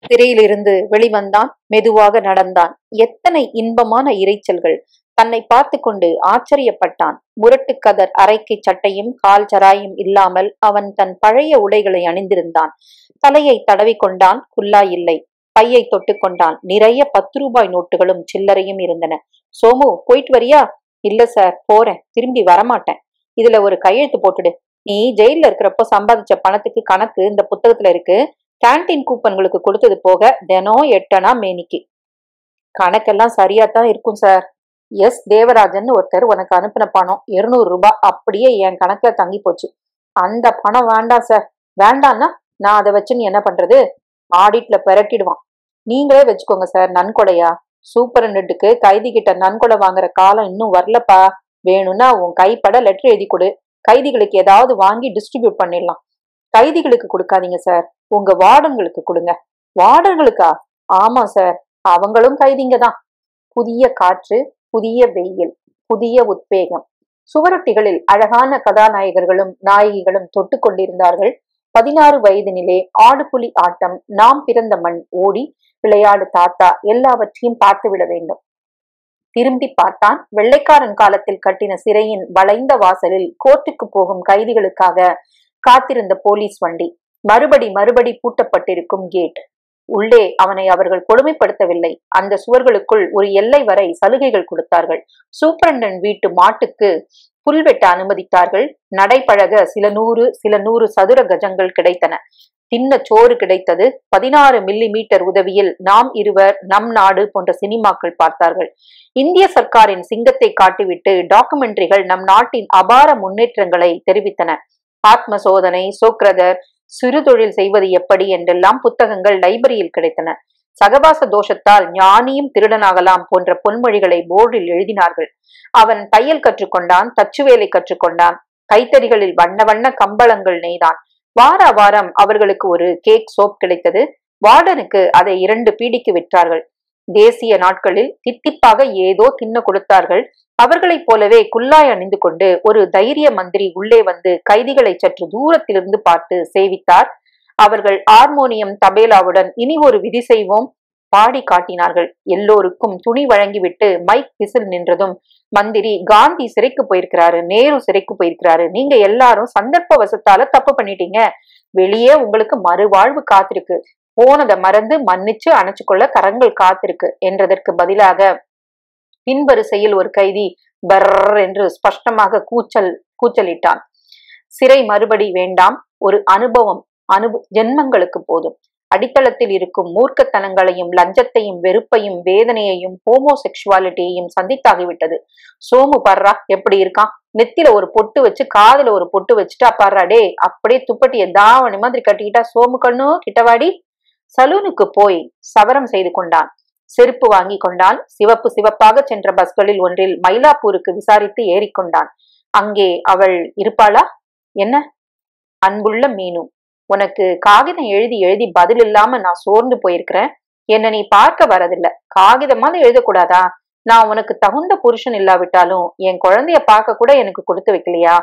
சிறையிலிருந்து வெளிவந்தான். மெதுவாக நடந்தான். எத்தனை இன்பமான இரைச்சல்கள்! தன்னை பார்த்து கொண்டு ஆச்சரியப்பட்டான். முரட்டுக்கதர் அரைக்கை சட்டையும் கால் சராயும் இல்லாமல் அவன் தன் பழைய உடைகளை அணிந்திருந்தான். தலையை தடவி கொண்டான். குல்லாய் இல்லை. பையை தொட்டு கொண்டான். நிறைய 10 ரூபாய் நோட்டுகளும் சில்லறையும் இருந்தன. சோமு, போயிட்டு வரியா? இல்ல சார், போறேன், திரும்பி வரமாட்டேன். இதுல ஒரு கையெழுத்து போட்டுடு. நீ ஜெயில இருக்கிறப்போ சம்பாதிச்ச பணத்துக்கு கணக்கு இந்த புத்தகத்துல இருக்கு. கேன்டீன் கூப்பன்களுக்கு கொடுத்தது போக தினம் 8 அணா மேனிக்கு. கணக்கெல்லாம் சரியாத்தான் இருக்கும் சார். எஸ் தேவராஜன் ஒருத்தர் உனக்கு அனுப்பின பணம் 200 ரூபாய் அப்படியே என் கணக்குல தங்கி போச்சு. அந்த பணம் வேண்டாம் சார். வேண்டான்னா நான் அதை வச்சு நீ என்ன பண்றது? ஆடிட்ல பெரட்டிடுவான். நீங்களே வச்சுக்கோங்க சார். நன்கொடையா? சூப்பரண்டுக்கு கைதி கிட்ட நன்கொடை வாங்குற காலம் இன்னும் வரலப்பா. வேணும்னா உன் கைப்பட லெட்டர் எழுதி கொடு. கைதிகளுக்கு ஏதாவது வாங்கி டிஸ்ட்ரிபியூட் பண்ணிடலாம். கைதிகளுக்கு கொடுக்காதீங்க சார், உங்க வார்டன்களுக்கு கொடுங்க. வார்டன்களுக்கா? ஆமா சார், அவங்களும் கைதிங்க தான். புதிய காற்று, புதிய வெயில், புதிய உத்வேகம். சுவரொட்டிகளில் அழகான கதாநாயகர்களும் நாயகிகளும் தொட்டு கொண்டிருந்தார்கள். 16 வயதினிலே ஆடுபுலி ஆட்டம், நாம் பிறந்த மண், ஓடி விளையாடு தாத்தா, எல்லாவற்றையும் பார்த்து விட வேண்டும். திரும்பி பார்த்தான். வெள்ளைக்காரன் காலத்தில் கட்டின சிறையின் வளைந்த வாசலில் கோர்ட்டுக்கு போகும் கைதிகளுக்காக காத்திருந்த போலீஸ் வண்டி. மறுபடி பூட்டப்பட்டிருக்கும் கேட். உள்ளே அவனை அவர்கள் கொடுமைப்படுத்தவில்லை. அந்த சுவர்களுக்குள் ஒரு எல்லை வரை சலுகைகள் கொடுத்தார்கள். சூப்பரண்டன் வீட்டு மாட்டுக்கு புல் வெட்ட அனுமதித்தார்கள். நடைபழக சில நூறு சதுர கஜங்கள் கிடைத்தன. தின்ன சோறு கிடைத்தது. 16 மில்லிமீட்டர் உதவியில் நாம் இருவர், நம் நாடு போன்ற சினிமாக்கள் பார்த்தார்கள். இந்திய சர்க்காரின் சிங்கத்தை காட்டிவிட்டு டாக்குமெண்ட்ரிகள் நம் நாட்டின் அபார முன்னேற்றங்களை தெரிவித்தன. ஆத்ம சோதனை, சோக்ரதர், சிறு தொழில் செய்வது எப்படி என்றெல்லாம் புத்தகங்கள் லைப்ரரியில் கிடைத்தன. சகவாச தோஷத்தால் ஞானியும் திருடனாகலாம் போன்ற பொன்மொழிகளை போர்டில் எழுதினார்கள். அவன் தையல் கற்றுக்கொண்டான். தச்சுவேலை கற்றுக்கொண்டான். கைத்தறிகளில் வண்ண வண்ண கம்பளங்கள் நெய்தான். வாரம் அவர்களுக்கு ஒரு கேக் சோப் கிடைத்தது. வார்டனுக்கு அதை 2 பீடிக்கு விற்றார்கள். தேசிய நாட்களில் தித்திப்பாக ஏதோ தின்ன கொடுத்தார்கள். அவர்களைப் போலவே குல்லாய் அணிந்து கொண்டு ஒரு தைரிய மந்திரி உள்ளே வந்து கைதிகளை சற்று தூரத்திலிருந்து பார்த்து சேவித்தார். அவர்கள் ஹார்மோனியம் தபேலாவுடன் இனி ஒரு விதி செய்வோம் பாடி காட்டினார்கள். எல்லோருக்கும் துணி வழங்கிவிட்டு மைக் விசில் நின்றதும், மந்திரி, காந்தி சிறைக்கு போயிருக்கிறாரு, நேரு சிறைக்கு போயிருக்கிறாரு, நீங்க எல்லாரும் சந்தர்ப்ப வசத்தால தப்பு பண்ணிட்டீங்க. வெளியே உங்களுக்கு மறுவாழ்வு காத்திருக்கு. போனதை மறந்து மன்னிச்சு அணைச்சுக்கொள்ள கரங்கள் காத்திருக்கு என்றதற்கு பதிலாக பின்வரிசையில் ஒரு கைதி பர் என்று ஸ்பஷ்டமாக கூச்சலிட்டான். சிறை மறுபடி வேண்டாம். ஒரு அனுபவம் ஜென்மங்களுக்கு போதும். அடித்தளத்தில் இருக்கும் மூர்க்கத்தனங்களையும் லஞ்சத்தையும் வெறுப்பையும் வேதனையையும் ஹோமோசெக்சுவாலிட்டியையும் சந்தித்தாகிவிட்டது. சோமு பர்றா எப்படி இருக்கான்? நெத்தில ஒரு பொட்டு வச்சு காதுல ஒரு பொட்டு வச்சுட்டா பர்றா. டே, அப்படியே துப்பட்டிய தாவணி மாதிரி கட்டிக்கிட்டா சோமு கண்ணு கிட்டவாடி. சலூனுக்கு போய் சவரம் செய்து கொண்டான். செருப்பு வாங்கி கொண்டான். சிவப்பாக சென்ற பஸ்களில் ஒன்றில் மயிலாப்பூருக்கு விசாரித்து ஏறிக்கொண்டான். அங்கே அவள் இருப்பாளா? என்ன? அன்புள்ள மீனு, உனக்கு காகிதம் எழுதி பதில் இல்லாம நான் சோர்ந்து போயிருக்கிறேன். என்ன நீ பார்க்க வரதில்ல. காகிதமால எழுதக்கூடாதா? நான் உனக்கு தகுந்த புருஷன் இல்லாவிட்டாலும் என் குழந்தைய பார்க்க கூட எனக்கு கொடுத்து வைக்கலையா?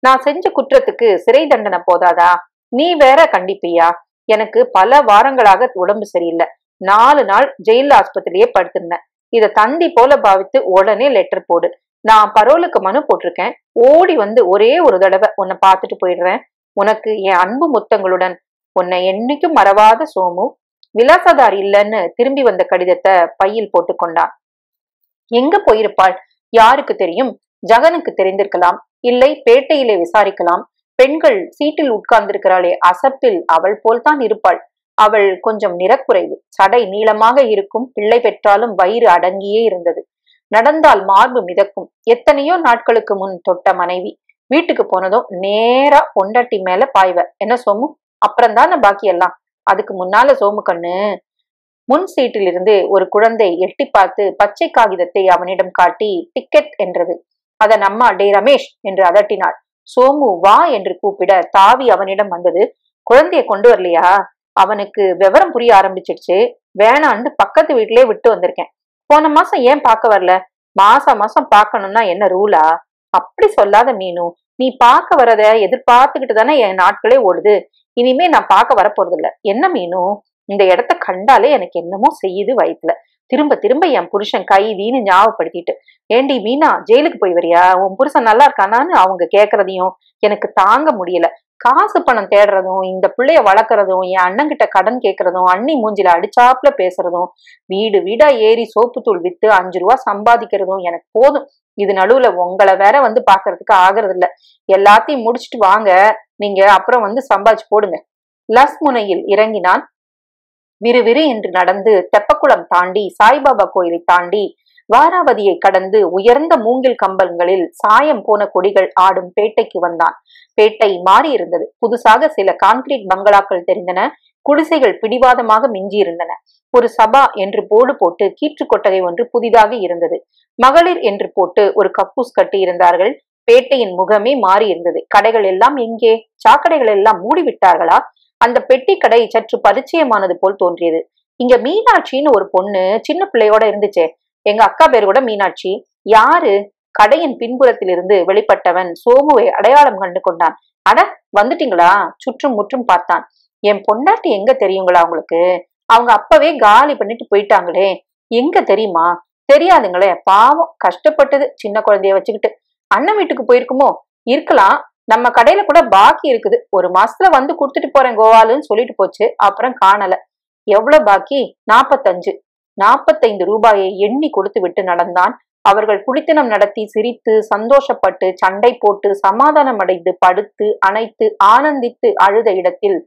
நான் செஞ்ச குற்றத்துக்கு சிறை தண்டனை போதாதா? நீ வேற கண்டிப்பியா? எனக்கு பல வாரங்களாக உடம்பு சரியில்லை. 4 நாள் ஜெயில் ஆஸ்பத்திரியே படுத்திருந்தேன். இத தந்தி போல பாவித்து உடனே லெட்டர் போடு. நான் பரோலுக்கு மனு போட்டிருக்கேன். ஓடி வந்து ஒரே ஒரு தடவை உன்னை பார்த்துட்டு போயிடுறேன். உனக்கு என் அன்பு முத்தங்களுடன், உன்னை என்னைக்கும் மறவாத சோமு. விலாசதார் இல்லைன்னு திரும்பி வந்த கடிதத்தை பையில் போட்டுக்கொண்டான். எங்க போயிருப்பாள்? யாருக்கு தெரியும்? ஜகனுக்கு தெரிந்திருக்கலாம். இல்லை, பேட்டையிலே விசாரிக்கலாம். பெண்கள் சீட்டில் உட்கார்ந்திருக்கிறாளே அசப்பில் அவள் போல்தான் இருப்பாள். அவள் கொஞ்சம் நிறக்குறைவு. சடை நீளமாக இருக்கும். பிள்ளை பெற்றாலும் வயிறு அடங்கியே இருந்தது. நடந்தால் மார்பு மிதக்கும். எத்தனையோ நாட்களுக்கு முன் தொட்ட மனைவி. வீட்டுக்கு போனதும் நேரா பொண்டாட்டி மேல பாய்வ. என்ன சோமு? அப்புறம்தான பாக்கி எல்லாம். அதுக்கு முன்னால சோமு கண்ணு. முன் சீட்டில் இருந்து ஒரு குழந்தை எட்டி பார்த்து பச்சை காகிதத்தை அவனிடம் காட்டி டிக்கெட் என்றது. அதன் அம்மா டே ரமேஷ் என்று அதட்டினாள். சோமு வா என்று கூப்பிட தாவி அவனிடம் வந்தது. குழந்தைய கொண்டு வரலையா? அவனுக்கு விவரம் புரிய ஆரம்பிச்சிடுச்சு. வேணாண்டு பக்கத்து வீட்டிலே விட்டு வந்திருக்கேன். போன மாசம் ஏன் பார்க்க வரல? மாசம் பார்க்கணும்னா என்ன ரூலா? அப்படி சொல்லாத மீனு. நீ பார்க்க வரத எதிர்பார்த்துக்கிட்டு தானே என் நாட்களே ஓடுது. இனிமே நான் பார்க்க வரப்போறது இல்ல. என்ன மீனு? இந்த இடத்த கண்டாலே எனக்கு என்னமோ செய்யுது வயித்துல. திரும்ப திரும்ப என் புருஷன் கைதின்னு ஞாபகப்படுத்திட்டு, ஏண்டி மீனா ஜெயிலுக்கு போய் வரியா, உன் புருஷன் நல்லா இருக்கானான்னு அவங்க கேக்குறதையும் எனக்கு தாங்க முடியல. காசு பணம் தேடுறதும், இந்த பிள்ளைய வளர்க்கறதும், என் அண்ணன் கிட்ட கடன் கேட்கறதும், அண்ணி மூஞ்சில அடிச்சாப்புல பேசுறதும், வீடு வீடா ஏறி சோப்பு தூள் வித்து 5 ரூபா சம்பாதிக்கிறதும் எனக்கு போதும். இது நடுவுல உங்களை வேற வந்து பாக்குறதுக்கு ஆகுறது இல்ல. எல்லாத்தையும் முடிச்சுட்டு வாங்க, நீங்க அப்புறம் வந்து சம்பாதிச்சு போடுங்க. லஸ் முனையில் இறங்கினான். விறுவிறு என்று நடந்து தெப்பக்குளம் தாண்டி சாய்பாபா கோயிலை தாண்டி வாராவதியை கடந்து உயர்ந்த மூங்கில் கம்பங்களில் சாயம் போன கொடிகள் ஆடும் பேட்டைக்கு வந்தான். பேட்டை மாறி இருந்தது. புதுசாக சில கான்கிரீட் பங்களாக்கள் தெரிந்தன. குடிசைகள் பிடிவாதமாக மிஞ்சி இருந்தன. ஒரு சபா என்று போர்டு போட்டு கீற்று கொட்டகை ஒன்று புதிதாக இருந்தது. மகளிர் என்று போட்டு ஒரு கக்கூஸ் கட்டி இருந்தார்கள். பேட்டையின் முகமே மாறி இருந்தது. கடைகள் எல்லாம் எங்கே? சாக்கடைகள் எல்லாம் மூடிவிட்டார்களா? அந்த பெட்டி கடை சற்று பரிச்சயமானது போல் தோன்றியது. இங்க மீனாட்சின்னு ஒரு பொண்ணு சின்ன பிள்ளையோட இருந்துச்சே, எங்க அக்கா பேரு கூட மீனாட்சி. யாரு? கடையின் பின்புறத்தில் இருந்து வெளிப்பட்டவன் சோமுவை அடையாளம் கண்டு கொண்டான். அட, வந்துட்டீங்களா? சுற்றும் முற்றும் பார்த்தான். என் பொண்டாட்டி எங்க தெரியுங்களா உங்களுக்கு? அவங்க அப்பவே காலி பண்ணிட்டு போயிட்டாங்களே. எங்க தெரியுமா? தெரியாதுங்களே. பாவம், கஷ்டப்பட்டது சின்ன குழந்தைய வச்சுக்கிட்டு. அண்ணன் வீட்டுக்கு போயிருக்குமோ? இருக்கலாம். நம்ம கடையில கூட பாக்கி இருக்குது, 1 மாசத்துல வந்து குடுத்துட்டு போறேன் கோவாலுன்னு சொல்லிட்டு போச்சு. அப்புறம் காணல. எவ்வளவு பாக்கி? 45. 45 ரூபாயை எண்ணி கொடுத்து விட்டு நடந்தான். அவர்கள் குடித்தனம் நடத்தி சிரித்து சந்தோஷப்பட்டு சண்டை போட்டு சமாதானம் அடைந்து படுத்து அணைத்து ஆனந்தித்து அழுத இடத்தில்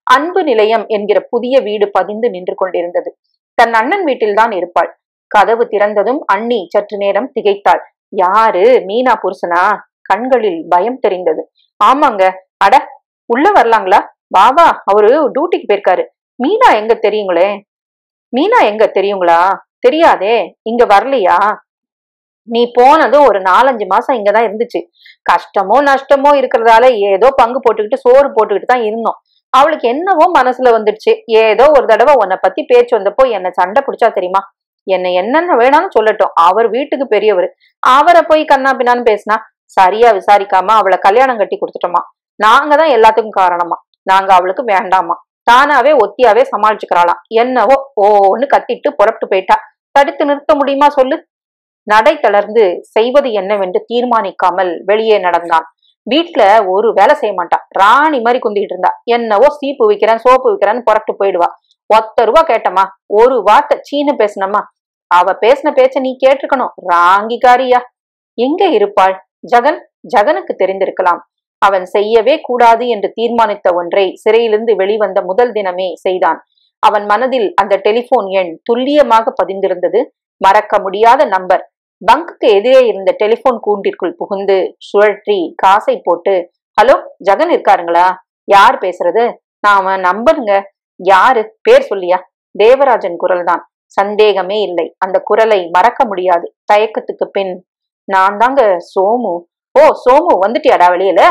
அன்பு நிலையம் என்கிற புதிய வீடு பதிந்து நின்று கொண்டிருந்தது. தன் அண்ணன் வீட்டில்தான் இருப்பாள். கதவு திறந்ததும் அண்ணி சற்று நேரம் திகைத்தாள். யாரு? மீனா புருஷனா? கண்களில் பயம் தெரிந்தது. ஆமாங்க. அட, உள்ள வரலாங்களா? பாபா, அவரு டியூட்டிக்கு போயிருக்காரு. மீனா எங்க தெரியுங்களே? மீனா எங்க தெரியுங்களா? தெரியாதே. இங்க வரலையா? நீ போனதும் ஒரு 4-5 மாசம் இங்கதான் இருந்துச்சு. கஷ்டமோ நஷ்டமோ இருக்கிறதால ஏதோ பங்கு போட்டுக்கிட்டு சோறு போட்டுக்கிட்டு தான் இருந்தோம். அவளுக்கு என்னவோ மனசுல வந்துடுச்சு. ஏதோ ஒரு தடவை உன்னை பத்தி பேச்சு வந்தப்போ என்ன சண்டை பிடிச்சா தெரியுமா? என்ன என்னென்ன வேணாலும் சொல்லட்டும், அவர் வீட்டுக்கு பெரியவர். அவரை போய் கண்ணா பின்னான்னு பேசினா சரியா விசாரிக்காம அவளை கல்யாணம் கட்டி கொடுத்துட்டோமா. நாங்க தான் எல்லாத்துக்கும் காரணமா. நாங்க அவளுக்கு வேண்டாமா. தானாவே ஒத்தியாவே சமாளிச்சுக்கிறாளாம். என்னவோ ஓன்னு கத்திட்டு புறப்பட்டு போயிட்டா. தடுத்து நிறுத்த முடியுமா சொல்லு? நடை தளர்ந்து செய்வது என்னவென்று தீர்மானிக்காமல் வெளியே நடந்தான். வீட்டுல ஒரு வேலை செய்ய மாட்டான். ராணி மாதிரி குந்திட்டு இருந்தா. என்னவோ சீப்பு விக்கிறேன் சோப்பு விக்கிறேன்னு புறப்பட்டு போயிடுவா. 10 ரூபா கேட்டமா, ஒரு வார்த்தை சீனு பேசினமா. அவ பேசின பேச்ச நீ கேட்டிருக்கணும். ராங்கிக்காரியா. எங்க இருப்பாள்? ஜகனுக்கு தெரிந்திருக்கலாம். அவன் செய்யவே கூடாது என்று தீர்மானித்த ஒன்றை சிறையிலிருந்து வெளிவந்த முதல் தினமே செய்தான். அவன் மனதில் அந்த டெலிபோன் எண் துல்லியமாக பதிந்திருந்தது. மறக்க முடியாத நம்பர். பங்குக்கு எதிரே இருந்த டெலிபோன் கூண்டிற்குள் புகுந்து சுழற்றி காசை போட்டு, ஹலோ, ஜகன் இருக்காருங்களா? யார் பேசுறது? நான் அவன் நம்பருங்க. யாரு? பேர் சொல்லியா? தேவராஜன் குரல் தான். சந்தேகமே இல்லை. அந்த குரலை மறக்க முடியாது. தயக்கத்துக்கு பின், நான் தாங்க சோமு. ஓ சோமு, வந்துட்டியாடா வெளியில?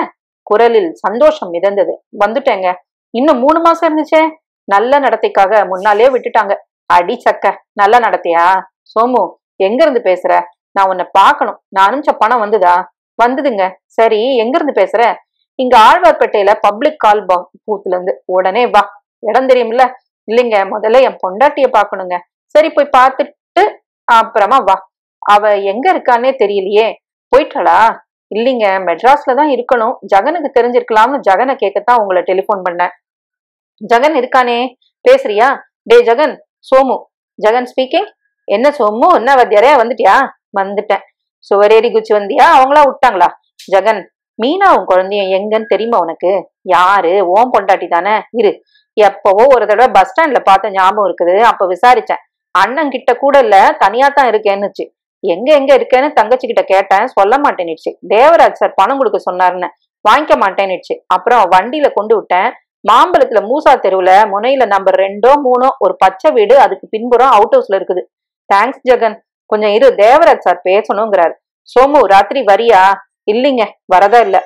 குரலில் சந்தோஷம் மிதந்தது. வந்துட்டேங்க. இன்னும் 3 மாசம் இருந்துச்சே. நல்ல நடத்தைக்காக முன்னாலே விட்டுட்டாங்க. அடி சக்க, நல்ல நடத்தையா? சோமு, எங்க இருந்து பேசுற? நான் உன்னை பாக்கணும். நான் அனுப்பிச்ச பணம் வந்துதா? வந்ததுங்க. சரி, எங்க இருந்து பேசுற? இங்க ஆழ்வார்பேட்டையில பப்ளிக் கால் பூத்துல இருந்து. உடனே வா. இடம் தெரியுமில்ல? இல்லைங்க, முதல்ல என் பொண்டாட்டிய பாக்கணுங்க. சரி, போய் பார்த்துட்டு அப்புறமா வா. அவ எங்க இருக்கானே தெரியலையே. போயிட்டாளா? இல்லைங்க, மெட்ராஸ்ல தான் இருக்கணும். ஜகனுக்கு தெரிஞ்சிருக்கலாம்னு ஜகனை கேட்கத்தான் உங்களை டெலிபோன் பண்ணேன். ஜகன் இருக்கானே, பேசுறியா? டே ஜகன். சோமு. ஜகன் ஸ்பீக்கிங். என்ன சோமு, என்ன வத்தியாரே, வந்துட்டியா? வந்துட்டேன். சுவரேறி குச்சி வந்தியா? அவங்களா விட்டாங்களா? ஜகன், மீனாவும் குழந்தையும் எங்கன்னு தெரியுமா உனக்கு? யாரு? ஓம் பொண்டாட்டி தானே. இரு, எப்பவோ ஒரு தடவை பஸ் ஸ்டாண்ட்ல பார்த்த ஞாபகம் இருக்குது. அப்ப விசாரிச்சேன். அண்ணன் கிட்ட கூட இல்ல, தனியா தான் இருக்கேன்னுச்சு. எங்க எங்க இருக்கேன்னு தங்கச்சி கிட்ட கேட்டேன். சொல்ல மாட்டேன்னுச்சு. தேவராஜ் சார் பணம் கொடுக்க சொன்னாருன்னு வாங்கிக்க மாட்டேன்னுச்சு. அப்புறம் வண்டியில கொண்டு விட்டேன். மாம்பழத்துல மூசா தெருவுல முனையில நம்பர் 2ஓ 3ஓ ஒரு பச்சை வீடு, அதுக்கு பின்புறம் அவுட் ஹவுஸ்ல இருக்குது. தேங்க்ஸ் ஜகன். கொஞ்சம் இரு, தேவராஜ் சார் பேசணுங்கிறாரு. சோமு, ராத்திரி வரியா? இல்லைங்க, வரதா இல்ல.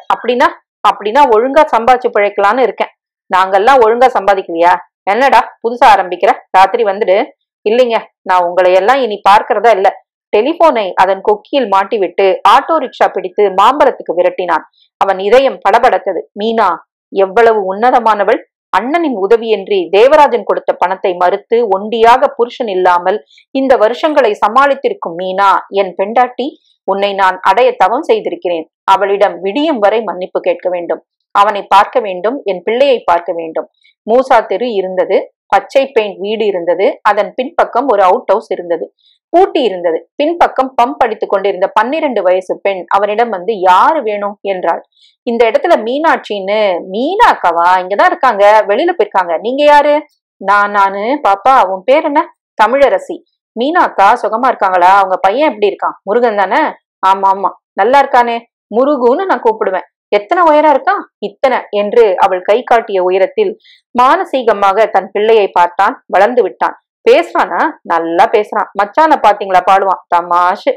அப்படின்னா ஒழுங்கா சம்பாதிச்சு பிழைக்கலான்னு இருக்கேன். நாங்கெல்லாம் ஒழுங்கா சம்பாதிக்கலையா? என்னடா புதுசா ஆரம்பிக்கிற? ராத்திரி வந்துடு. இல்லைங்க, நான் உங்களை எல்லாம் இனி பார்க்கறதா இல்ல. டெலிபோனை அதன் கொக்கியில் மாட்டிவிட்டு ஆட்டோ ரிக்ஷா பிடித்து மாம்பழத்துக்கு விரட்டினான். அவன் இதயம் படபடத்தது. மீனா எவ்வளவு உன்னதமானவள்! அண்ணனின் உதவியின்றி தேவராஜன் கொடுத்த பணத்தை மறுத்து ஒண்டியாக புருஷன் இல்லாமல் இந்த வருஷங்களை சமாளித்திருக்கும் மீனா என் பெண்டாட்டி. உன்னை நான் அடைய தவம் செய்திருக்கிறேன். அவளிடம் விடியும் வரை மன்னிப்பு கேட்க வேண்டும். அவனை பார்க்க வேண்டும். என் பிள்ளையை பார்க்க வேண்டும். மூசா தெரு இருந்தது. பச்சை பெயிண்ட் வீடு இருந்தது. அதன் பின்பக்கம் ஒரு அவுட் ஹவுஸ் இருந்தது. பூட்டி இருந்தது. பின்பக்கம் பம்ப் அடித்துக் கொண்டிருந்த 12 வயசு பெண் அவனிடம் வந்து யாரு வேணும் என்றாள். இந்த இடத்துல மீனாட்சின்னு. மீனாக்காவா? இங்கதான் இருக்காங்க, வெளியில போயிருக்காங்க. நீங்க யாரு? நானு பாப்பா. உன் பேர் என்ன? தமிழரசி. மீனாக்கா சுகமா இருக்காங்களா? அவங்க பையன் எப்படி இருக்கான்? முருகன் தானே? ஆமா ஆமா, நல்லா இருக்கானே. முருகுன்னு நான் கூப்பிடுவேன். எத்தனை உயரம் இருக்கான்? இத்தனை என்று அவள் கை காட்டிய உயரத்தில் மானசீகமாக தன் பிள்ளையை பார்த்தான். வளர்ந்து விட்டான். பேசுறானா? நல்லா பேசுறான். மச்சான பாத்தீங்களா? பாடுவான். தமாஷு.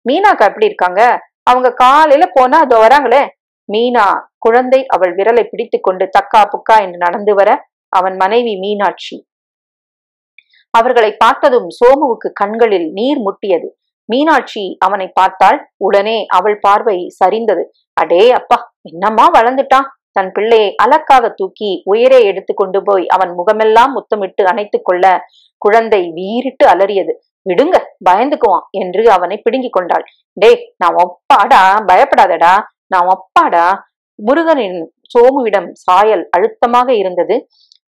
மீனாக்கா எப்படி இருக்காங்க? அவங்க காலையில போனா அதோ வராங்களே. மீனா குழந்தை அவள் விரலை பிடித்து கொண்டு தக்கா புக்கா என்று நடந்து வர அவன் மனைவி மீனாட்சி. அவர்களை பார்த்ததும் சோமுவுக்கு கண்களில் நீர் முட்டியது. மீனாட்சி அவனை பார்த்தாள். உடனே அவள் பார்வை சரிந்தது. அடே அப்பா, என்னம்மா வளர்ந்துட்டான். தன் பிள்ளையை அலக்காக தூக்கி உயரே எடுத்து கொண்டு போய் அவன் முகமெல்லாம் முத்தமிட்டு அணைத்து கொள்ள குழந்தை வீறிட்டு அலறியது. விடுங்க, பயந்துக்குவான் என்று அவனை பிடுங்கி கொண்டாள். டே, நான் ஒப்பாடா, பயப்படாதடா, நான் ஒப்பாடா. முருகனின் சோமுவிடம் சாயல் அழுத்தமாக இருந்தது.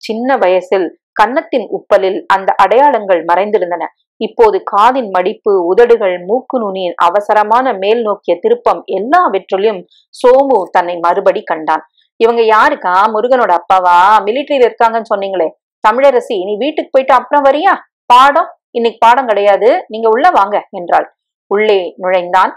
சின்ன வயசில் கன்னத்தின் உப்பலில் அந்த அடையாளங்கள் மறைந்திருந்தன. இப்போது காதின் மடிப்பு, உதடுகள், மூக்கு நுனியின் அவசரமான மேல் நோக்கிய திருப்பம் எல்லாவற்றிலும் சோமு தன்னை மறுபடி கண்டான். இவங்க யாருக்கா? முருகனோட அப்பாவா? மிலிட்டரியில இருக்காங்கன்னு சொன்னீங்களே. தமிழரசி, நீ வீட்டுக்கு போயிட்டு அப்புறம் வரியா? பாடம் இன்னைக்கு பாடம் கிடையாது, நீங்க உள்ள வாங்க என்றாள். உள்ளே நுழைந்தான்.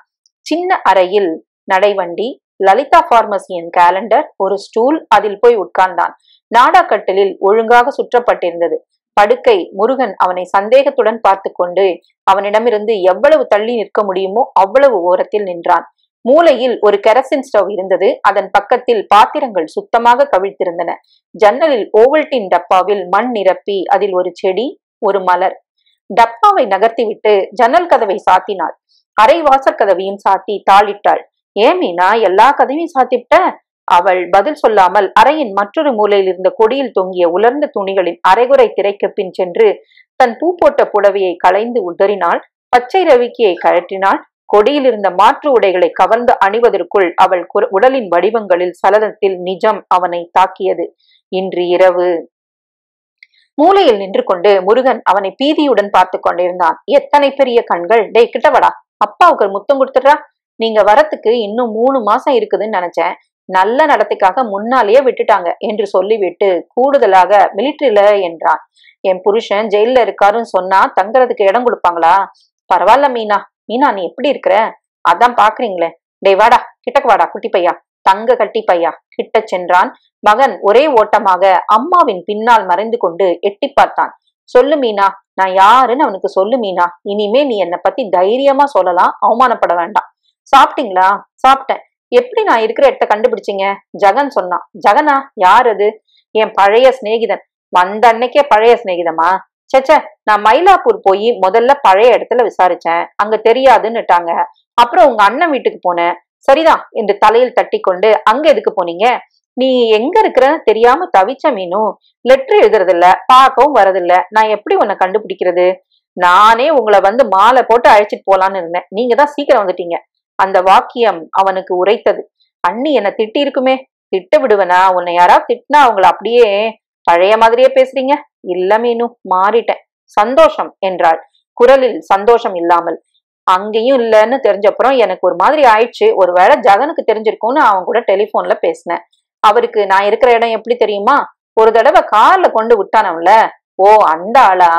சின்ன அறையில் நடைவண்டி, லலிதா பார்மசியின் கேலண்டர், ஒரு ஸ்டூல், அதில் போய் உட்கார்ந்தான். நாடாக்கட்டிலில் ஒழுங்காக சுற்றப்பட்டிருந்தது படுக்கை. முருகன் அவனை சந்தேகத்துடன் பார்த்து கொண்டு அவனிடமிருந்து எவ்வளவு தள்ளி நிற்க முடியுமோ அவ்வளவு ஓரத்தில் நின்றான். மூலையில் ஒரு கெரசின் ஸ்டவ் இருந்தது. அதன் பக்கத்தில் பாத்திரங்கள் சுத்தமாக கவிழ்த்திருந்தன. ஜன்னலில் ஓவல்டின் டப்பாவில் மண் நிரப்பி அதில் ஒரு செடி, ஒரு மலர். டப்பாவை நகர்த்திவிட்டு ஜன்னல் கதவை சாத்தினாள். அரை வாசற்கதவையும் சாத்தி தாளிட்டாள். ஏன் மீனா, எல்லா கதவையும் சாத்திவிட்ட? அவள் பதில் சொல்லாமல் அறையின் மற்றொரு மூலையில் இருந்த கொடியில் தொங்கிய உலர்ந்த துணிகளின் அரைகுறை திரைக்கு பின் சென்று தன் பூ போட்ட புடவையை களைந்து உதறினாள். பச்சை ரவிக்கையை கழற்றினாள். கொடியில் இருந்த மாற்று உடைகளை கவர்ந்து அணிவதற்குள் அவள் உடலின் வடிவங்களில் சலனத்தில் நிஜம் அவனை தாக்கியது. இன்று இரவு. மூலையில் நின்று கொண்டு முருகன் அவனை பீதியுடன் பார்த்து கொண்டிருந்தான். எத்தனை பெரிய கண்கள். டே, கிட்டவடா, அப்பாவுக்கு முத்தம் கொடுத்துடுறா. நீங்க வரத்துக்கு இன்னும் 3 மாசம் இருக்குதுன்னு நினைச்சேன். நல்ல நடத்தைக்காக முன்னாலேயே விட்டுட்டாங்க என்று சொல்லிவிட்டு கூடுதலாக மிலிட்டரியில என்றான். என் புருஷன் ஜெயில இருக்காருன்னு சொன்னா தங்கறதுக்கு இடம் கொடுப்பாங்களா? பரவாயில்ல மீனா. மீனா, நீ எப்படி இருக்கிற? அதான் பாக்குறீங்களே. டே வாடா, கிட்டக்கு வாடா குட்டி பையா, தங்க கட்டி பையா. கிட்ட சென்றான். மகன் ஒரே ஓட்டமாக அம்மாவின் பின்னால் மறைந்து கொண்டு எட்டி பார்த்தான். சொல்லு மீனா, நான் யாருன்னு அவனுக்கு சொல்லு மீனா. இனிமே நீ என்னை பத்தி தைரியமா சொல்லலாம், அவமானப்பட வேண்டாம். சாப்பிட்டீங்களா? சாப்பிட்டேன். எப்படி நான் இருக்கிற இடத்த கண்டுபிடிச்சிங்க? ஜகன் சொன்னான். ஜகனா? யார் அது? என் பழைய சிநேகிதன். வந்த அன்னைக்கே பழைய சிநேகிதமா? சச்ச, நான் மயிலாப்பூர் போய் முதல்ல பழைய இடத்துல விசாரிச்சேன். அங்க தெரியாதுன்னுட்டாங்க. அப்புறம் உங்க அண்ணன் வீட்டுக்கு போனேன். சரிதான் என்று தலையில் தட்டி கொண்டு, அங்க எதுக்கு போனீங்க? நீ எங்க இருக்கிறன்னு தெரியாம தவிச்ச மீனு. லெட்டர் எழுதுறதில்ல, பார்க்கவும் வரதில்ல. நான் எப்படி உன்னை கண்டுபிடிக்கிறது? நானே உங்களை வந்து மாலை போட்டு அழைச்சிட்டு போலான்னு இருந்தேன். நீங்க தான் சீக்கிரம் வந்துட்டீங்க. அந்த வாக்கியம் அவனுக்கு உரைத்தது. அண்ணி என்ன திட்டி இருக்குமே. திட்ட விடுவனா? உன்னை யாராவது திட்டினா அவங்கள அப்படியே பழைய மாதிரியே பேசுறீங்க. இல்ல மீனு, மாறிட்டேன். சந்தோஷம் என்றாள், குரலில் சந்தோஷம் இல்லாமல். அங்கேயும் இல்லைன்னு தெரிஞ்சப்புறம் எனக்கு ஒரு மாதிரி ஆயிடுச்சு. ஒருவேளை ஜகனுக்கு தெரிஞ்சிருக்கும்னு அவன் கூட டெலிபோன்ல பேசினேன். அவருக்கு நான் இருக்கிற இடம் எப்படி தெரியுமா? ஒரு தடவை கார்ல கொண்டு விட்டானவன்ல. ஓ, அந்த ஆளா?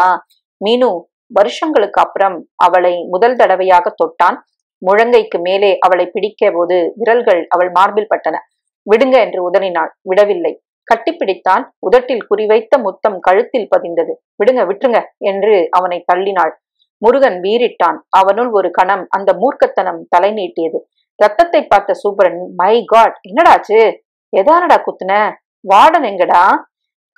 மீனு வருஷங்களுக்கு அப்புறம் அவளை முதல் தடவையாக தொட்டான். முழங்கைக்கு மேலே அவளை பிடிக்க போது விரல்கள் அவள் மார்பில் பட்டன. விடுங்க என்று உதறினாள். விடவில்லை. கட்டிப்பிடித்தான். உதட்டில் குறிவைத்த முத்தம் கழுத்தில் பதிந்தது. விடுங்க, விட்டுருங்க என்று அவனை தள்ளினாள். முருகன் வீறிட்டான். அவனுள் ஒரு கணம் அந்த மூர்க்கத்தனம் தலை நீட்டியது. ரத்தத்தை பார்த்த சூப்பரன், மை காட், என்னடாச்சு? எதானடா குத்துன? வார்டன் எங்கடா?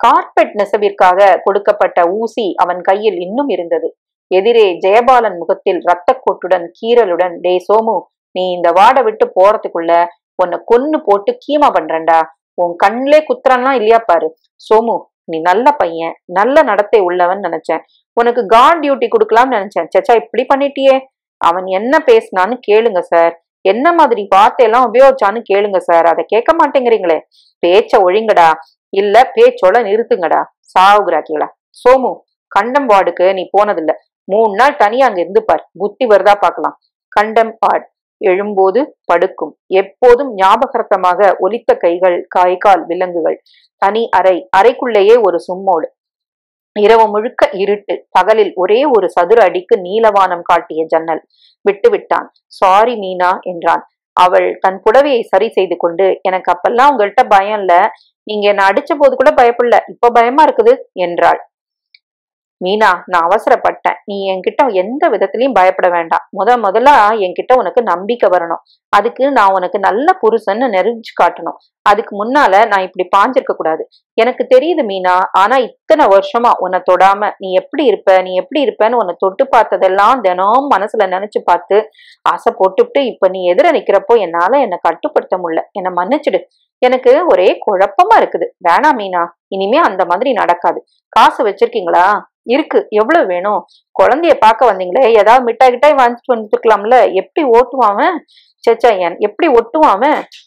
கார்பெட் நெசவிற்காக கொடுக்கப்பட்ட ஊசி அவன் கையில் இன்னும் இருந்தது. எதிரே ஜெயபாலன் முகத்தில் இரத்த கொட்டுடன் கீறலுடன், டே சோமு, நீ இந்த வார்டை விட்டு போறதுக்குள்ள உன்னை கொன்னு போட்டு கீமா பண்றேன்டா. உன் கண்ணிலே குத்துறான்லாம் இல்லையா பாரு. சோமு, நீ நல்ல பையன், நல்ல நடத்தை உள்ளவன் நினைச்சேன். உனக்கு கார்ட் டியூட்டி கொடுக்கலாம்னு நினைச்சேன். சச்சா, இப்படி பண்ணிட்டியே. அவன் என்ன பேசினான்னு கேளுங்க சார், என்ன மாதிரி வார்த்தையெல்லாம் உபயோகிச்சான்னு கேளுங்க சார். அதை கேட்க மாட்டேங்கிறீங்களே. பேச்ச ஒழிங்கடா, இல்ல பேச்சோட நிறுத்துங்கடா, சாவுகிறாக்கீங்களா. சோமு, கண்டம் வார்டுக்கு நீ போனதில்ல. 3 நாள் தனியா அங்க இருந்து பார், புத்தி வருதா பாக்கலாம். கண்டம் வார்டு, எழும்போது படுக்கும், எப்போதும் ஞாபகார்த்தமாக ஒலித்த கைகள், கால் விலங்குகள். தனி அறை, அறைக்குள்ளேயே ஒரு சும்மோடு. இரவு முழுக்க இருட்டு, பகலில் ஒரே ஒரு சதுர அடிக்கு நீலவானம் காட்டிய ஜன்னல். விட்டு விட்டான். சாரி மீனா என்றான். அவள் தன் புடவையை சரி செய்து கொண்டு, எனக்கு அப்பெல்லாம் உங்கள்கிட்ட பயம் இல்ல, நீங்க என்ன அடிச்ச போது கூட பயப்படல, இப்ப பயமா இருக்குது என்றாள். மீனா, நான் அவசரப்பட்டேன். நீ என்கிட்ட எந்த விதத்திலையும் பயப்பட வேண்டாம். முதல்ல என்கிட்ட உனக்கு நம்பிக்கை வரணும். அதுக்கு நான் உனக்கு நல்ல புருஷன்னு நெருஞ்சு காட்டணும். அதுக்கு முன்னால நான் இப்படி பாஞ்சிருக்க கூடாது. எனக்கு தெரியுது மீனா, ஆனா இத்தனை வருஷமா உன்னை தொடாம நீ எப்படி இருப்பேன்னு உன்னை தொட்டு பார்த்ததெல்லாம் தினம் மனசுல நினைச்சு பார்த்து ஆசை போட்டுவிட்டு இப்ப நீ எதிர நிக்கிறப்போ என்னால என்னை கட்டுப்படுத்த முடியல. என்னை மன்னிச்சிடு. எனக்கு ஒரே குழப்பமா இருக்குது. வேணாம் மீனா, இனிமே அந்த மாதிரி நடக்காது. காசு வச்சிருக்கீங்களா? இருக்கு. எவ்வளவு வேணும்? குழந்தைய பார்க்க வந்தீங்களே, ஏதாவது மிட்டாய் கிட்டாய் வாங்கிட்டு வந்துருக்கலாம்ல. எப்படி ஓட்டுவான்? சேச்சா, எப்படி ஒட்டுவான்?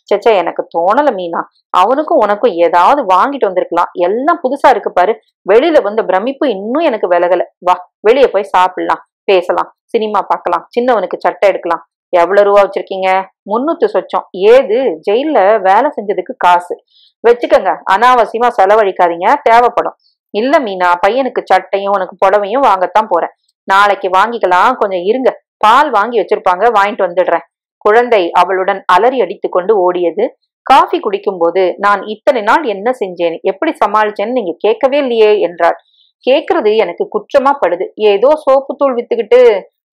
சேச்சா, எனக்கு தோணல மீனா. அவனுக்கும் உனக்கும் ஏதாவது வாங்கிட்டு வந்திருக்கலாம். எல்லாம் புதுசா இருக்கு பாரு. வெளியில வந்த பிரமிப்பு இன்னும் எனக்கு விலகல. வா, வெளியே போய் சாப்பிடலாம், பேசலாம், சினிமா பார்க்கலாம், சின்னவனுக்கு சட்டை எடுக்கலாம். எவ்வளவு ரூபா வச்சிருக்கீங்க? 300 சொச்சம். ஏது? ஜெயில வேலை செஞ்சதுக்கு காசு. வச்சுக்கங்க, அனாவசியமா செலவழிக்காதீங்க, தேவைப்படும். இல்ல மீனா, பையனுக்கு சட்டையும் உனக்கு புடவையும் வாங்கத்தான் போறேன். நாளைக்கு வாங்கிக்கலாம், கொஞ்சம் இருங்க. பால் வாங்கி வச்சிருப்பாங்க, வாங்கிட்டு வந்துடுறேன். குழந்தை அவளுடன் அலறி அடித்து கொண்டு ஓடியது. காஃபி குடிக்கும் போது, நான் இத்தனை நாள் என்ன செஞ்சேன், எப்படி சமாளிச்சேன்னு நீங்க கேட்கவே இல்லையே என்றாள். கேக்குறது எனக்கு குற்றமா படுது. ஏதோ சோப்புத்தூள் வித்துக்கிட்டு.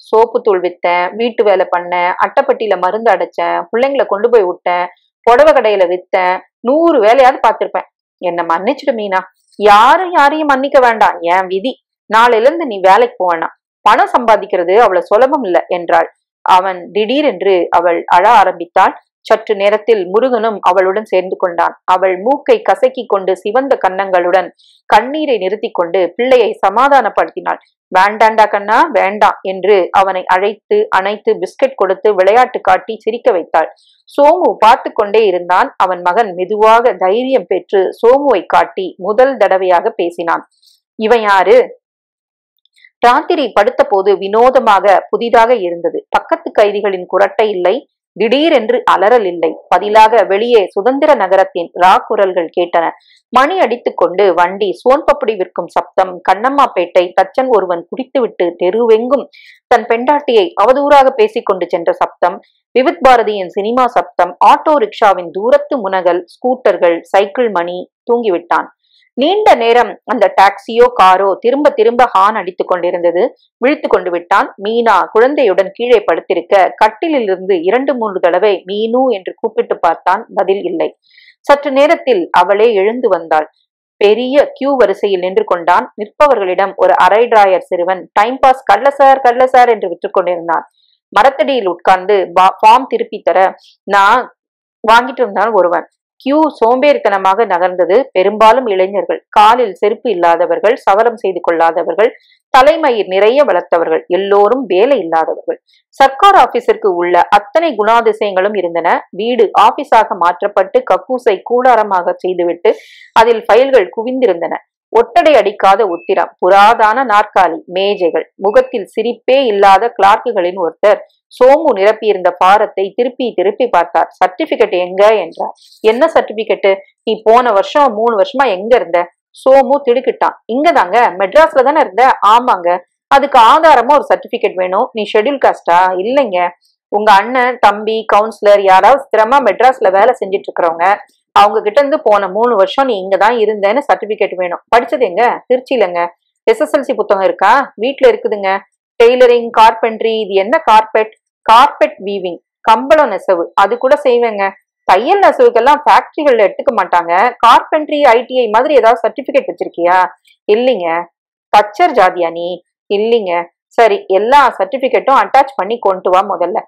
சோப்புத்தூள் வித்தேன், வீட்டு வேலை பண்ணேன், அட்டைப்பட்டியில மருந்து அடைச்சேன், பிள்ளைங்களை கொண்டு போய் விட்டேன், புடவை கடையில வித்தேன், 100 வேலையாவது பார்த்திருப்பேன். என்ன மன்னிச்சிடு மீனா. யாரையும் மன்னிக்க வேண்டாம், என் விதி. நாளையில இருந்து நீ வேலைக்கு போவேனா. பணம் சம்பாதிக்கிறது அவ்வளவு சுலபம் இல்ல என்றாள். அவன் திடீரென்று அவள் அழ ஆரம்பித்தாள். சற்று நேரத்தில் முருகனும் அவளுடன் சேர்ந்து கொண்டான். அவள் மூக்கை கசக்கி கொண்டு சிவந்த கன்னங்களுடன் கண்ணீரை நிறுத்தி கொண்டு பிள்ளையை சமாதானப்படுத்தினாள். வேண்டாண்டா கண்ணா, வேண்டாம் என்று அவனை அணைத்து பிஸ்கட் கொடுத்து விளையாட்டு காட்டி சிரிக்க வைத்தாள். சோமு பார்த்து கொண்டே இருந்தான். அவன் மகன் மெதுவாக தைரியம் பெற்று சோமுவை காட்டி முதல் தடவையாக பேசினான். இவன் யாரு? ராத்திரி படுத்த போது வினோதமாக புதிதாக இருந்தது. பக்கத்து கைதிகளின் குரட்டை இல்லை, திடீரென்று அலறல் இல்லை. பதிலாக வெளியே சுதந்திர நகரத்தின் குரல்கள் கேட்டன. மணி அடித்துக் கொண்டு வண்டி சோன்பப்படி விற்கும் சப்தம், கண்ணம்மாப்பேட்டை தச்சன் ஒருவன் குடித்துவிட்டு தெருவெங்கும் தன் பெண்டாட்டியை அவதூறாக பேசிக்கொண்டு சென்ற சப்தம், விவித் பாரதியின் சினிமா சப்தம், ஆட்டோ ரிக்ஷாவின் தூரத்து முனகல், ஸ்கூட்டர்கள், சைக்கிள். மணி தூங்கிவிட்டான். நீண்ட நேரம் அந்த டாக்ஸியோ காரோ திரும்ப திரும்ப ஹார்ன் அடித்துக் கொண்டிருந்தது. விழித்து கொண்டு விட்டான். மீனா குழந்தையுடன் கீழே படுத்திருக்க கட்டிலிருந்து 2-3 தடவை மீனு என்று கூப்பிட்டு பார்த்தான். பதில் இல்லை. சற்று நேரத்தில் அவளே எழுந்து வந்தாள். பெரிய கியூ வரிசையில் நின்று கொண்டான். நிற்பவர்களிடம் ஒரு அரை டிராயர் சிறுவன் டைம் பாஸ் கடல சார் என்று விற்றுக் கொண்டிருந்தான். மரத்தடியில் உட்கார்ந்து ஃபார்ம் திருப்பி தர நான் வாங்கிட்டு இருந்தான் ஒருவன். கியூ சோம்பேறித்தனமாக நகர்ந்தது. பெரும்பாலும் இளைஞர்கள், காலில் செருப்பு இல்லாதவர்கள், சவரம் செய்து கொள்ளாதவர்கள், தலைமயிர் நிறைய வளர்த்தவர்கள், எல்லோரும் வேலை இல்லாதவர்கள். சர்க்கார் ஆபீஸிற்கு உள்ள அத்தனை குணாதிசயங்களும் இருந்தன. வீடு ஆபீஸாக மாற்றப்பட்டு கக்கூசை கூடாரமாக செய்துவிட்டு அதில் ஃபைல்கள் குவிந்திருந்தன. ஒட்டடை அடிக்காத உத்திரம், புராதான நாற்காலி, மேஜைகள். முகத்தில் சிரிப்பே இல்லாத கிளார்க்குகளின் ஒருத்தர் சோமு நிரப்பியிருந்த பாரத்தை திருப்பி திருப்பி பார்த்தார். சர்டிபிகேட் எங்க என்றார். என்ன சர்டிபிகேட்? நீ போன வருஷம் 3 வருஷமா எங்க இருந்த? சோமு திடுக்கிட்டான். இங்கதாங்க, மெட்ராஸ்ல தானே இருந்த. ஆமாங்க. அதுக்கு ஆதாரமா ஒரு சர்டிபிகேட் வேணும். நீ ஷெட்யூல் காஸ்டா? இல்லைங்க. உங்க அண்ணன், தம்பி, கவுன்சிலர் யாராவது ஸ்திரமா மெட்ராஸ்ல வேலை செஞ்சிட்டு இருக்கிறவங்க, அவங்க கிட்ட இருந்து போன 3 வருஷம் நீ இங்கதான் இருந்தேன்னு சர்டிபிகேட் வேணும். படிச்சது எங்க? திருச்சியிலங்க. எஸ்எஸ்எல்சி புத்தகம் இருக்கா? வீட்டுல இருக்குதுங்க. Tailoring, carpentry. இது என்ன கார்பெட்? கார்பெட் வீவிங், கம்பளம் நெசவு, அது கூட செய்வேங்க. தையல் நெசவுக்கெல்லாம் ஃபேக்டரிகள்ல எடுத்துக்க மாட்டாங்க. கார்பென்ட்ரி, ஐடிஐ மாதிரி ஏதாவது சர்டிபிகேட் வச்சிருக்கியா? இல்லைங்க. தச்சர் ஜாதியா நீ? இல்லைங்க. சரி, எல்லா சர்டிபிகேட்டும் அட்டாச் பண்ணி கொண்டு வா முதல்ல.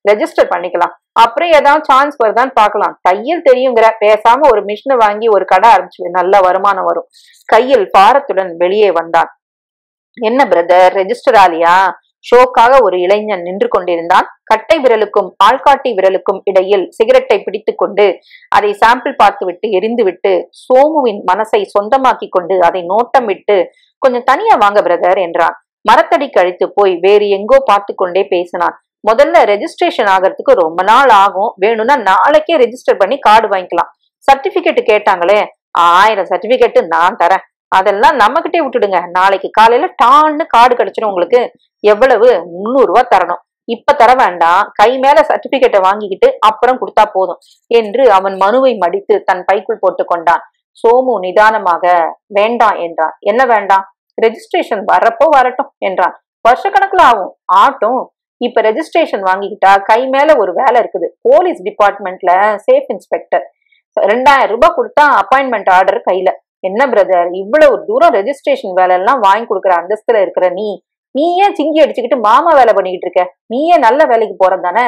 ரெஜிஸ்டர் பண்ணிக்கலாம், அப்புறம் ஏதாவது சான்ஸ் வருதான்னு பாக்கலாம். தையல் தெரியுங்கிற, பேசாம ஒரு மிஷினை வாங்கி ஒரு கடை ஆரம்பிச்சு நல்ல வருமானம் வரும். கையில் பாரத்துடன் வெளியே வந்தான். என்ன பிரதர், ரெஜிஸ்டர் ஆலியா? ஷோக்காக ஒரு இளைஞன் நின்று கொண்டிருந்தான். கட்டை விரலுக்கும் ஆள்காட்டி விரலுக்கும் இடையில் சிகரெட்டை பிடித்து கொண்டு அதை சாம்பிள் பார்த்துவிட்டு எரிந்துவிட்டு சோமுவின் மனசை சொந்தமாக்கி கொண்டு அதை நோட்டம் விட்டு, கொஞ்சம் தனியா வாங்க பிரதர் என்றான். மரத்தடிக்கு அழைத்து போய் வேறு எங்கோ பார்த்து கொண்டே பேசினான். முதல்ல ரெஜிஸ்ட்ரேஷன் ஆகிறதுக்கு ரொம்ப நாள் ஆகும், வேணும்னா நாளைக்கே ரெஜிஸ்டர் பண்ணி கார்டு வாங்கிக்கலாம். சர்டிபிகேட் கேட்டாங்களே, 1000 சர்டிபிகேட் நான் தரேன், அதெல்லாம் நம்மகிட்டே விட்டுடுங்க, நாளைக்கு காலையில டான்னு கார்டு கிடைச்சிடும் உங்களுக்கு. எவ்வளவு? 300 ரூபாய் தரணும். இப்ப தர வேண்டாம், கை மேல சர்டிபிகேட்டை வாங்கிக்கிட்டு அப்புறம் கொடுத்தா போதும் என்று அவன் மனுவை மடித்து தன் பைக்குள் போட்டு கொண்டான். சோமு நிதானமாக வேண்டாம் என்றான். என்ன வேண்டாம்? ரெஜிஸ்ட்ரேஷன் வரப்போ வரட்டும் என்றான். வருஷக்கணக்குல ஆகும். ஆட்டும், இப்ப ரெஜிஸ்ட்ரேஷன் வாங்கிக்கிட்டா கை மேல ஒரு வேலை இருக்குது, போலீஸ் டிபார்ட்மெண்ட்ல சேஃப் இன்ஸ்பெக்டர். 2000 ரூபாய் கொடுத்தா அப்பாயின்மெண்ட் ஆர்டர் கையில. என்ன பிரதர், இவ்வளவு தூரம் ரெஜிஸ்ட்ரேஷன் வேலை எல்லாம் வாங்கி கொடுக்குற அந்தஸ்துல இருக்கிற நீ ஏன் சிங்கி அடிச்சுக்கிட்டு மாமா வேலை பண்ணிக்கிட்டு இருக்க? நீயே நல்ல வேலைக்கு போறது தானே.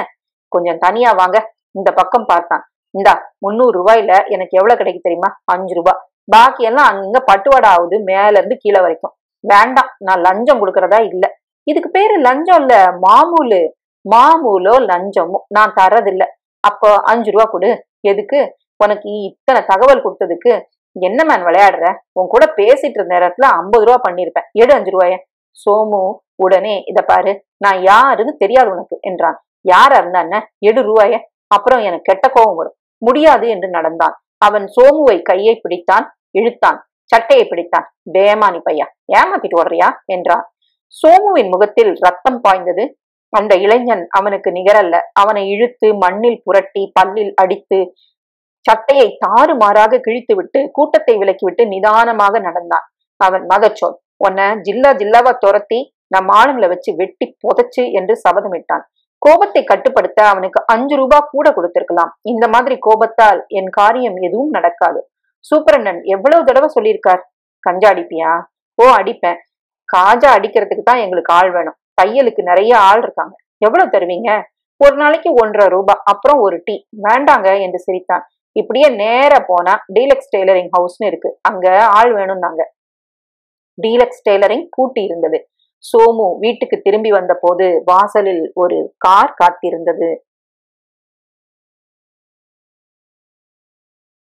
கொஞ்சம் தனியா வாங்க. இந்த பக்கம் பார்த்தான். இந்தா 300 ரூபாயில எனக்கு எவ்வளவு கிடைக்கு தெரியுமா? 5 ரூபாய். பாக்கி எல்லாம் அங்க பட்டுவாடா ஆகுது, மேல இருந்து கீழே வரைக்கும். வேண்டாம், நான் லஞ்சம் கொடுக்கறதா இல்ல. இதுக்கு பேரு லஞ்சம் இல்ல, மாமூலு. மாமூலோ லஞ்சமோ நான் தரதில்ல. அப்போ 5 ரூபாய் கொடு. எதுக்கு? உனக்கு இத்தனை தகவல் கொடுத்ததுக்கு. என்ன மேன் விளையாடுற? உன் கூட பேசிட்டு இருந்த நேரத்துல 50 ரூபாய் பண்ணிருப்பேன், எடு 5 ரூபாய. சோமு உடனே, இத பாரு, நான் யாருன்னு தெரியாது உனக்கு என்றான். யாரா இருந்தா எடு ரூபாய, அப்புறம் எனக்கு கெட்ட கோபம் வரும். முடியாது என்று நடந்தான். அவன் சோமுவை கையை பிடித்தான், இழுத்தான், சட்டையை பிடித்தான். பேமானி பையா, ஏமாத்திட்டு ஓடுறியா என்றான். சோமுவின் முகத்தில் ரத்தம் பாய்ந்தது. அந்த இளைஞன் அவனுக்கு நிகரல்ல. அவனை இழுத்து மண்ணில் புரட்டி பல்லில் அடித்து சட்டையை தாறுமாறாக கிழித்து விட்டு கூட்டத்தை விலக்கிவிட்டு நிதானமாக நடந்தான். அவன் மதச்சோன், உன்னை ஜில்லாவா துரத்தி நம் ஆளுங்களை வச்சு வெட்டி புதைச்சு என்று சபதமிட்டான். கோபத்தை கட்டுப்படுத்த அவனுக்கு 5 ரூபாய் கூட கொடுத்திருக்கலாம். இந்த மாதிரி கோபத்தால் என் காரியம் எதுவும் நடக்காது. சூப்பரண்ணன் எவ்வளவு தடவை சொல்லியிருக்கார். கஞ்சா அடிப்பியா? ஓ அடிப்பேன். காஜா அடிக்கிறதுக்கு தான் எங்களுக்கு ஆள் வேணும். தையலுக்கு நிறைய ஆள் இருக்காங்க. எவ்வளவு தருவீங்க? ஒரு நாளைக்கு 1.5 ரூபாய், அப்புறம் ஒரு டீ. வேண்டாங்க என்று சிரித்தான். இப்படியே நேர போனா டீலக்ஸ் டெய்லரிங் ஹவுஸ்னு இருக்கு, அங்க ஆள் வேணும்னாங்க. டீலக்ஸ் டெய்லரிங் பூட்டி இருந்தது. சோமு வீட்டுக்கு திரும்பி வந்த போது வாசலில் ஒரு கார் காத்திருந்தது.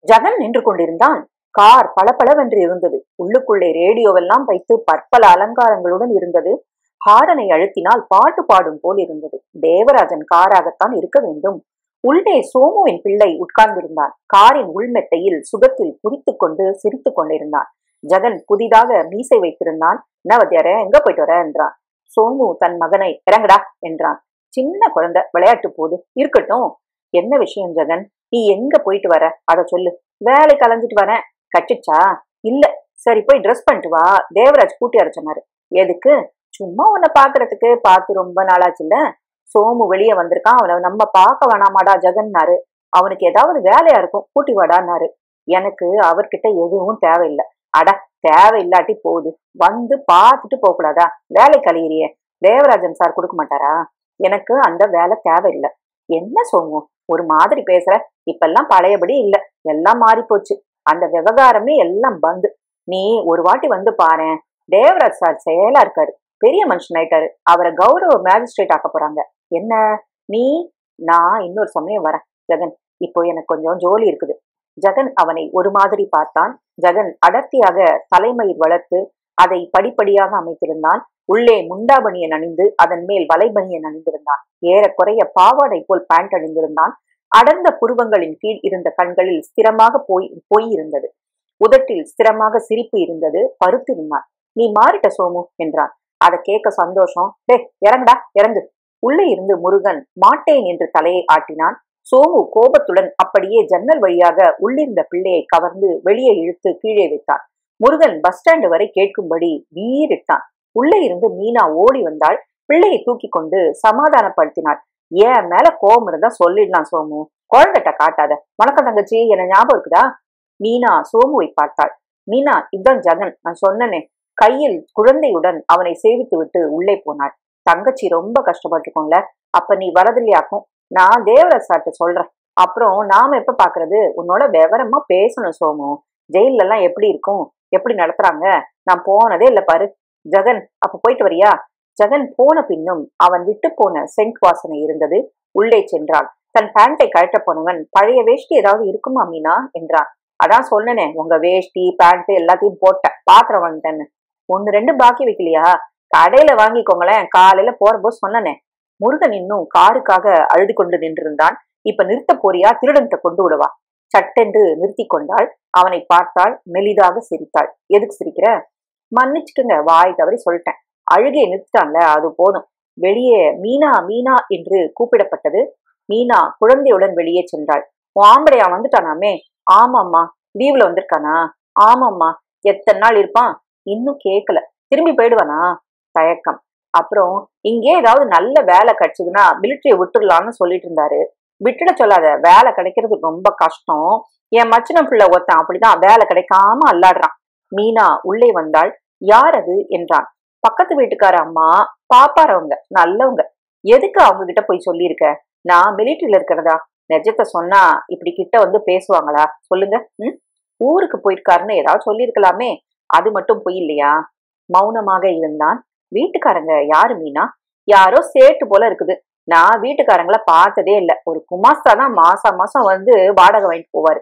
ஜகன் நின்று கொண்டிருந்தான். கார் பளபளவென்று இருந்தது. உள்ளுக்குள்ளே ரேடியோவெல்லாம் வைத்து பற்பல அலங்காரங்களுடன் இருந்தது. ஹாரனை அழுத்தினால் பாட்டு பாடும் போல் இருந்தது. தேவராஜன் காராகத்தான் இருக்க வேண்டும். உள்ளே சோமுவின் பிள்ளை உட்கார்ந்திருந்தான். காரின் உள்மெத்தையில் சுகத்தில் குதித்து கொண்டு சிரித்து கொண்டிருந்தான். ஜகன் புதிதாக மீசை வைத்திருந்தான். என்ன வத்தியார, எங்க போயிட்டு வர என்றான். சோமு தன் மகனை இறங்கடா என்றான். சின்ன குழந்தை, விளையாட்டு போது, இருக்கட்டும். என்ன விஷயம் ஜகன், நீ எங்க போயிட்டு வர அத சொல்லு. வேலை கலைஞ்சிட்டு வரேன். கட்டிச்சா? இல்ல. சரி, போய் ட்ரெஸ் பண்ணிட்டு வா, தேவராஜ் கூட்டி வர சொன்னாரு. எதுக்கு? சும்மா உன்னை பாக்குறதுக்கு, பார்த்து ரொம்ப நாளாச்சு இல்ல. சோமு வெளியே வந்திருக்கான், அவனை நம்ம பார்க்க வேணாமாடா ஜெகன்னாரு. அவனுக்கு ஏதாவது வேலையா இருக்கும், கூட்டி வாடான்னாரு. எனக்கு அவர்கிட்ட எதுவும் தேவையில்லை. அட, தேவையில்லாட்டி போகுது, வந்து பார்த்துட்டு போக கூடாதா? வேலை கழியிறியே, தேவராஜன் சார் கொடுக்க மாட்டாரா? எனக்கு அந்த வேலை தேவையில்லை. என்ன சோமு ஒரு மாதிரி பேசுற? இப்பெல்லாம் பழையபடி இல்ல, எல்லாம் மாறி போச்சு. அந்த விவகாரமே எல்லாம் பந்து. நீ ஒரு வாட்டி வந்து பாரு. தேவராஜ் சார் செயலா இருக்காரு, பெரிய மனுஷன் ஆயிட்டாரு. அவரை கௌரவ மேஜிஸ்ட்ரேட் ஆக்க போறாங்க. என்ன நீ? நான் இன்னொரு சமயம் வரேன் ஜெகன், இப்போ எனக்கு கொஞ்சம் ஜோலி இருக்குது. ஜெகன் அவனை ஒரு மாதிரி பார்த்தான். ஜெகன் அடர்த்தியாக தலைமயிர் வளர்த்து அதை படிப்படியாக அமைத்திருந்தான். உள்ளே முண்டாபணியன் அணிந்து அதன் மேல் வலைபணியன் அணிந்திருந்தான். ஏறக்குறைய பாவாடை போல் பேண்ட் அணிந்திருந்தான். அடர்ந்த புருவங்களின் கீழ் இருந்த கண்களில் ஸ்திரமாக பொய் இருந்தது. உதட்டில் ஸ்திரமாக சிரிப்பு இருந்தது. பருத்திருந்தான். நீ மாறிட்ட சோமு என்றான். அதை கேட்க சந்தோஷம். டே இறங்குடா இறங்கு. உள்ளே இருந்து முருகன் மாட்டேன் என்று தலையை ஆட்டினான். சோமு கோபத்துடன் அப்படியே ஜன்னல் வழியாக உள்ளிருந்த பிள்ளையை கவர்ந்து வெளியே இழுத்து கீழே வைத்தான். முருகன் பஸ் ஸ்டாண்டு வரை கேட்கும்படி வீறிட்டான். உள்ளே இருந்து மீனா ஓடி வந்தாள். பிள்ளையை தூக்கி கொண்டு சமாதானப்படுத்தினாள். ஏன் மேல கோபம் இருந்தா சொல்லிடலாம் சோமு, குழந்தைட்ட காட்டாத. வணக்கம் தங்கச்சி, என்ன ஞாபகம் இருக்குதா? மீனா சோமுவை பார்த்தாள். மீனா, இதுதான் ஜகன், நான் சொன்னனே. கையில் குழந்தையுடன் அவனை சேவித்து விட்டு உள்ளே போனாள். தங்கச்சி ரொம்ப கஷ்டப்பட்டுக்கோங்கள, அப்ப நீ வரதில்லையாக்கும். நான் தேவரசாட்ட சொல்றேன். அப்புறம் நாம எப்ப பாக்குறது? உன்னோட விவரமா பேசணும் சோமு. ஜெயில எல்லாம் எப்படி இருக்கும், எப்படி நடத்துறாங்க? நான் போனதே இல்ல பாரு. ஜெகன், அப்ப போயிட்டு வரியா? ஜெகன் போன பின்னும் அவன் விட்டு போன சென்ட் வாசனை இருந்தது. உள்ளே சென்றான். தன் பேண்டை கழட்ட போனவன், பழைய வேஷ்டி ஏதாவது இருக்குமா மீனா என்றான். அதான் சொன்னனே, உங்க வேஷ்டி பேண்ட் எல்லாத்தையும் போட்ட பாத்திரம் வந்துட்டேன்னு. ஒன்னு ரெண்டு பாக்கி வைக்கலையா? கடையில வாங்கிக்கோங்களேன், காலையில போறப்போ சொன்னனே. முருகன் இன்னும் காருக்காக அழுது கொண்டு நின்றிருந்தான். இப்ப நிறுத்த போறியா? திருடன்கிட்ட கொண்டு விடவா? சட்டென்று நிறுத்தி கொண்டாள். அவனை பார்த்தாள். மெலிதாக சிரித்தாள். எதுக்கு சிரிக்கிற? மன்னிச்சுக்குங்க, வாய் தவறி சொல்லிட்டேன். அழுகையை நிறுத்தான்ல, அது போதும். வெளியே மீனா மீனா என்று கூப்பிடப்பட்டது. மீனா குழந்தையுடன் வெளியே சென்றாள். உன் ஆம்படையா வந்துட்டானாமே? ஆமாம்மா. லீவ்ல வந்திருக்கானா? ஆமாம்மா. எத்தனை நாள் இருப்பான்? இன்னும் கேட்கல. திரும்பி போயிடுவானா? தயக்கம். அப்புறம் இங்கே ஏதாவது நல்ல வேலை கிடைச்சதுன்னா மிலிட்டரிய விட்டுடலாம்னு சொல்லிட்டு இருந்தாரு. விட்டுட சொல்லாத, வேலை கிடைக்கிறது ரொம்ப கஷ்டம். என் மச்சினம் பிள்ளை ஒருத்தன் அப்படிதான் வேலை கிடைக்காம அல்லாடுறான். மீனா உள்ளே வந்தாள். யார் அது என்றான். பக்கத்து வீட்டுக்கார அம்மா. பாப்பாரவங்க, நல்லவங்க. எதுக்கு அவங்க கிட்ட போய் சொல்லியிருக்க? நான் மிலிட்டரியில இருக்கிறதா? நிஜத்தை சொன்னா இப்படி கிட்ட வந்து பேசுவாங்களா? சொல்லுங்க. ஊருக்கு போயிருக்காருன்னு ஏதாவது சொல்லியிருக்கலாமே. அது மட்டும் பொய் இல்லையா? மௌனமாக இருந்தான். வீட்டுக்காரங்க யாரு மீனா? யாரோ சேட்டு போல இருக்குது. நான் வீட்டுக்காரங்களை பார்த்ததே இல்லை. ஒரு குமாஸ்தா தான் மாசம் மாசம் வந்து வாடகை வாங்கிட்டு போவாரு.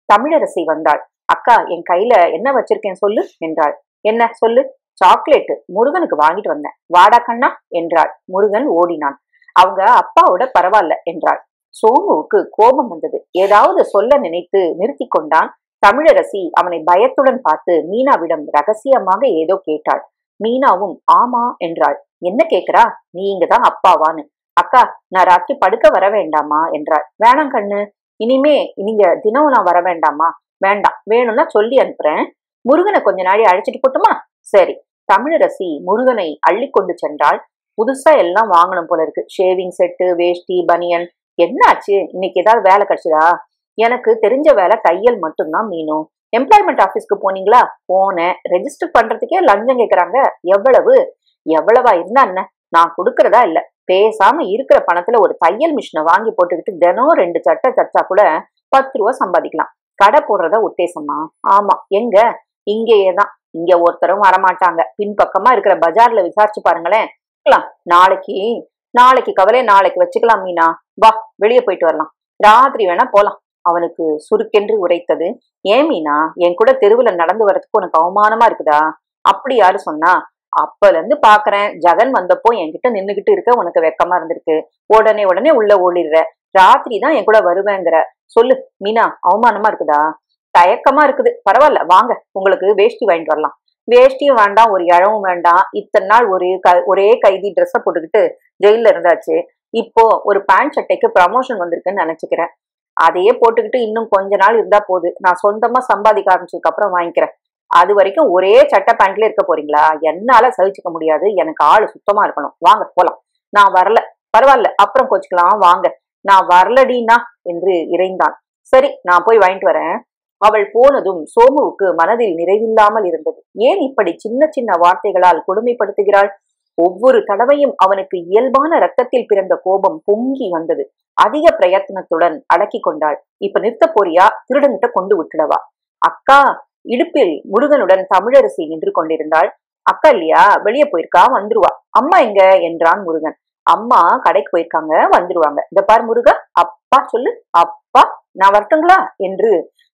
தமிழரசி வந்தாள். அக்கா, என் கையில என்ன வச்சிருக்கேன் சொல்லு என்றாள். என்ன சொல்லு? சாக்லேட்டு முருகனுக்கு வாங்கிட்டு வந்தேன். வாடா கண்ணா என்றாள். முருகன் ஓடினான். அவங்க அப்பாவோட பரவாயில்ல என்றாள். சோமுவுக்கு கோபம் வந்தது. ஏதாவது சொல்ல நினைத்து நிறுத்தி கொண்டான். தமிழரசி அவனை பயத்துடன் பார்த்து மீனாவிடம் ரகசியமாக ஏதோ கேட்டாள். மீனாவும் ஆமா என்றாள். என்ன கேக்குறா? நீ இங்கதான் அப்பாவான்னு. அக்கா, நான் ராத்திரி படுக்க வர வேண்டாமா என்றாள். வேணாம் கண்ணு, இனிமே நீங்க தினம் நான் வர வேண்டாமா? வேண்டாம், வேணும்னா சொல்லி அனுப்புறேன். முருகனை கொஞ்ச நாளை அழைச்சிட்டு போட்டுமா? சரி. தமிழரசி முருகனை அள்ளி கொண்டு சென்றாள். புதுசா எல்லாம் வாங்கணும் போல இருக்கு. ஷேவிங் செட்டு, வேஷ்டி, பனியன். என்ன ஆச்சு? இன்னைக்கு ஏதாவது வேலை கிடைச்சதா? எனக்கு தெரிஞ்ச வேலை தையல் மட்டும்தான் மீனும். எம்ப்ளாய்மெண்ட் ஆபீஸ்க்கு போனீங்களா? போனேன். ரெஜிஸ்டர் பண்றதுக்கே லஞ்சம் கேக்குறாங்க. எவ்வளவு? எவ்வளவா இருந்தா என்ன? நான் கொடுக்கறதா இல்ல. பேசாம இருக்கிற பணத்துல ஒரு தையல் மிஷினை வாங்கி போட்டுக்கிட்டு தினம் 2 சட்டை தச்சா கூட 10 ரூபா சம்பாதிக்கலாம். கடை போடுறதா உத்தேசமா? ஆமா. எங்க? இங்கேயேதான். இங்க ஒருத்தரும் வரமாட்டாங்க. பின்பக்கமா இருக்கிற பஜார்ல விசாரிச்சு பாருங்களேன். நாளைக்கு நாளைக்கு கவலை நாளைக்கு வச்சுக்கலாம் மீனா. வா, வெளியே போயிட்டு வரலாம். ராத்திரி வேணா போலாம். அவனுக்கு சுருக்கென்று உரைத்தது. ஏன் மீனா, என் கூட தெருவுல நடந்து வர்றதுக்கு உனக்கு அவமானமா இருக்குதா? அப்படி யாரு சொன்னா? அப்பல இருந்து பாக்குறேன். ஜெகன் வந்தப்போ என்கிட்ட நின்னுகிட்டு இருக்க உனக்கு வெக்கமா இருந்திருக்கு. உடனே உடனே உள்ள ஓடிடுற. ராத்திரி தான் என் கூட வருவேங்கிற. சொல்லு மீனா, அவமானமா இருக்குதா? தயக்கமா இருக்குது. பரவாயில்ல, வாங்க, உங்களுக்கு வேஷ்டி வாங்கிட்டு வரலாம். வேஷ்டியும் வேண்டாம், ஒரு இழவும் வேண்டாம். இத்தனை நாள் ஒரே கைதி ட்ரெஸ்ஸை போட்டுக்கிட்டு ஜெயில இருந்தாச்சு. இப்போ ஒரு பேண்ட் சட்டைக்கு ப்ரமோஷன் வந்திருக்குன்னு நினைச்சுக்கிறேன். அதையே போட்டுக்கிட்டு இன்னும் கொஞ்ச நாள் இருந்தா போகுது. நான் சொந்தமா சம்பாதிக்க ஆரம்பிச்சதுக்கு அப்புறம் வாங்கிக்கிறேன். அது வரைக்கும் ஒரே சட்டை பேண்ட்ல இருக்க போறீங்களா? என்னால சகிச்சுக்க முடியாது. எனக்கு ஆளு சுத்தமா இருக்கணும். வாங்க போலாம். நான் வரல. பரவாயில்ல, அப்புறம் கோச்சுக்கலாம். வாங்க. நான் வரலடினா என்று இறைந்தான். சரி, நான் போய் வாங்கிட்டு வரேன். அவள் போனதும் சோமுவுக்கு மனதில் நிறைவில்லாமல் இருந்தது. ஏன் இப்படி சின்ன சின்ன வார்த்தைகளால் கொடுமைப்படுத்துகிறாள்? ஒவ்வொரு தடவையும் அவனுக்கு இயல்பான ரத்தத்தில் பிறந்த கோபம் பொங்கி வந்தது. அதிக பிரயத்னத்துடன் அடக்கி கொண்டாள். இப்ப நிறுத்த போறியா? திருடன்கிட்ட கொண்டு விட்டுடவா? அக்கா. இடுப்பில் முருகனுடன் தமிழரசி நின்று கொண்டிருந்தாள். அக்கா இல்லையா? வெளியே போயிருக்கா, வந்துருவா. அம்மா எங்க என்றான் முருகன். அம்மா கடைக்கு போயிருக்காங்க, வந்துருவாங்க. இந்த பார் முருகா, அப்பா சொல்லு. அப்பா, நான் வரட்டுங்களா என்று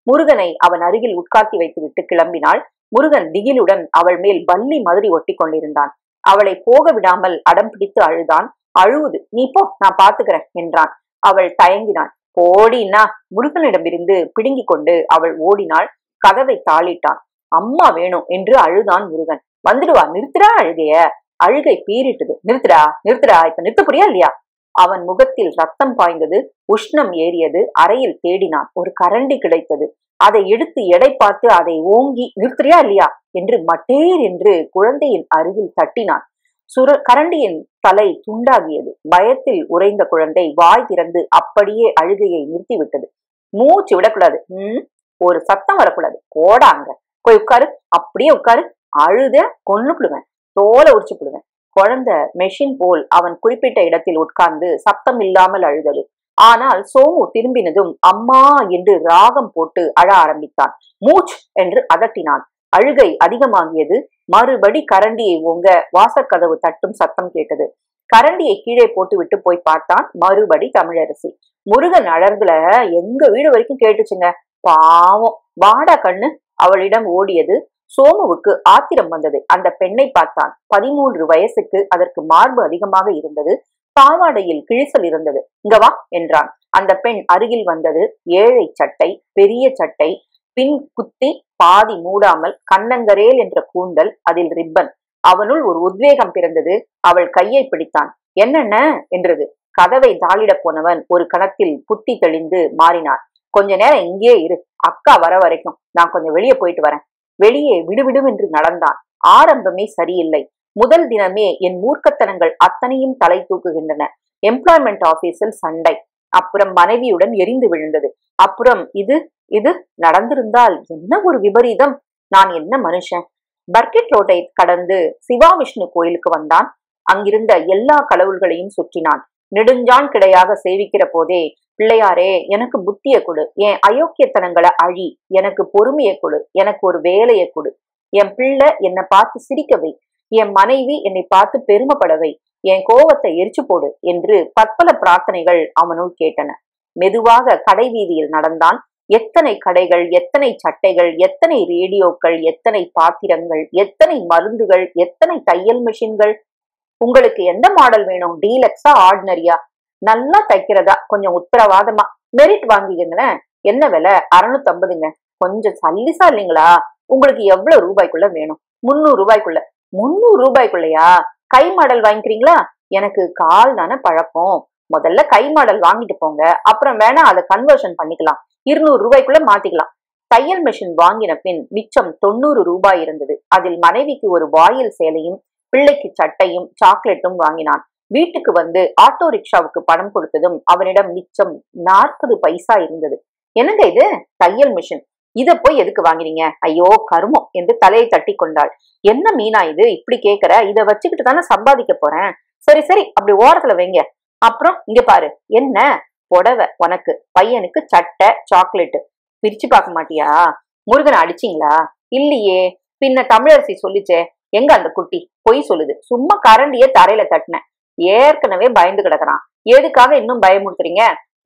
முருகனை அவன் அருகில் உட்கார்த்தி வைத்து விட்டு கிளம்பினாள். முருகன் திகிலுடன் அவள் மேல் பல்லி மாதிரி ஒட்டி கொண்டிருந்தான். அவளை போக விடாமல் அடம் பிடித்து அழுதான். அழுவுது. நீ போ, நான் பாத்துக்கிறேன் என்றான். அவள் தயங்கினாள். போடினா முருகனிடமிருந்து பிடுங்கி கொண்டு அவள் ஓடினாள். கதவை தாளிட்டான். அம்மா வேணும் என்று அழுதான் முருகன். வந்துடுவா, நிறுத்துறா அழுகைய. அழுகை பீறிட்டது. நிறுத்துடா, நிறுத்துடா, இப்ப நிறுத்த புரியா இல்லையா? அவன் முகத்தில் ரத்தம் பாய்ந்தது. உஷ்ணம் ஏறியது. அறையில் தேடினான். ஒரு கரண்டி கிடைத்தது. அதை எடுத்து எடை பார்த்து அதை ஓங்கி நிறுத்துறியா இல்லையா என்று மட்டேர் என்று குழந்தையின் அருகில் தட்டினான். கரண்டியின் தலை துண்டாகியது. பயத்தில் உறைந்த குழந்தை வாய் திறந்து அப்படியே அழுகையை நிறுத்திவிட்டது. மூச்சு விடக்கூடாது. ஒரு சத்தம் வரக்கூடாது. போடாங்க, போய் உட்காரு. அப்படியே உட்காரு. அழுத கொன்னுடுவேன், தோலை உரிச்சு போடுவேன். குழந்தை மெஷின் போல் அவன் குறிப்பிட்ட இடத்தில் உட்கார்ந்து சப்தம் இல்லாமல் அழுதது. ஆனால் சோமு திரும்பினதும் அம்மா என்று ராகம் போட்டு அழ ஆரம்பித்தான். மூச் என்று அதட்டினான். அழுகை அதிகமாகியது. மறுபடி கரண்டியை ஓங்க வாசற்கதவு தட்டும் சத்தம் கேட்டது. கரண்டியை கீழே போட்டு விட்டு போய் பார்த்தான். மறுபடி தமிழரசி. முருகன் அழகுல எங்க வீடு வரைக்கும் கேட்டுச்சுங்க. பாவம், வாடா கண்ணு. அவளிடம் ஓடியது. சோமுவுக்கு ஆத்திரம் வந்தது. அந்த பெண்ணை பார்த்தான். 13 வயசுக்கு. அதற்கு மார்பு அதிகமாக இருந்தது. பாவாடையில் கிழிசல் இருந்தது. இங்க வா என்றான். அந்த பெண் அருகில் வந்தது. ஏழை சட்டை, பெரிய சட்டை, பின் குத்தி பாதி மூடாமல், கண்ணங்கரேல் என்ற கூந்தல், அதில் ரிப்பன். அவனுள் ஒரு உத்வேகம் பிறந்தது. அவள் கையை பிடித்தான். என்னென்ன என்றது. கதவை தாளிட போனவன் ஒரு கணத்தில் புத்தி தெளிந்து மாறினான். கொஞ்ச நேரம் இங்கே இரு, அக்கா வர வரைக்கும் நான் கொஞ்சம் வெளியே போயிட்டு வரேன். வெளியே விடுவிடுவென்று நடந்தான். ஆரம்பமே சரியில்லை. முதல் தினமே என் மூர்க்கத்தனங்கள் அத்தனையும் தலை தூக்குகின்றன. எம்ப்ளாய்மெண்ட் ஆபீஸில் சண்டை, அப்புறம் மனைவியுடன் எரிந்து விழுந்தது, அப்புறம் இது இது நடந்திருந்தால் என்ன ஒரு விபரீதம். நான் என்ன மனுஷன். பர்கெட் ரோட்டை கடந்து சிவா விஷ்ணு கோயிலுக்கு வந்தான். அங்கிருந்த எல்லா கடவுள்களையும் சுற்றினான். நெடுஞ்சான் கிடையாக சேவிக்கிற போதே, பிள்ளையாரே எனக்கு புத்திய கொடு, என் அயோக்கியத்தனங்களை அழி, எனக்கு பொறுமைய கொடு, எனக்கு ஒரு வேலையை கொடு, என் பிள்ளை என்னை பார்த்து சிரிக்கவை, என் மனைவி என்னை பார்த்து பெருமைப்படவை, என் கோவத்தை எரிச்சு போடு என்று பற்பல பிரார்த்தனைகள் அவனுள் கேட்டன. மெதுவாக கடை வீதியில் நடந்தான். எத்தனை கடைகள், எத்தனை சட்டைகள், எத்தனை ரேடியோக்கள், எத்தனை பாத்திரங்கள், எத்தனை மருந்துகள், எத்தனை தையல் மிஷின்கள். உங்களுக்கு எந்த மாடல் வேணும்? டீலக்ஸா, ஆர்டினரியா? நல்லா தைக்கிறதா, கொஞ்சம் உத்தரவாதமா, மெரிட் வாங்கிக்கங்களேன். என்ன விலை? 650ங்க. கொஞ்சம் சல்லிசா இல்லைங்களா? உங்களுக்கு எவ்வளவு ரூபாய்க்குள்ள வேணும்? 300 ரூபாய்க்குள்ள. 300 ரூபாய்க்குள்ளையா? கை மாடல் வாங்கிக்கிறீங்களா? எனக்கு கால் தானே பழக்கம். முதல்ல கை மாடல் வாங்கிட்டு போங்க, அப்புறம் வேணா அதை கன்வர்ஷன் பண்ணிக்கலாம். 200 ரூபாய்க்குள்ள மாத்திக்கலாம். தையல் மிஷின் வாங்கின பின் மிச்சம் 90 ரூபாய் இருந்தது. அதில் மனைவிக்கு ஒரு வாயில் சேலையும் பிள்ளைக்கு சட்டையும் சாக்லேட்டும் வாங்கினான். வீட்டுக்கு வந்து ஆட்டோ ரிக்ஷாவுக்கு பணம் கொடுத்ததும் அவனிடம் மிச்சம் 40 பைசா இருந்தது. என்னங்க இது? தையல் மிஷின். இத போய் எதுக்கு வாங்கினீங்க? ஐயோ கருமம் என்று தலையை தட்டி கொண்டாள். என்ன மீனா இது இப்படி கேக்குற? இத வச்சுக்கிட்டு தானே சம்பாதிக்க போறேன். சரி சரி, அப்படி ஓரத்துல வைங்க. அப்புறம் இங்க பாரு. என்ன? புடவை உனக்கு, பையனுக்கு சட்டை, சாக்லேட்டு. பிரிச்சு பார்க்க மாட்டியா? முருகனை அடிச்சிங்களா? இல்லையே. பின்ன தமிழரசி சொல்லிச்சே. எங்க அந்த குட்டி? பொய் சொல்லுது. சும்மா கரண்டியே தரையில தட்டினேன். ஏற்கனவே பயந்து கிடக்குறான். எதுக்காக இன்னும் பயமுறுத்துறீங்க?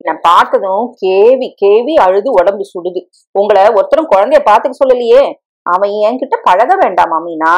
நான் பார்த்ததும் கேவி கேவி அழுது உடம்பு சுடுது. உங்களை ஒருத்தரும் குழந்தைய பாத்துக்க சொல்லலையே. அவன் என்கிட்ட பழக வேண்டாமா மீனா?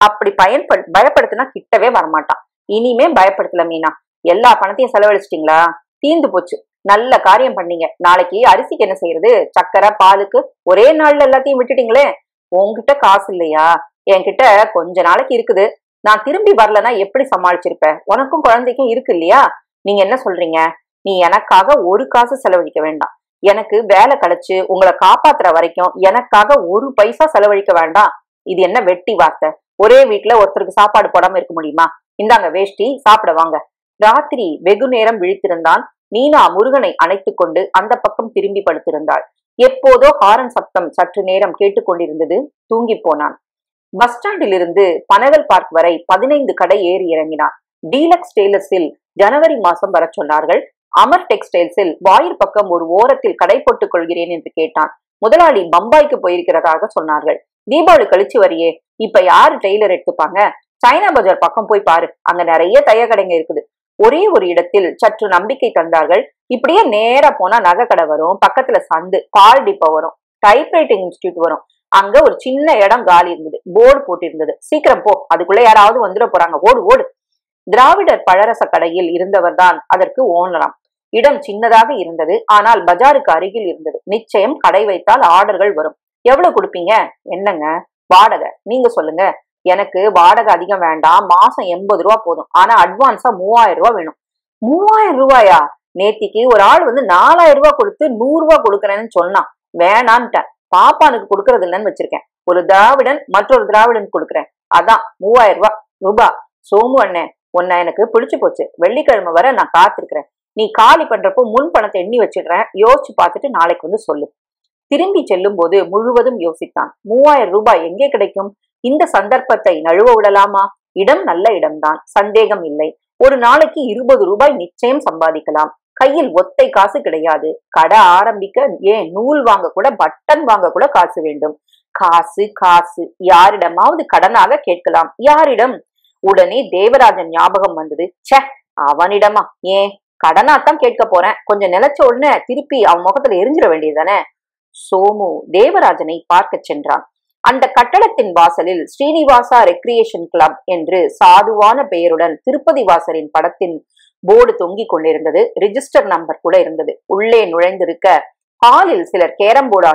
அப்படி பயப்படுத்தினா கிட்டவே வரமாட்டான். இனிமே பயப்படுத்தல மீனா. எல்லா பணத்தையும் செலவழிச்சிட்டீங்களா? தீந்து போச்சு. நல்ல காரியம் பண்ணீங்க. நாளைக்கு அரிசிக்கு என்ன செய்யறது? சக்கரை, பாலுக்கு ஒரே நாள்ல எல்லாத்தையும் விட்டுட்டீங்களே. உன்கிட்ட காசு இல்லையா? என்கிட்ட கொஞ்ச நாளைக்கு இருக்குது. நான் திரும்பி வரலன்னா எப்படி சமாளிச்சிருப்ப? உனக்கும் குழந்தைக்கும் இருக்கு இல்லையா? நீங்க என்ன சொல்றீங்க? நீ எனக்காக ஒரு காசு செலவழிக்க வேண்டாம். எனக்கு வேலை கிடைச்சு உங்களை காப்பாத்துற வரைக்கும் எனக்காக ஒரு பைசா செலவழிக்க வேண்டாம். இது என்ன வெட்டி வார்த்தை? ஒரே வீட்டுல ஒருத்தருக்கு சாப்பாடு போடாம இருக்க முடியுமா? இந்தாங்க வேஷ்டி, சாப்பிட வாங்க. ராத்திரி வெகு நேரம் விழித்திருந்தான். மீனா முருகனை அணைத்து கொண்டு அந்த பக்கம் திரும்பி படுத்திருந்தாள். எப்போதோ ஹாரன் சப்தம் சற்று நேரம் கேட்டுக்கொண்டிருந்தது. தூங்கி போனான். பஸ் ஸ்டாண்டில் இருந்து பனகல் பார்க் வரை 15 கடை ஏறி இறங்கினான். டீலக்ஸ் டெய்லர்ஸில் ஜனவரி மாசம் வர சொன்னார்கள். அமர் டெக்ஸ்டைல்ஸில் வாயிற் பக்கம் ஒரு ஓரத்தில் கடை போட்டுக் கொள்கிறேன் என்று கேட்டான். முதலாளி பம்பாய்க்கு போயிருக்கிறதாக சொன்னார்கள். தீபாவளி கழிச்சு வரியே, இப்ப யாரு டெய்லர் எடுத்துப்பாங்க? சைனா பஜார் பக்கம் போய் பாரு, அங்க நிறைய தைய கடைங்க இருக்குது. ஒரே ஒரு இடத்தில் சற்று நம்பிக்கை தந்தார்கள். இப்படியே நேரா போனா நகை கடை வரும், பக்கத்துல சந்து, பால் டிப்போ வரும், டைப்ரைட்டிங் இன்ஸ்டியூட் வரும். அங்க ஒரு சின்ன இடம் காலி இருந்தது. போர்டு போட்டிருந்தது. சீக்கிரம் போ, அதுக்குள்ள யாராவது வந்துட போறாங்க, ஓடு ஓடு. திராவிடர் பழரச கடையில் இருந்தவர் தான் அதற்கு ஓனராம். இடம் சின்னதாக இருந்தது, ஆனால் பஜாருக்கு அருகில் இருந்தது. நிச்சயம் கடை வைத்தால் ஆர்டர்கள் வரும். எவ்வளவு கொடுப்பீங்க? என்னங்க வாடகை? நீங்க சொல்லுங்க. எனக்கு வாடகை அதிகம் வேண்டாம், மாசம் 80 ரூபா போதும். ஆனா அட்வான்ஸா 3000 ரூபாய் வேணும். 3000 ரூபாயா? நேத்திக்கு ஒரு ஆள் வந்து 4000 ரூபாய் கொடுத்து 100 ரூபாய் கொடுக்கறேன்னு சொன்னான். வேணான்ட்டேன். பாப்பானுக்கு கொடுக்கறது இல்லைன்னு வச்சிருக்கேன். ஒரு திராவிடன் மற்றொரு திராவிடன் கொடுக்குறேன். அதான் 3000 ரூபாய். சோமு அண்ணே, உன்னை எனக்கு பிடிச்சு போச்சு. வெள்ளிக்கிழமை வர நான் காத்திருக்கிறேன். நீ காலி பண்றப்போ முன் பணத்தை எண்ணி வச்சிடுறேன். யோசிச்சு பார்த்துட்டு நாளைக்கு வந்து சொல்லு. திரும்பி செல்லும் போது முழுவதும் யோசித்தான். 3000 ரூபாய் எங்கே கிடைக்கும்? இந்த சந்தர்ப்பத்தை நழுவ விடலாமா? இடம் நல்ல இடம்தான், சந்தேகம் இல்லை. ஒரு நாளைக்கு 20 ரூபாய் நிச்சயம் சம்பாதிக்கலாம். கையில் ஒத்தை காசு கிடையாது. கடை ஆரம்பிக்க ஏன் நூல் வாங்க கூட, பட்டன் வாங்க கூட காசு வேண்டும். காசு காசு, யாரிடமாவது கடனாக கேட்கலாம். யாரிடம்? உடனே தேவராஜன் ஞாபகம் வந்தது. ச்சே, அவனிடமா? ஏன், கடனாத்தான் கேட்க போறேன். கொஞ்சம் நிலைச்ச உடனே திருப்பி அவன் முகத்துல எரிஞ்சிட வேண்டியதுதானே. சோமு தேவராஜனை பார்க்க சென்றான். அந்த கட்டடத்தின் வாசலில் ஸ்ரீனிவாசா ரெக்ரியேஷன் கிளப் என்று சாதுவான பெயருடன் திருப்பதி வாசரின் படத்தின் போர்டு தொங்கிக் கொண்டிருந்தது. ரிஜிஸ்டர் நம்பர் கூட இருந்தது. உள்ளே நுழைந்திருக்க ஹாலில் சிலர் கேரம் போர்டு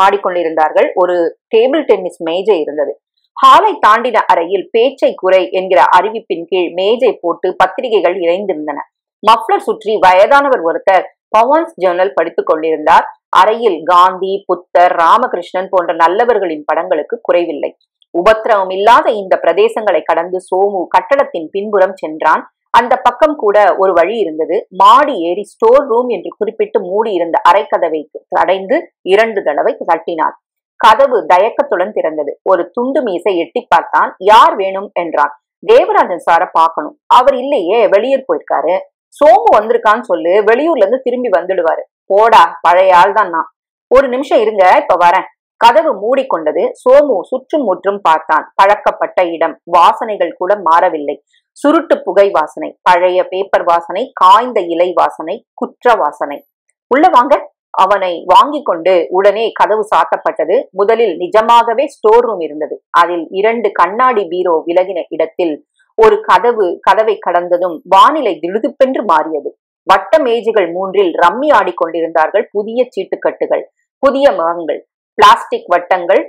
ஆடிக்கொண்டிருந்தார்கள். ஒரு டேபிள் டென்னிஸ் மேஜை இருந்தது. ஹாலை தாண்டின அறையில் பேச்சை குறை என்கிற அறிவிப்பின் கீழ் மேஜை போட்டு பத்திரிகைகள் இணைந்திருந்தன. மஃப்ளர் சுற்றி வயதானவர் ஒருத்தர் பவன்ஸ் ஜேர்னல் படித்துக் கொண்டிருந்தார். அறையில் காந்தி, புத்தர், ராமகிருஷ்ணன் போன்ற நல்லவர்களின் படங்களுக்கு குறைவில்லை. உபத்திரவம் இல்லாத இந்த பிரதேசங்களை கடந்து சோமு கட்டடத்தின் பின்புறம் சென்றான். அந்த பக்கம் கூட ஒரு வழி இருந்தது. மாடி ஏறி ஸ்டோர் ரூம் என்று குறிப்பிட்டு மூடி இருந்த அறைக்கதவை அடைந்து 2 தடவை தட்டினான். கதவு தயக்கத்துடன் திறந்தது. ஒரு துண்டு மீசை எட்டி பார்த்தான். யார் வேணும் என்றான். தேவராஜன் சார பார்க்கணும். அவர் இல்லையே, வெளியூர் போயிருக்காரு. சோமு வந்திருக்கான்னு சொல்லு, வெளியூர்ல இருந்து திரும்பி வந்துடுவாரு. போடா, பழைய ஆள் தான் நான். ஒரு நிமிஷம் இருங்க, இப்ப வரேன். கதவு மூடிக்கொண்டது. சோமு சுற்றும் முற்றும் பார்த்தான். பழக்கப்பட்ட இடம். வாசனைகள் கூட மாறவில்லை. சுருட்டு புகை வாசனை, பழைய பேப்பர் வாசனை, காய்ந்த இலை வாசனை, குற்ற வாசனை. உள்ள வாங்க. அவனை வாங்கி கொண்டு உடனே கதவு சாத்தப்பட்டது. முதலில் நிஜமாகவே ஸ்டோர் ரூம் இருந்தது. அதில் 2 கண்ணாடி பீரோ விலகின இடத்தில் ஒரு கதவை கடந்ததும் வானிலை திடுதிப்பென்று மாறியது. வட்ட மேஜைகள் 3இல் ரம்மி ஆடிக்கொண்டிருந்தார்கள். புதிய சீட்டுக்கட்டுகள், புதிய முகங்கள், பிளாஸ்டிக் வட்டங்கள்,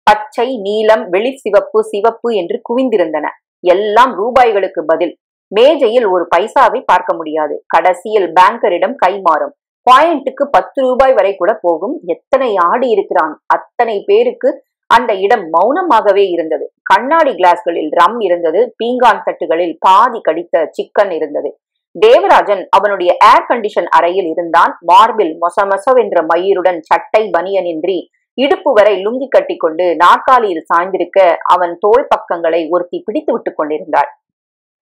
பச்சை, நீலம், வெளி சிவப்பு, சிவப்பு என்று குவிந்திருந்தன. எல்லாம் ரூபாய்களுக்கு பதில். மேஜையில் ஒரு பைசாவை பார்க்க முடியாது. கடைசியில் பேங்கரிடம் கை மாறும். பாயிண்ட்டுக்கு 10 ரூபாய் வரை கூட போகும். எத்தனை ஆடி இருக்கிறான். அத்தனை பேருக்கு அந்த இடம் மௌனமாகவே இருந்தது. கண்ணாடி கிளாஸ்களில் ரம் இருந்தது. பீங்கான் தட்டுகளில் பாதி கடித்த சிக்கன் இருந்தது. தேவராஜன் அவனுடைய ஏர் கண்டிஷன் அறையில் இருந்தான். மார்பில் மொசமொசவென்ற மயிருடன் சட்டை பனியனின்றி இடுப்பு வரை லுங்கி கட்டி கொண்டு நாற்காலியில் சாய்ந்திருக்க அவன் தோள் பக்கங்களை ஒருத்தி பிடித்து விட்டு கொண்டிருந்தாள்.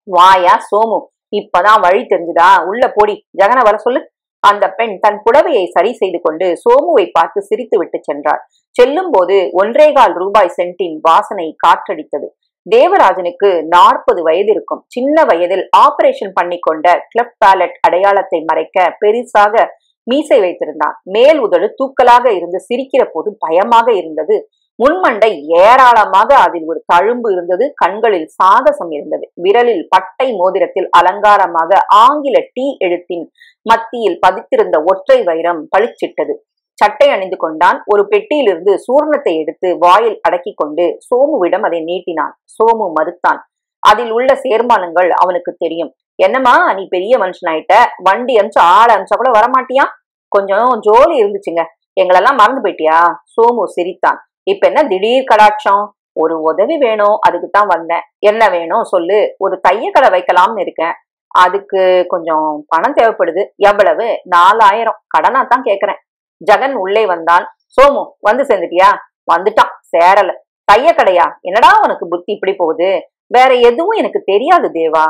வாயா சோமு, இப்பதான் வழி தெரிஞ்சுதா? உள்ள போடி, ஜெகனை வர சொல்லு. அந்த பெண் தன் புடவையை சரி செய்து கொண்டு சோமுவை பார்த்து சிரித்து விட்டு சென்றாள். செல்லும் போது 1.25 ரூபாய் சென்டின் வாசனை காற்றடித்தது. தேவராஜனுக்கு 40 வயது இருக்கும். சின்ன வயதில் ஆபரேஷன் பண்ணி கொண்ட கிளெஃப்ட் பேலட் அடையாளத்தை மறைக்க பெரிசாக மீசை வைத்திருந்தான். மேல் உதடு தூக்கலாக இருந்து சிரிக்கிற போது பயமாக இருந்தது. முன்மண்டை ஏராளமாக, அதில் ஒரு தழும்பு இருந்தது. கண்களில் சாகசம் இருந்தது. விரலில் பட்டை மோதிரத்தில் அலங்காரமாக ஆங்கில டி எழுத்தின் மத்தியில் பதித்திருந்த ஒற்றை வைரம் பளிச்சிட்டது. சட்டை அணிந்து கொண்டான். ஒரு பெட்டியிலிருந்து சூர்ணத்தை எடுத்து வாயில் அடக்கி கொண்டு சோமுவிடம் அதை நீட்டினான். சோமு மறுத்தான். அதில் உள்ள சேர்மானங்கள் அவனுக்கு தெரியும். என்னம்மா, நீ பெரிய மனுஷனாயிட்ட, வண்டி அனுப்பிச்சு ஆள் அனுப்பிச்சா கூட வரமாட்டியா? கொஞ்சம் ஜோலி இருந்துச்சுங்க, எங்களெல்லாம் மறந்து போயிட்டியா? சோமு சிரித்தான். இப்ப என்ன திடீர் கடாட்சம்? ஒரு உதவி வேணும், அதுக்குத்தான் வந்தேன். என்ன வேணும் சொல்லு. ஒரு தையக்கடை வைக்கலாம்னு இருக்கேன். அதுக்கு கொஞ்சம் பணம் தேவைப்படுது. எவ்வளவு? 4000. கடனா தான் கேக்குறேன். ஜெகன் உள்ளே வந்தான். சோமு, வந்து சேர்ந்துட்டியா? வந்துட்டான். சேரல. தையக்கடையா? என்னடா உனக்கு புத்தி இப்படி போகுது? வேற எதுவும் எனக்கு தெரியாது தேவா.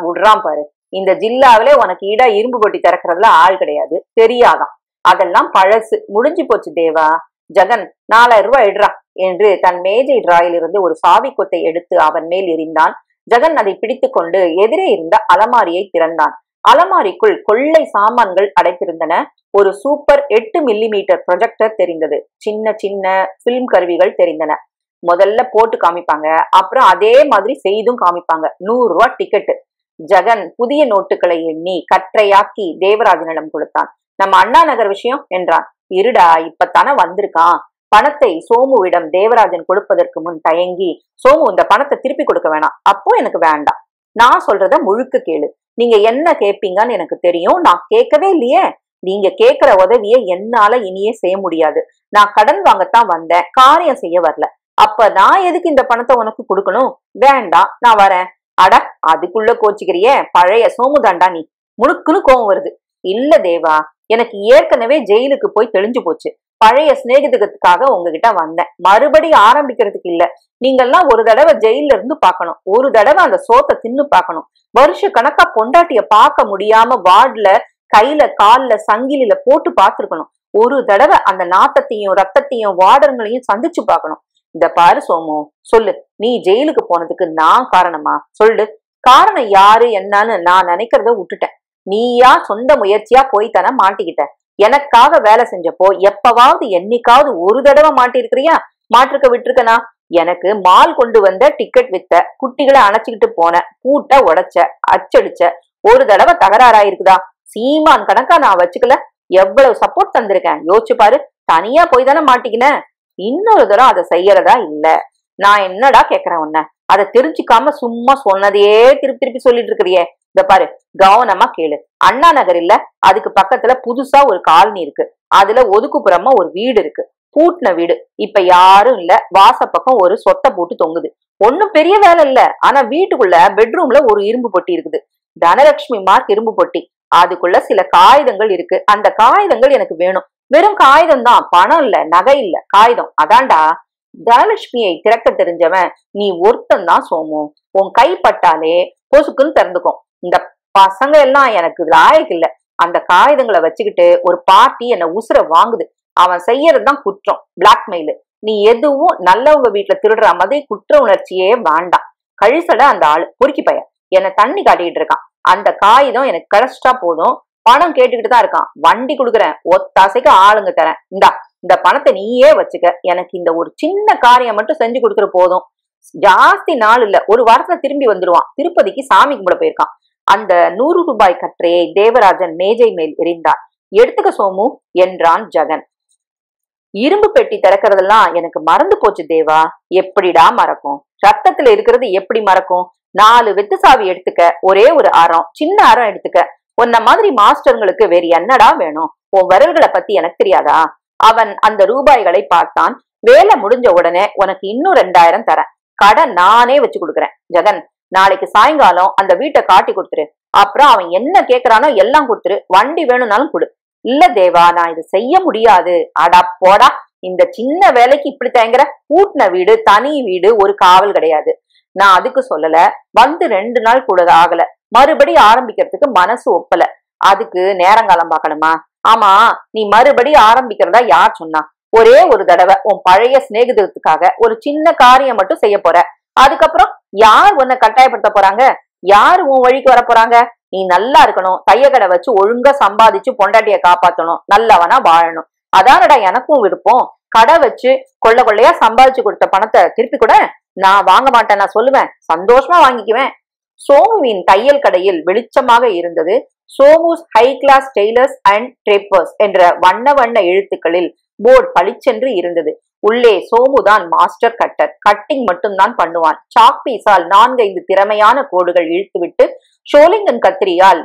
விடுறான் பாரு. இந்த ஜில்லாவிலே உனக்கு ஈடா இரும்பு பொட்டி திறக்கிறதுல ஆள் கிடையாது. தெரியாதான். அதெல்லாம் பழசு, முடிஞ்சு போச்சு தேவா. ஜெகன், 4000 ரூபாய் இடுறா என்று தன் மேஜை டிராயிலிருந்து ஒரு சாவி கொத்தை எடுத்து அவன் மேல் எறிந்தான். ஜெகன் அதை பிடித்து கொண்டு எதிரே இருந்த அலமாரியை திறந்தான். அலமாரிக்குள் கொள்ளை சாமான்கள் அடைத்திருந்தன. ஒரு சூப்பர் 8 மில்லிமீட்டர் ப்ரொஜெக்டர் தெரிந்தது. சின்ன சின்ன பிலிம் கருவிகள் தெரிந்தன. முதல்ல போட்டு காமிப்பாங்க, அப்புறம் அதே மாதிரி செய்தும் காமிப்பாங்க. 100 ரூபாய் டிக்கெட்டு. ஜெகன் புதிய நோட்டுகளை எண்ணி கற்றையாக்கி தேவராஜனிடம் கொடுத்தான். நம்ம அண்ணா நகர் விஷயம் என்றான். இருடா, இப்பத்தானே வந்திருக்கான். பணத்தை சோமுவிடம் தேவராஜன் கொடுப்பதற்கு முன் தயங்கி, சோமு, இந்த பணத்தை திருப்பி கொடுக்க வேணாம். அப்போ எனக்கு வேண்டாம். நான் சொல்றத முழுக்க கேளு. நீங்க என்ன கேட்பீங்கன்னு எனக்கு தெரியும். நான் கேட்கவே இல்லையே. நீங்க கேட்கிற உதவியை என்னால இனியே செய்ய முடியாது. நான் கடன் வாங்கத்தான் வந்தேன், காரியம் செய்ய வரல. அப்ப நான் எதுக்கு இந்த பணத்தை உனக்கு கொடுக்கணும்? வேண்டாம், நான் வரேன். அட, அதுக்குள்ள கோச்சிக்கிறியே, பழைய சோமுதாண்டா நீ. முழுக்குன்னு கோவம் வருது. இல்ல தேவா, எனக்கு ஏற்கனவே ஜெயிலுக்கு போய் தெளிஞ்சு போச்சு. பழைய சிநேகிதத்துக்காக உங்ககிட்ட வந்தேன். மறுபடியும் ஆரம்பிக்கிறதுக்கு இல்ல. நீங்கெல்லாம் ஒரு தடவை ஜெயில இருந்து பாக்கணும், ஒரு தடவை அந்த சோத்தை தின்னு பாக்கணும். வருஷ கணக்கா பொண்டாட்டிய பார்க்க முடியாம வார்டுல கையில கால்ல சங்கிலில போட்டு பாத்துருக்கணும். ஒரு தடவை அந்த நாத்தத்தையும் ரத்தத்தையும் வார்டர்களையும் சந்திச்சு பாக்கணும். இந்த பாரு சோமு, சொல்லு, நீ ஜெயிலுக்கு போனதுக்கு நான் காரணமா? சொல்லு. காரணம் யாரு என்னன்னு நான் நினைக்கிறத விட்டுட்டேன். நீயா சொந்த முயற்சியா போய் தானே மாட்டிக்கிட்ட. எனக்காக வேலை செஞ்சப்போ எப்பவாவது என்னைக்காவது ஒரு தடவை மாட்டிருக்கிறியா? மாட்டிருக்க விட்டுருக்கனா? எனக்கு மால் கொண்டு வந்த, டிக்கெட் வித்த, குட்டிகளை அணைச்சுக்கிட்டு போன, பூட்ட உடைச்ச, அச்சடிச்ச, ஒரு தடவை தகராறாயிருக்குதா? சீமான் கணக்கா நான் வச்சுக்கல. எவ்வளவு சப்போர்ட் தந்திருக்கேன் யோசிச்சு பாரு. தனியா போய் தானே மாட்டிக்கினேன். இன்னொரு தடவை அதை செய்யறதா இல்ல. நான் என்னடா கேக்குறேன் உன்ன? அதை தெரிஞ்சுக்காம சும்மா சொன்னதையே திருப்பி திருப்பி சொல்லிட்டு இருக்கிறியே. இந்த பாரு, கவனமா கேளு. அண்ணா நகர் இல்ல, அதுக்கு பக்கத்துல புதுசா ஒரு காலனி இருக்கு. அதுல ஒதுக்குப்புறமா ஒரு வீடு இருக்கு, பூட்டின வீடு. இப்ப யாரும் இல்ல. வாசப்பக்கம் ஒரு சொத்தை போட்டு தொங்குது. ஒன்னும் பெரிய வேலை இல்ல. ஆனா வீட்டுக்குள்ள பெட்ரூம்ல ஒரு இரும்பு பொட்டி இருக்குது. தனலட்சுமி மார்க் இரும்பு பொட்டி. அதுக்குள்ள சில காகிதங்கள் இருக்கு. அந்த காகிதங்கள் எனக்கு வேணும். வெறும் காகிதம் தான், பணம் இல்ல, நகை இல்ல, காகிதம். அதான்டா. தனலட்சுமியை திறக்க தெரிஞ்சவன் நீ ஒருத்தன் தான் சோமு. உன் கை பட்டாலே பொசுக்குன்னு திறந்துக்கும். இந்த பசங்க எல்லாம் எனக்கு லாயக்கு இல்ல. அந்த காகிதங்களை வச்சுக்கிட்டு ஒரு பார்ட்டி என்ன உசுர வாங்குது. அவன் செய்யறதுதான் குற்றம், பிளாக்மெயிலு. நீ எதுவும் நல்லவங்க வீட்டுல திருடுற மாதிரி குற்ற உணர்ச்சியே வேண்டாம். கழிசட அந்த ஆளு பொறுக்கி பையன் என்னை தண்ணி காட்டிக்கிட்டு இருக்கான். அந்த காகிதம் எனக்கு கிடைச்சிட்டா போதும். பணம் கேட்டுக்கிட்டு தான் இருக்கான். வண்டி கொடுக்குறேன், ஒத்தாசைக்கு ஆளுங்க தரேன். இந்த பணத்தை நீயே வச்சுக்க. எனக்கு இந்த ஒரு சின்ன காரியம் மட்டும் செஞ்சு கொடுத்துரு போதும். ஜாஸ்தி நாள் இல்ல, ஒரு வாரத்துல திரும்பி வந்துருவான். திருப்பதிக்கு சாமி கும்பிட போயிருக்கான். அந்த 100 ரூபாய் கற்றையை தேவராஜன் மேஜை மேல் எறிந்தார். எடுத்துக்க சோமு என்றான் ஜெகன். இரும்பு பெட்டி திறக்கிறதெல்லாம் எனக்கு மறந்து போச்சு தேவா. எப்படிடா மறக்கும்? ரத்தத்துல இருக்கிறது எப்படி மறக்கும்? 4 வெத்து சாவி எடுத்துக்க, ஒரே ஒரு அறம், சின்ன அறம் எடுத்துக்க. உன்ன மாதிரி மாஸ்டர்களுக்கு வேறு என்னடா வேணும்? உன் விரல்களை பத்தி எனக்கு தெரியாதா? அவன் அந்த ரூபாய்களை பார்த்தான். வேலை முடிஞ்ச உடனே உனக்கு இன்னும் 2000 தரேன். கடை நானே வச்சு கொடுக்குறேன். ஜெகன், நாளைக்கு சாயங்காலம் அந்த வீட்டை காட்டி கொடுத்துரு. அப்புறம் அவன் என்ன கேக்குறானோ எல்லாம் கொடுத்துரு. வண்டி வேணும்னாலும் கொடு. இல்ல தேவா, நான் இது செய்ய முடியாது. அடா போடா, இந்த சின்ன வேலைக்கு இப்படி தயங்குற? பூட்டின வீடு, தனி வீடு, ஒரு காவல் கிடையாது. நான் அதுக்கு சொல்லல. வந்து 2 நாள் கூட ஆகல. மறுபடி ஆரம்பிக்கிறதுக்கு மனசு ஒப்பல. அதுக்கு நேரங்காலம் பார்க்கணுமா? ஆமா, நீ மறுபடி ஆரம்பிக்கிறதா யார் சொன்னா? ஒரே ஒரு தடவை உன் பழைய சிநேகிதத்துக்காக ஒரு சின்ன காரியம் மட்டும் செய்ய போற. அதுக்கப்புறம் யார் உன்னை கட்டாயப்படுத்த போறாங்க? யாரு உன் வழிக்கு வர போறாங்க? நீ நல்லா இருக்கணும், தையக்கடை வச்சு ஒழுங்கா சம்பாதிச்சு பொண்டாட்டிய காப்பாத்தணும், நல்லவனா வாழணும். அதானடா எனக்கும் விருப்பம். கடை வச்சு கொள்ளையா சம்பாதிச்சு கொடுத்த பணத்தை திருப்பி கூட நான் வாங்க மாட்டேன். நான் சொல்லுவேன், சந்தோஷமா வாங்கிக்குவேன். சோமுவின் தையல் கடையில் வெளிச்சமாக இருந்தது. Somu's high class tailors and drapers என்ற வண்ண வண்ண எழுத்துக்களில் போர்டு பளிச்சென்று இருந்தது. உள்ளே சோமுதான் மாஸ்டர் கட்டர். கட்டிங் மட்டும்தான் பண்ணுவான். சாக் பீஸால் 4-5 திறமையான கோடுகள் இழுத்துவிட்டு ஷோலிங்கன் கத்திரியால்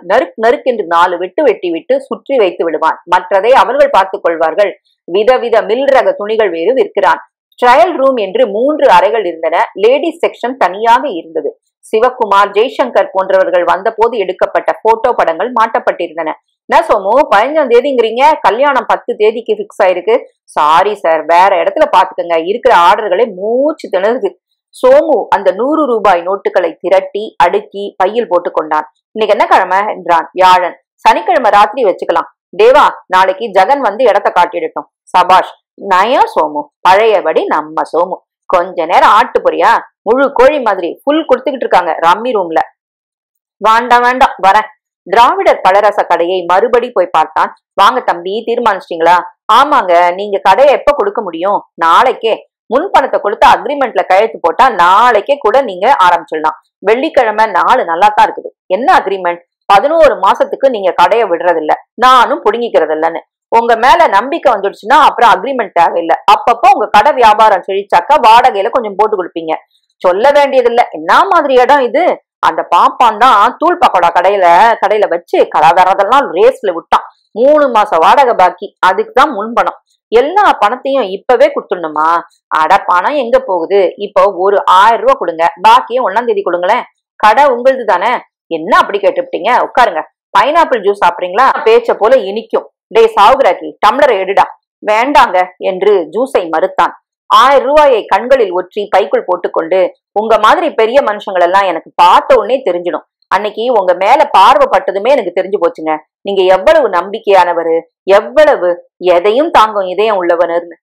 நறுக்கென்று 4 வெட்டு வெட்டி விட்டு சுற்றி வைத்து விடுவான். மற்றதை அவர்கள் பார்த்துக் கொள்வார்கள். விதவித மில் ரக துணிகள் வேறு விற்கிறான். ட்ரையல் ரூம் என்று 3 அறைகள் இருந்தன. லேடிஸ் செக்ஷன் தனியாக இருந்தது. சிவகுமார், ஜெய்சங்கர் போன்றவர்கள் வந்த போது எடுக்கப்பட்ட போட்டோ படங்கள் மாட்டப்பட்டிருந்தன. என்ன சோமு, 15ஆம் தேதிங்கிறீங்க, கல்யாணம் 10 தேதிக்கு பிக்ஸ் ஆயிருக்கு. சாரி சார், வேற இடத்துல பாத்துக்கங்க, இருக்கிற ஆர்டர்களை மூச்சு திணறுது. சோமு அந்த 100 ரூபாய் நோட்டுகளை திரட்டி அடுக்கி பையில் போட்டு கொண்டான். இன்னைக்கு என்ன கிழமை என்றான். வியாழன். சனிக்கிழமை ராத்திரி வச்சுக்கலாம். தேவா, நாளைக்கு ஜெகன் வந்து இடத்த காட்டிடட்டும். சபாஷ், நயம் சோமு, பழையபடி நம்ம சோமு. கொஞ்ச நேரம் ஆட்டு போறியா? முழு கோழி மாதிரி ஃபுல் கொடுத்துக்கிட்டு இருக்காங்க ரம்மி ரூம்ல. வேண்டாம் வேண்டாம், வரேன். திராவிடர் பலரச கடையை மறுபடி போய் பார்த்தான். வாங்க தம்பி, தீர்மானிச்சிட்டீங்களா? ஆமாங்க. நீங்க கடையை எப்ப கொடுக்க முடியும்? நாளைக்கே. முன் பணத்தை கொடுத்து அக்ரிமெண்ட்ல கையெழுத்து போட்டா நாளைக்கே கூட நீங்க ஆரம்பிச்சிடலாம். வெள்ளிக்கிழமை நாள் நல்லா தான் இருக்குது. என்ன அக்ரிமெண்ட்? 11 மாசத்துக்கு நீங்க கடையை விடுறது இல்ல, நானும் புடுங்கிக்கிறது இல்லன்னு. உங்க மேல நம்பிக்கை வந்துடுச்சுன்னா அப்புறம் அக்ரிமெண்ட் தேவையில்லை. அப்பப்போ உங்க கடை வியாபாரம் செழிச்சாக்கா வாடகையில கொஞ்சம் போட்டு கொடுப்பீங்க. சொல்ல வேண்டியதில்லை. என்ன மாதிரி இடம் இது? அந்த பாப்பான் தான் தூள் பக்கோடா கடையில வச்சு கலாகாரதெல்லாம் ரேஸ்ல விட்டான். 3 மாசம் வாடகை பாக்கி. அதுக்குதான் முன்பணம். எல்லா பணத்தையும் இப்பவே கொடுத்துடணுமா? அட, பணம் எங்க போகுது? இப்போ ஒரு 1000 ரூபாய் கொடுங்க, பாக்கிய 1ஆம் தேதி கொடுங்களேன். கடை உங்களது தானே. என்ன அப்படி கேட்டுவிட்டீங்க? உட்காருங்க. பைனாப்பிள் ஜூஸ் சாப்பிடுறீங்களா? பேச்ச போல இனிக்கும். டே சாவுகிராக்கி, டம்ளரை எடுடா. வேண்டாங்க என்று ஜூஸை மறுத்தான். 1000 ரூபாயை கண்களில் ஒற்றி பைக்குள் போட்டுக்கொண்டு, உங்க மாதிரி பெரிய மனுஷங்கள் எல்லாம் எனக்கு பார்த்த உடனே தெரிஞ்சிடும். அன்னைக்கு உங்க மேல பார்வைப்பட்டதுமே எனக்கு தெரிஞ்சு போச்சுங்க. நீங்க எவ்வளவு நம்பிக்கையானவரு, எவ்வளவு எதையும் தாங்கும் இதயம் உள்ளவனர்னு.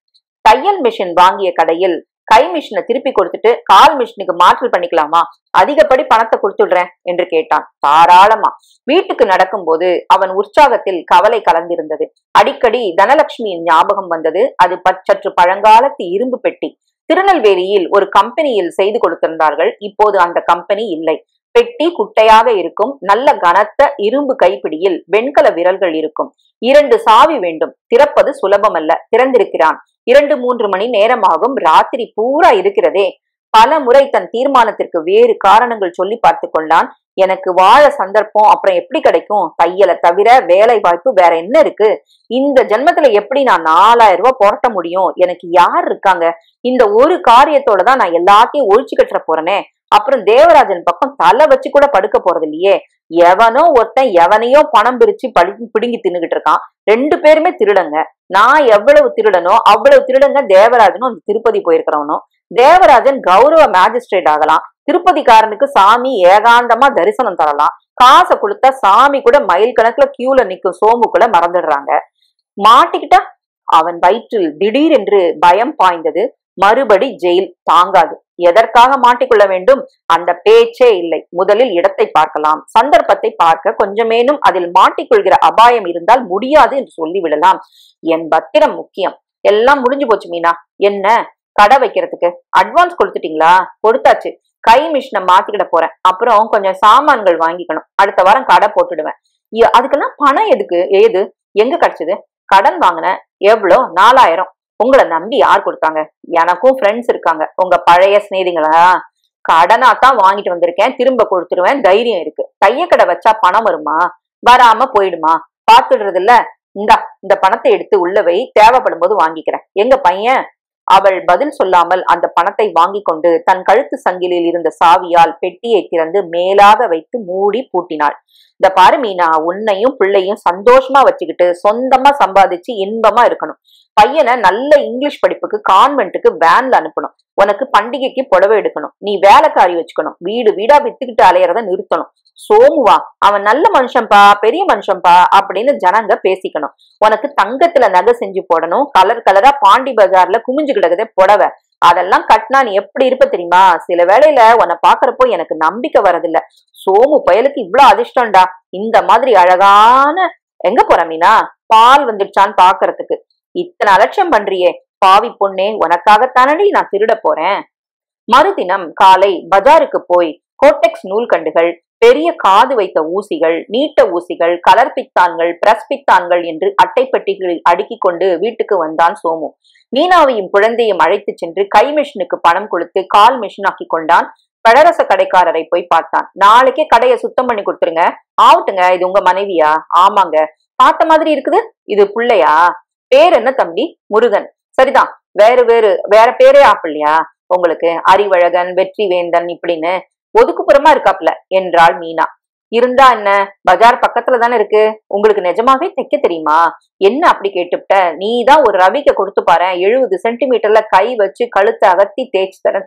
தையல் மிஷின் வாங்கிய கடையில் கை மிஷினை திருப்பி கொடுத்துட்டு கால் மிஷினுக்கு மாற்று பண்ணிக்கலாமா, அதிகப்படி பணத்தை கொடுத்துடுறேன் என்று கேட்டான் தாராளமா. வீட்டுக்கு நடக்கும் போது அவன் உற்சாகத்தில் கவலை கலந்திருந்தது. அடிக்கடி தனலட்சுமியின் ஞாபகம் வந்தது. அது சற்று பழங்காலத்து இரும்பு பெட்டி. திருநெல்வேலியில் ஒரு கம்பெனியில் செய்து கொடுத்திருந்தார்கள். இப்போது அந்த கம்பெனி இல்லை. பெட்டி குட்டையாக இருக்கும். நல்ல கனத்த இரும்பு கைப்பிடியில் வெண்கல விரல்கள் இருக்கும். 2 சாவி வேண்டும். திறப்பது சுலபமல்ல. திறந்திருக்கிறான். 2-3 மணி நேரமாகும். ராத்திரி பூரா இருக்கிறதே. பல முறை தன் தீர்மானத்திற்கு வேறு காரணங்கள் சொல்லி பார்த்து கொண்டான். எனக்கு வாழ சந்தர்ப்பம் அப்புறம் எப்படி கிடைக்கும்? தையலை தவிர வேலை வாய்ப்பு வேற என்ன இருக்கு? இந்த ஜென்மத்துல எப்படி நான் 4000 ரூபாய் புரட்ட முடியும்? எனக்கு யார் இருக்காங்க? இந்த ஒரு காரியத்தோட தான் நான் எல்லாத்தையும் ஒழிச்சு கட்டுற போறேனே. அப்புறம் தேவராஜன் பக்கம் தலை வச்சு கூட படுக்க போறது இல்லையே. எவனோ ஒருத்தன் எவனையோ பணம் பிரிச்சு பிடுங்கி தின்னுகிட்டு இருக்கான். 2 பேருமே திருடங்க. நான் எவ்வளவு திருடனோ அவ்வளவு திருடங்க தேவராஜனும் அந்த திருப்பதி போயிருக்கிறவனும். தேவராஜன் கௌரவ மேஜிஸ்ட்ரேட் ஆகலாம். திருப்பதிக்காரனுக்கு சாமி ஏகாந்தமா தரிசனம் தரலாம். காசை கொடுத்தா சாமி கூட மைல் கணக்குல கியூல நிக்கும் சோமுக்குள்ள மறந்துடுறாங்க. மாட்டிக்கிட்டா அவன் வயிற்றில் திடீரென்று பயம் பாய்ந்தது. மறுபடி ஜெயில் தாங்காது. எதற்காக மாட்டிக்கொள்ள வேண்டும்? அந்த பேச்சே இல்லை. முதலில் இடத்தை பார்க்கலாம், சந்தர்ப்பத்தை பார்க்க. கொஞ்சமேனும் அதில் மாட்டிக்கொள்கிற அபாயம் இருந்தால் முடியாது என்று சொல்லிவிடலாம். என் பத்திரம் முக்கியம். எல்லாம் முடிஞ்சு போச்சு மீனா. என்ன கடை வைக்கிறதுக்கு அட்வான்ஸ் கொடுத்துட்டீங்களா? கொடுத்தாச்சு. கை மிஷினை மாத்திக்கிட போறேன். அப்புறம் கொஞ்சம் சாமான்கள் வாங்கிக்கணும். அடுத்த வாரம் கடை போட்டுடுவேன். அதுக்கெல்லாம் பணம் எதுக்கு? ஏது எங்க கிடைச்சது? கடன் வாங்கினேன். எவ்வளோ? 4000. உங்களை நம்பி யார் கொடுத்தாங்க? எனக்கும் ஃப்ரெண்ட்ஸ் இருக்காங்க. உங்க பழைய ஸ்நேகிதிங்களா? கடனா தான் வாங்கிட்டு வந்திருக்கேன். திரும்ப கொடுத்துருவேன். தைரியம் இருக்கு. தையக்கடை வச்சா பணம் வருமா? வராம போயிடுமா? பாத்துடுறது இல்ல. இந்த பணத்தை எடுத்து உள்ளவை, தேவைப்படும் போது வாங்கிக்கிறேன். எங்க பையன்? அவள் பதில் சொல்லாமல் அந்த பணத்தை வாங்கி கொண்டு தன் கழுத்து சங்கிலில் இருந்த சாவியால் பெட்டியை திறந்து மேலாக வைத்து மூடி பூட்டினாள். இந்த பாரு மீனா, உன்னையும் பிள்ளையும் சந்தோஷமா வச்சுக்கிட்டு சொந்தமா சம்பாதிச்சு இன்பமா இருக்கணும். பையனை நல்ல இங்கிலீஷ் படிப்புக்கு கான்வென்ட்டுக்கு வேன்ல அனுப்பணும். உனக்கு பண்டிகைக்கு புடவை எடுக்கணும். நீ வேலைக்காரி வச்சுக்கணும். வீடு வீடா வித்துக்கிட்டு அலையறத நிறுத்தணும். சோமுவா, அவன் நல்ல மனுஷன்பா, பெரிய மனுஷன்பா அப்படின்னு ஜனங்க பேசிக்கணும். உனக்கு தங்கத்துல நகை செஞ்சு போடணும். கலர் கலரா பாண்டி பஜார்ல குமிஞ்சு கிடக்குதே புடவை, அதெல்லாம் கட்டினா நீ எப்படி இருப்ப தெரியுமா? சில வேளையில உன்னை பாக்குறப்போ எனக்கு நம்பிக்கை வரதில்ல. சோமு பயலுக்கு இவ்வளவு அதிர்ஷ்டம்டா. இந்த மாதிரி அழகான எங்க போற மீனா? பால் வந்துடுச்சான்னு பாக்குறதுக்கு. இத்தனை அலட்சியம் பண்றியே பாவி பொண்ணே, உனக்காகத்தானடி நான் திருட போறேன். மறுதினம் காலை பஜாருக்கு போய் கோட்டெக்ஸ் நூல்கண்டுகள், பெரிய காது வைத்த ஊசிகள், நீட்ட ஊசிகள், கலர் பித்தான்கள், பிரஸ் பித்தான்கள் என்று அட்டைப்பெட்டிகளில் அடுக்கி கொண்டு வீட்டுக்கு வந்தான் சோமு. மீனாவையும் குழந்தையும் அழைத்து சென்று கை மிஷினுக்கு பணம் கொடுத்து கால் மிஷின் ஆக்கி கொண்டான். பழரச கடைக்காரரை போய் பார்த்தான். நாளைக்கே கடையை சுத்தம் பண்ணி கொடுத்துருங்க. ஆவட்டுங்க. இது உங்க மனைவியா? ஆமாங்க. பார்த்த மாதிரி இருக்குது. இது பிள்ளையா? பேர் என்ன தம்பி? முருகன். சரிதான். வேற பேரே ஆப்பிள்ளையா உங்களுக்கு? அறிவழகன், வெற்றி வேந்தன் இப்படின்னு ஒதுக்குப்புறமா இருக்காப்ல என்றாள் மீனா. இருந்தா என்ன, பஜார் பக்கத்துல தானே இருக்கு. உங்களுக்கு நிஜமாவே தைக்க தெரியுமா? என்ன அப்படி கேட்டுப்ட? நீதான் ஒரு ரவிக்க கொடுத்து பாரு. 70 சென்டிமீட்டர்ல கை வச்சு கழுத்தை அகத்தி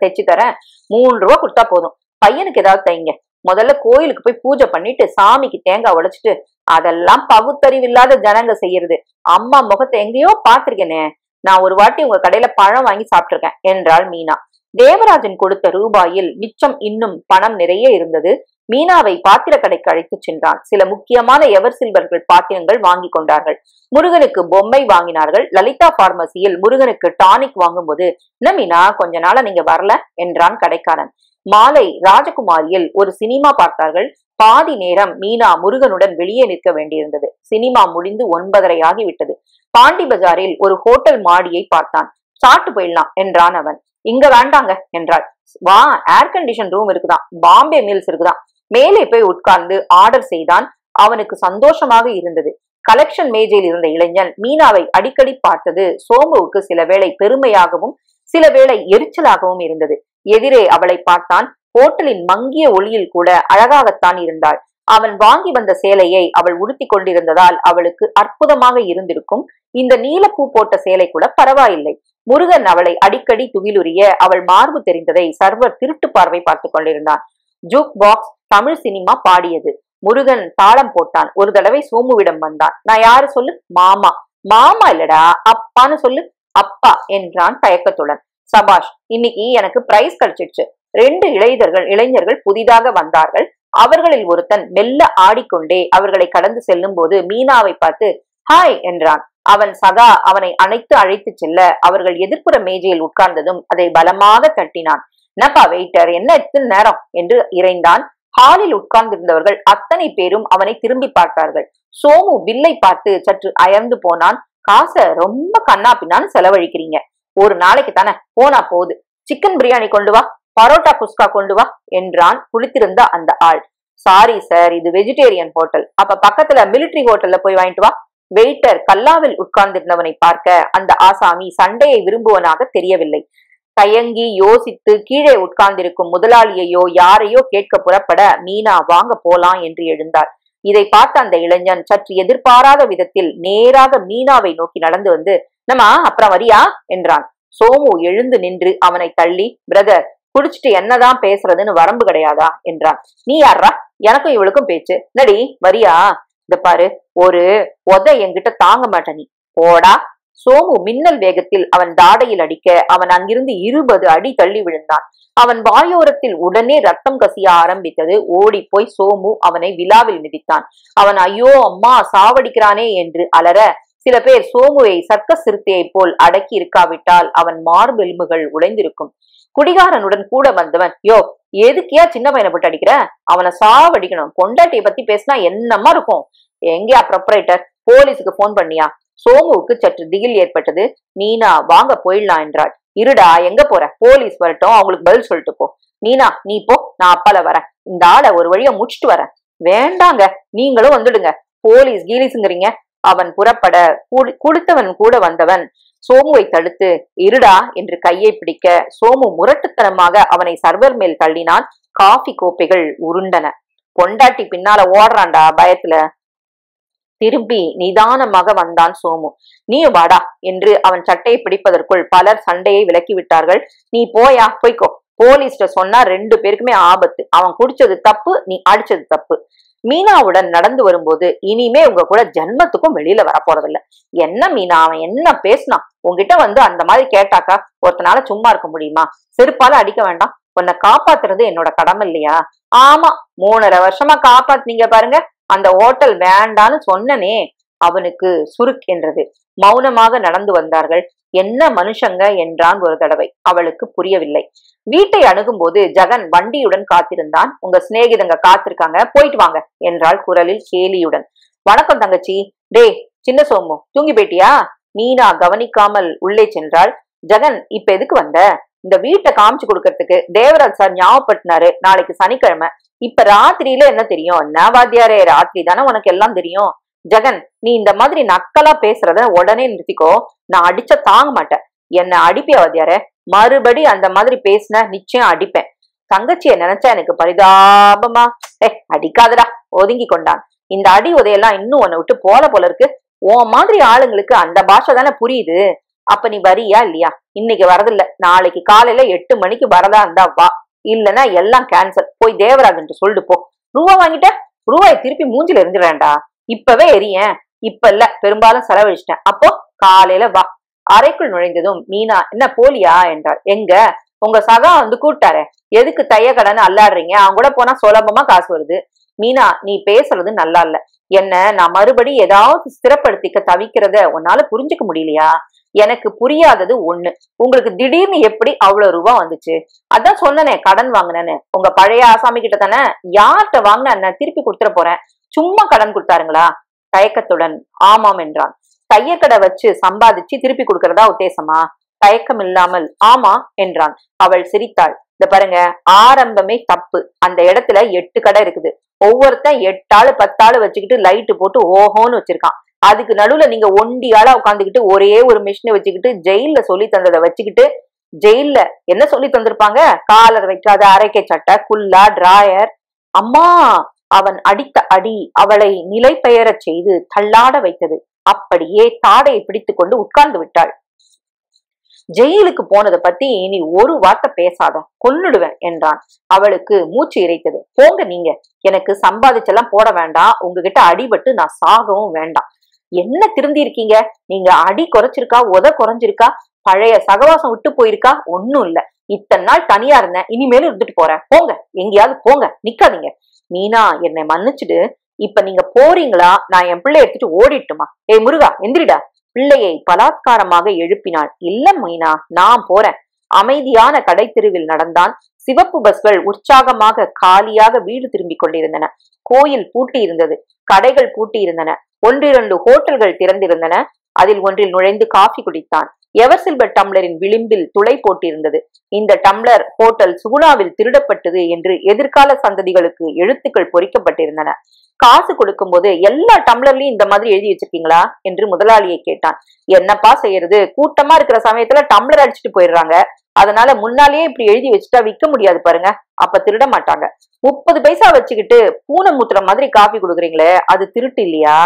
தைச்சு தரேன். 3 ரூபா கொடுத்தா போதும். பையனுக்கு ஏதாவது தைங்க. முதல்ல கோயிலுக்கு போய் பூஜை பண்ணிட்டு சாமிக்கு தேங்காய் உடைச்சிட்டு. அதெல்லாம் பகுத்தறிவில்லாத ஜனங்க செய்யறது. அம்மா முகத்தை எங்கேயோ பாத்திருக்கேனே. நான் ஒரு வாட்டி உங்க கடையில பழம் வாங்கி சாப்பிட்டிருக்கேன் என்றாள் மீனா. தேவராஜன் கொடுத்த ரூபாயில் மிச்சம் இன்னும் பணம் நிறைய இருந்தது. மீனாவை பாத்திர கடைக்கு அழைத்து சென்றான். சில முக்கியமான எவர் சில்வர்கள் பாத்திரங்கள் வாங்கி கொண்டார்கள். முருகனுக்கு பொம்மை வாங்கினார்கள். லலிதா பார்மசியில் முருகனுக்கு டானிக் வாங்கும்போது, என்ன மீனா, கொஞ்ச நாளா நீங்க வரல என்றான் கடைக்காரன். மாலை ராஜகுமாரியில் ஒரு சினிமா பார்த்தார்கள். பாதி நேரம் மீனா முருகனுடன் வெளியே நிற்க வேண்டியிருந்தது. சினிமா முடிந்து 9:30 ஆகிவிட்டது. பாண்டி பஜாரில் ஒரு ஹோட்டல் மாடியை பார்த்தான். சாப்பிட்டு போயிடலாம் என்றான் அவன். இங்க வேண்டாங்க என்றாள். வா, ஏர் கண்டிஷன் ரூம் இருக்குதான், பாம்பே மீல்ஸ் இருக்குதான். மேலே போய் உட்கார்ந்து ஆர்டர் செய்தான். அவனுக்கு சந்தோஷமாக இருந்தது. கலெக்ஷன் மேஜையில் இருந்த இளைஞன் மீனாவை அடிக்கடி பார்த்தது சோமுவுக்கு சில வேளை பெருமையாகவும் சில வேளை எரிச்சலாகவும் இருந்தது. எதிரே அவளை பார்த்தான். ஹோட்டலின் மங்கிய ஒளியில் கூட அழகாகத்தான் இருந்தாள். அவன் வாங்கி வந்த சேலையை அவள் உடுத்தி கொண்டிருந்ததால் அவளுக்கு அற்புதமாக இருந்திருக்கும். இந்த நீலப்பூ போட்ட சேலை கூட பரவாயில்லை. முருகன் அவளை அடிக்கடி துகிலுரிய அவள் மார்பு தெரிந்ததை சர்வர் திருட்டு பார்வை பார்த்து கொண்டிருந்தான். ஜூக் பாக்ஸ் தமிழ் சினிமா பாடியது. முருகன் தாளம் போட்டான். ஒரு தடவை சோமுவிடம் வந்தான். நான் யாரு சொல்லு? மாமா. மாமா இல்லடா, அப்பான்னு சொல்லு. அப்பா என்றான் தயக்கத்துடன். சபாஷ், இன்னைக்கு எனக்கு பிரைஸ் கிடைச்சிடுச்சு. 2 இளைஞர்கள் புதிதாக வந்தார்கள். அவர்களில் ஒருத்தன் மெல்ல ஆடிக்கொண்டே அவர்களை கடந்து செல்லும் போது மீனாவை பார்த்து ஹாய் என்றான். அவன் சகா அவனை அழைத்து செல்ல அவர்கள் எதிர்ப்புற மேஜையில் உட்கார்ந்ததும் அதை பலமாக தட்டினான். என்னப்பா வெயிட்டர், என்ன எத்தனை நேரம் என்று இறைந்தான். ஹாலில் உட்கார்ந்திருந்தவர்கள் அத்தனை பேரும் அவனை திரும்பி பார்த்தார்கள். சோமு பில்லை பார்த்து சற்று அயர்ந்து போனான். காசை ரொம்ப கண்ணாப்பின்னான்னு செலவழிக்கிறீங்க. ஒரு நாளைக்கு தானே, போனா போகுது. சிக்கன் பிரியாணி கொண்டு வா, பரோட்டா குஸ்கா கொண்டு வா என்றான் குளித்திருந்த அந்த ஆள். சாரி சார், இது வெஜிடேரியன் ஹோட்டல். அப்ப பக்கத்துல மிலிட்டரி ஹோட்டல்ல போய் வாங்கிட்டு வா. வெயிட்டர் கல்லாவில் உட்கார்ந்திருந்தவனை பார்க்க அந்த ஆசாமி சண்டையை விரும்புவனாக தெரியவில்லை. தயங்கி யோசித்து கீழே உட்கார்ந்திருக்கும் முதலாளியையோ யாரையோ கேட்க புறப்பட மீனா வாங்க போலாம் என்று எழுந்தார். இதை பார்த்த அந்த இளைஞன் சற்று எதிர்பாராத விதத்தில் நேராக மீனாவை நோக்கி நடந்து வந்து நம்மா அப்புறம் வரியா என்றான். சோமு எழுந்து நின்று அவனை தள்ளி, பிரதர் குடிச்சிட்டு என்னதான் பேசுறதுன்னு வரம்பு கிடையாதா என்றான். நீ யாரா? எனக்கும் இவளுக்கும் பேச்சு. நடி வரியா? இந்த பாரு, ஒரு உத என்கிட்ட தாங்க மாட்ட நீ, போடா. சோமு மின்னல் வேகத்தில் அவன் தாடையில் அடிக்க அவன் அங்கிருந்து 20 அடி தள்ளி விழுந்தான். அவன் வாயோரத்தில் உடனே ரத்தம் கசிய ஆரம்பித்தது. ஓடி போய் சோமு அவனை விழாவில் மிதித்தான். அவன் ஐயோ அம்மா சாவடிக்கிறானே என்று அலற சில பேர் சோமுவை சர்க்க சிறுத்தையை போல் அடக்கி இருக்காவிட்டால் அவன் மார்பெலும்புகள் உடைந்திருக்கும். குடிகாரனுடன் கூட வந்தவன், யோ எதுக்கியா சின்ன பையனை போட்டு அடிக்கிற? அவனை சாவடிக்கணும். பொண்டாட்டியை பத்தி பேசினா என்னமா இருக்கும்? எங்கயா ப்ரொப்ரைட்டர், போலீஸுக்கு போன் பண்ணியா? சோமுவுக்கு சற்று திகில் ஏற்பட்டது. மீனா வாங்க போயிடலாம் என்றாள். இருடா, எங்க போற? போலீஸ் வரட்டும், அவங்களுக்கு பதில் சொல்லிட்டு போ. மீனா நீ போ, நான் அப்பால வரேன். இந்த ஆளை ஒரு வழியா முடிச்சுட்டு வரேன். வேண்டாங்க, நீங்களும் வந்துடுங்க. போலீஸ் கீலீஸுங்கிறீங்க. அவன் புறப்பட குளித்தவன் கூட வந்தவன் சோமுவை தடுத்து இருடா என்று கையை பிடிக்க சோமு முரட்டுத்தனமாக அவனை சர்வர் மேல் தள்ளினான். காஃபி கோப்பைகள் உருண்டன. பொண்டாட்டி பின்னால ஓடுறான்டா பயத்துல. திரும்பி நிதானமாக வந்தான் சோமு. நீ வாடா என்று அவன் சட்டையை பிடிப்பதற்குள் பலர் சண்டையை விலக்கி விட்டார்கள். நீ போயா, போய்க்கோ. போலீஸ்ட சொன்னா 2 பேருக்குமே ஆபத்து. அவன் குடிச்சது தப்பு, நீ அடிச்சது தப்பு. மீனாவுடன் நடந்து வரும்போது இனிமே உங்க கூட ஜென்மத்துக்கும் வெளியில வரப்போறதில்ல. என்ன மீனா, அவன் என்ன பேசினான்? உங்ககிட்ட வந்து அந்த மாதிரி கேட்டாக்கா ஒருத்தனால சும்மா இருக்க முடியுமா? செருப்பால அடிக்க வேண்டாம். உன்னை காப்பாத்துறது என்னோட கடமை இல்லையா? ஆமா, 3.5 வருஷமா காப்பாத்துனீங்க பாருங்க. அந்த ஹோட்டல் வேண்டான்னு சொன்னனே. அவனுக்கு சுருக் என்றது. மௌனமாக நடந்து வந்தார்கள். என்ன மனுஷங்க என்றான் ஒரு தடவை. அவளுக்கு புரியவில்லை. வீட்டை அணுகும் போது ஜெகன் வண்டியுடன் காத்திருந்தான். உங்க சிநேகிதங்க காத்திருக்காங்க, போயிட்டு வாங்க என்றாள் குரலில் கேலியுடன். வணக்கம் தங்கச்சி. டே சின்ன சோமு, தூங்கி போயிட்டியா? மீனா கவனிக்காமல் உள்ளே சென்றாள். ஜெகன், இப்ப எதுக்கு வந்த? இந்த வீட்டை காமிச்சு கொடுக்கறதுக்கு. தேவராஜ் சார் ஞாபகப்படுத்தினாரு, நாளைக்கு சனிக்கிழமை. இப்ப ராத்திரியில என்ன தெரியும்? என்ன வாத்தியாரே, ராத்திரி தானே உனக்கு எல்லாம் தெரியும். ஜெகன், நீ இந்த மாதிரி நக்கலா பேசுறத உடனே நிறுத்திக்கோ. நான் அடிச்ச தாங்க மாட்டேன். என்ன அடிப்பியா வாத்தியார? மறுபடி அந்த மாதிரி பேசின நிச்சயம் அடிப்பேன். தங்கச்சிய நினைச்சா எனக்கு பரிதாபமா. அடிக்காதடா, ஒதுங்கி கொண்டான். இந்த அடி உதையெல்லாம் இன்னும் உன்னை விட்டு போல இருக்கு. உன் மாதிரி ஆளுங்களுக்கு அந்த பாஷை தானே புரியுது. அப்ப நீ வரியா இல்லையா? இன்னைக்கு வரதில்ல, நாளைக்கு காலையில 8 மணிக்கு வரதா இருந்தா வா, இல்லன்னா எல்லாம் கேன்சல். போய் தேவராஜன் சொல்லிட்டு போ. ரூபா வாங்கிட்ட? ரூபாய் திருப்பி மூஞ்சில எரிஞ்சிடறேன்டா. இப்பவே எரியேன். இப்ப இல்ல, பெரும்பாலும் செலவழிச்சிட்டேன். அப்போ காலையில வா. அறைக்குள் நுழைந்ததும் மீனா, என்ன போலியா என்றாள். எங்க உங்க சகா வந்து கூட்டாரு. எதுக்கு தைய கடன் அல்லாடுறீங்க? அவங்க கூட போனா சுலபமா காசு வருது. மீனா, நீ பேசுறது நல்லா இல்ல. என்ன நான் மறுபடி ஏதாவது ஸ்திரப்படுத்திக்க தவிக்கிறத உன்னால புரிஞ்சுக்க முடியலையா? எனக்கு புரியாதது ஒண்ணு, உங்களுக்கு திடீர்னு எப்படி அவ்வளவு ரூபா வந்துச்சு? அதான் சொன்னனே கடன் வாங்கினேன்னு. உங்க பழைய ஆசாமி கிட்ட தானே. யார்கிட்ட வாங்கின? திருப்பி கொடுத்துட போறேன். சும்மா கடன் கொடுத்தாருங்களா? தயக்கத்துடன் ஆமாம் என்றான். தையக்கடை வச்சு சம்பாதிச்சு திருப்பி கொடுக்கறதா உத்தேசமா? தயக்கம் இல்லாமல் ஆமா என்றான். அவள் சிரித்தாள். இந்த பாருங்க, ஆரம்பமே தப்பு. அந்த இடத்துல 8 கடை இருக்குது. ஒவ்வொருத்தன் 8 ஆளு 10 ஆளு வச்சுக்கிட்டு லைட்டு போட்டு ஓஹோன்னு வச்சிருக்கான். அதுக்கு நடுவுல நீங்க ஒண்டி ஆளா உட்காந்துக்கிட்டு ஒரே ஒரு மிஷினை வச்சுக்கிட்டு ஜெயில சொல்லி தந்ததை வச்சுக்கிட்டு, ஜெயில என்ன சொல்லி தந்திருப்பாங்க? காலர் வைக்காத அரைக்கை சட்டை, குல்லா, டிராயர். அம்மா அவன் அடித்த அடி அவளை நிலை பெயரச் செய்து தள்ளாட வைத்தது. அப்படியே தாடையை பிடித்துக் கொண்டு உட்கார்ந்து விட்டாள். ஜெயிலுக்கு போனதை பத்தி நீ ஒரு வார்த்தை பேசாத, கொன்னுடுவேன் என்றான். அவளுக்கு மூச்சு இறைத்தது. போங்க நீங்க, எனக்கு சம்பாதிச்செல்லாம் போட வேண்டாம், உங்ககிட்ட அடிபட்டு நான் சாகவும் வேண்டாம். என்ன திருந்தி இருக்கீங்க நீங்க? அடி குறைச்சிருக்கா, உத குறைஞ்சிருக்கா, பழைய சகவாசம் விட்டு போயிருக்கா? ஒன்னும் இல்ல. இத்தனை நாள் தனியா இருந்தேன், இனிமேலும் இருந்துட்டு போறேன். போங்க, எங்கேயாவது போங்க, நிக்காதீங்க. மீனா, என்னை மன்னிச்சுடு. இப்ப நீங்க போறீங்களா, நான் என் பிள்ளை எடுத்துட்டு ஓடிட்டுமா? ஏய் முருகா, எந்திரிடா. பிள்ளையை பலாத்காரமாக எழுப்பினாள். இல்ல மீனா, நான் போறேன். அமைதியான கடை தெருவில் நடந்தான். சிவப்பு பஸ்கள் உற்சாகமாக காலியாக வீடு திரும்பிக் கொண்டிருந்தன. கோயில் பூட்டி இருந்தது. கடைகள் பூட்டி இருந்தன. 1-2 ஹோட்டல்கள் திறந்திருந்தன. அதில் ஒன்றில் நுழைந்து காஃபி குடித்தான். எவர் சில்வர் டம்ளரின் விளிம்பில் துளை போட்டிருந்தது. இந்த டம்ளர் ஹோட்டல் சுகுணாவில் திருடப்பட்டது என்று எதிர்கால சந்ததிகளுக்கு எழுத்துக்கள் பொறிக்கப்பட்டிருந்தன. காசு கொடுக்கும் போது எல்லா டம்ளர்லயும் இந்த மாதிரி எழுதி வச்சிருக்கீங்களா என்று முதலாளியை கேட்டான். என்னப்பா செய்யறது, கூட்டமா இருக்கிற சமயத்துல டம்ளர் அடிச்சுட்டு போயிடுறாங்க. அதனால முன்னாலேயே இப்படி எழுதி வச்சுட்டா விற்க முடியாது பாருங்க, அப்ப திருட மாட்டாங்க. 30 பைசா வச்சுக்கிட்டு பூனை மூத்திர மாதிரி காபி கொடுக்குறீங்களே, அது திருட்டு இல்லையா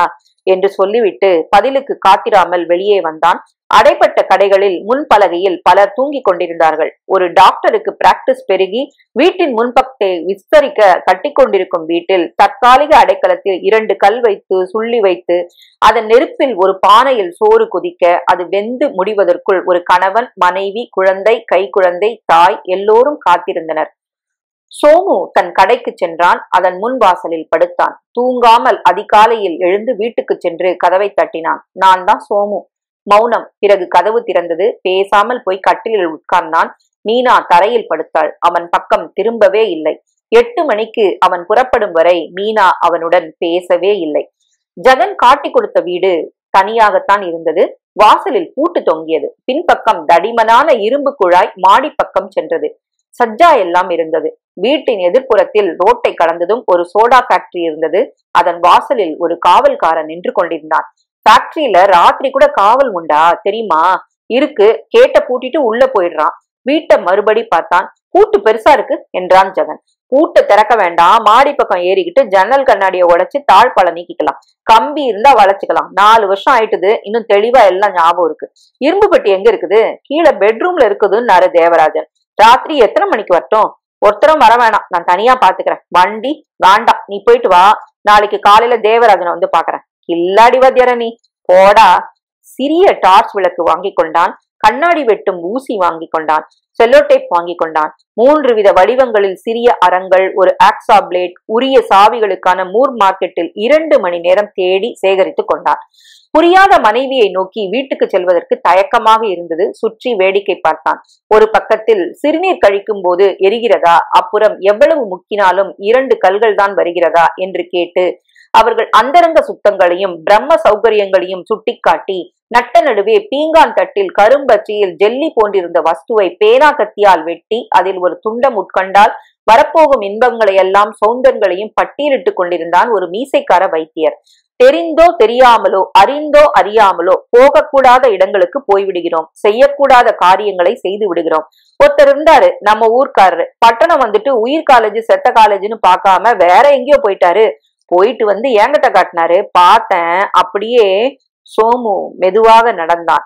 என்று சொல்லிவிட்டு பதிலுக்கு காத்திராமல் வெளியே வந்தான். அடைப்பட்ட கடைகளில் முன்பலகையில் பலர் தூங்கிக் கொண்டிருந்தார்கள். ஒரு டாக்டருக்கு பிராக்டிஸ் பெருகி வீட்டின் முன்பக்கத்தை விஸ்தரிக்க கட்டிக்கொண்டிருக்கும் வீட்டில் தற்காலிக அடைக்கலத்தில் 2 கல் வைத்து சுள்ளி வைத்து அதன் நெருப்பில் ஒரு பானையில் சோறு கொதிக்க அது வெந்து முடிவதற்குள் ஒரு கணவன், மனைவி, குழந்தை, கைக்குழந்தை, தாய் எல்லோரும் காத்திருந்தனர். சோமு தன் கடைக்கு சென்றான். அதன் முன் வாசலில் படுத்தான். தூங்காமல் அதிகாலையில் எழுந்து வீட்டுக்கு சென்று கதவை தட்டினான். நான் தான் சோமு. மௌனம். பிறகு கதவு திறந்தது. பேசாமல் போய் கட்டிலில் உட்கார்ந்தான். மீனா தரையில் படுத்தாள். அவன் பக்கம் திரும்பவே இல்லை. 8 மணிக்கு அவன் புறப்படும் வரை மீனா அவனுடன் பேசவே இல்லை. ஜெகன் காட்டி கொடுத்த வீடு தனியாகத்தான் இருந்தது. வாசலில் பூட்டு தொங்கியது. பின்பக்கம் தடிமனான இரும்பு குழாய் மாடிப்பக்கம் சென்றது. சஜ்ஜா எல்லாம் இருந்தது. வீட்டின் எதிர்ப்புறத்தில் ரோட்டை கடந்ததும் ஒரு சோடா ஃபேக்டரி இருந்தது. அதன் வாசலில் ஒரு காவல்காரன் நின்று கொண்டிருந்தான். ஃபேக்டரியில ராத்திரி கூட காவல் உண்டா தெரியுமா? இருக்கு. கேட்ட பூட்டிட்டு உள்ள போயிடுறான். வீட்டை மறுபடி பார்த்தான். பூட்டு பெருசா இருக்கு என்றான் ஜெகன். பூட்டை திறக்க வேண்டாம், மாடி பக்கம் ஏறிக்கிட்டு ஜன்னல் கண்ணாடியை உடைச்சு தாழ்பாலை நீக்கிக்கலாம். கம்பி இருந்தா வளைச்சுக்கலாம். 4 வருஷம் ஆயிட்டுது, இன்னும் தெளிவா எல்லாம் ஞாபகம் இருக்கு. இரும்பு பெட்டி எங்க இருக்குது? கீழே பெட்ரூம்ல இருக்குதுன்னாரு தேவராஜன். ராத்திரி எத்தனை மணிக்கு வரட்டும்? ஒருத்தரும் வர வேணாம், நான் தனியா பாத்துக்கிறேன். வண்டி வேண்டாம், நீ போயிட்டு வா. நாளைக்கு காலையில தேவராஜனை வந்து பாக்குறேன். கில்லாடி வாத்தியார நீ, போடா. சிறிய டார்ச் விளக்கு வாங்கி கொண்டான். கண்ணாடி வெட்டும் ஊசி வாங்கி கொண்டான். செல்லோடேப் வாங்கி கொண்டான். 3 வித வடிவங்களில் சிறிய அரங்கள், ஒரு ஆக்ஸா பிளேட், உரிய சாவிகளுக்கான மூர் மார்க்கெட்டில் 2 மணி நேரம் தேடி சேகரித்து கொண்டான். புரியாத மனைவியை நோக்கி வீட்டுக்கு செல்வதற்கு தயக்கமாக இருந்தது. சுற்றி வேடிக்கை பார்த்தான். ஒரு பக்கத்தில் சிறுநீர் கழிக்கும் போது எரிகிறதா, அப்புறம் எவ்வளவு முக்கினாலும் 2 கல்கள் தான் வருகிறதா என்று கேட்டு அவர்கள் அந்தரங்க சுத்தங்களையும் பிரம்ம சௌகரியங்களையும் சுட்டிக்காட்டி நட்ட நடுவே பீங்கான் தட்டில் கரும்பச்சியில் ஜெல்லி போன்றிருந்த வஸ்துவை பேனா கத்தியால் வெட்டி அதில் ஒரு துண்டம் உட்கொண்டால் வரப்போகும் இன்பங்களை எல்லாம் சௌந்தர்களையும் பட்டியலிட்டுக் கொண்டிருந்தான் ஒரு மீசைக்கார வைத்தியர். தெரிந்தோ தெரியாமலோ, அறிந்தோ அறியாமலோ போகக்கூடாத இடங்களுக்கு போய்விடுகிறோம். செய்யக்கூடாத காரியங்களை செய்து விடுகிறோம். ஒருத்தர் இருந்தாரு, நம்ம ஊர்க்காரரு. பட்டணம் வந்துட்டு உயிர் காலேஜ் செத்த காலேஜ்னு பார்க்காம வேற எங்கேயோ போயிட்டாரு. போயிட்டு வந்து ஏங்கட்ட காட்டினாரு, பார்த்தேன். அப்படியே சோமு மெதுவாக நடந்தான்.